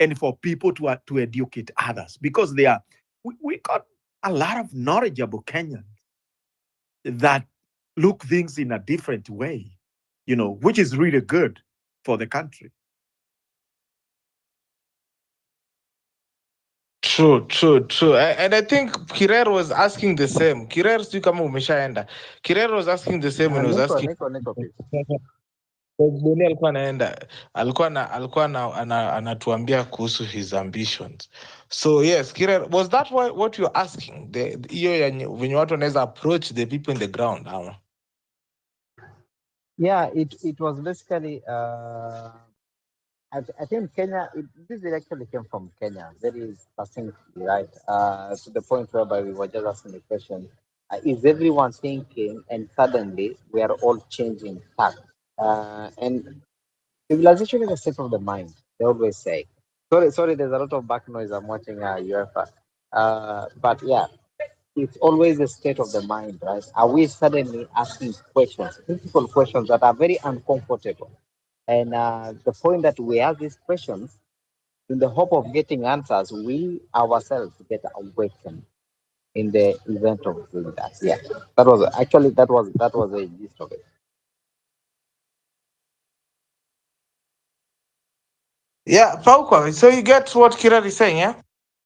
and for people to educate others, because we got a lot of knowledgeable Kenyans that look things in a different way, which is really good for the country. True. And I think Kirer was asking the same. Kirer sijui kama umeshaenda. Kirer was asking the same when he was asking. Niko please. Boni alikuwa anaenda, anatuambia kuhusu his ambitions. So yes, Kirer, was that what you're asking? Hiyo ya venye watu wanaweza approach the people in the ground ama? Yeah, it was basically I think Kenya. This actually came from Kenya, very succinctly, right? To the point whereby we were just asking the question: is everyone thinking, and suddenly we are all changing tack? And civilization is a state of the mind. They always say. Sorry. There's a lot of back noise. I'm watching UEFA. But yeah, it's always a state of the mind, right? Are we suddenly asking questions, critical questions that are very uncomfortable? And the point that we ask these questions in the hope of getting answers, we ourselves get awakened in the event of doing that. Yeah, that was a gist of it. Yeah, Paukwa. So you get what Kirer is saying, yeah?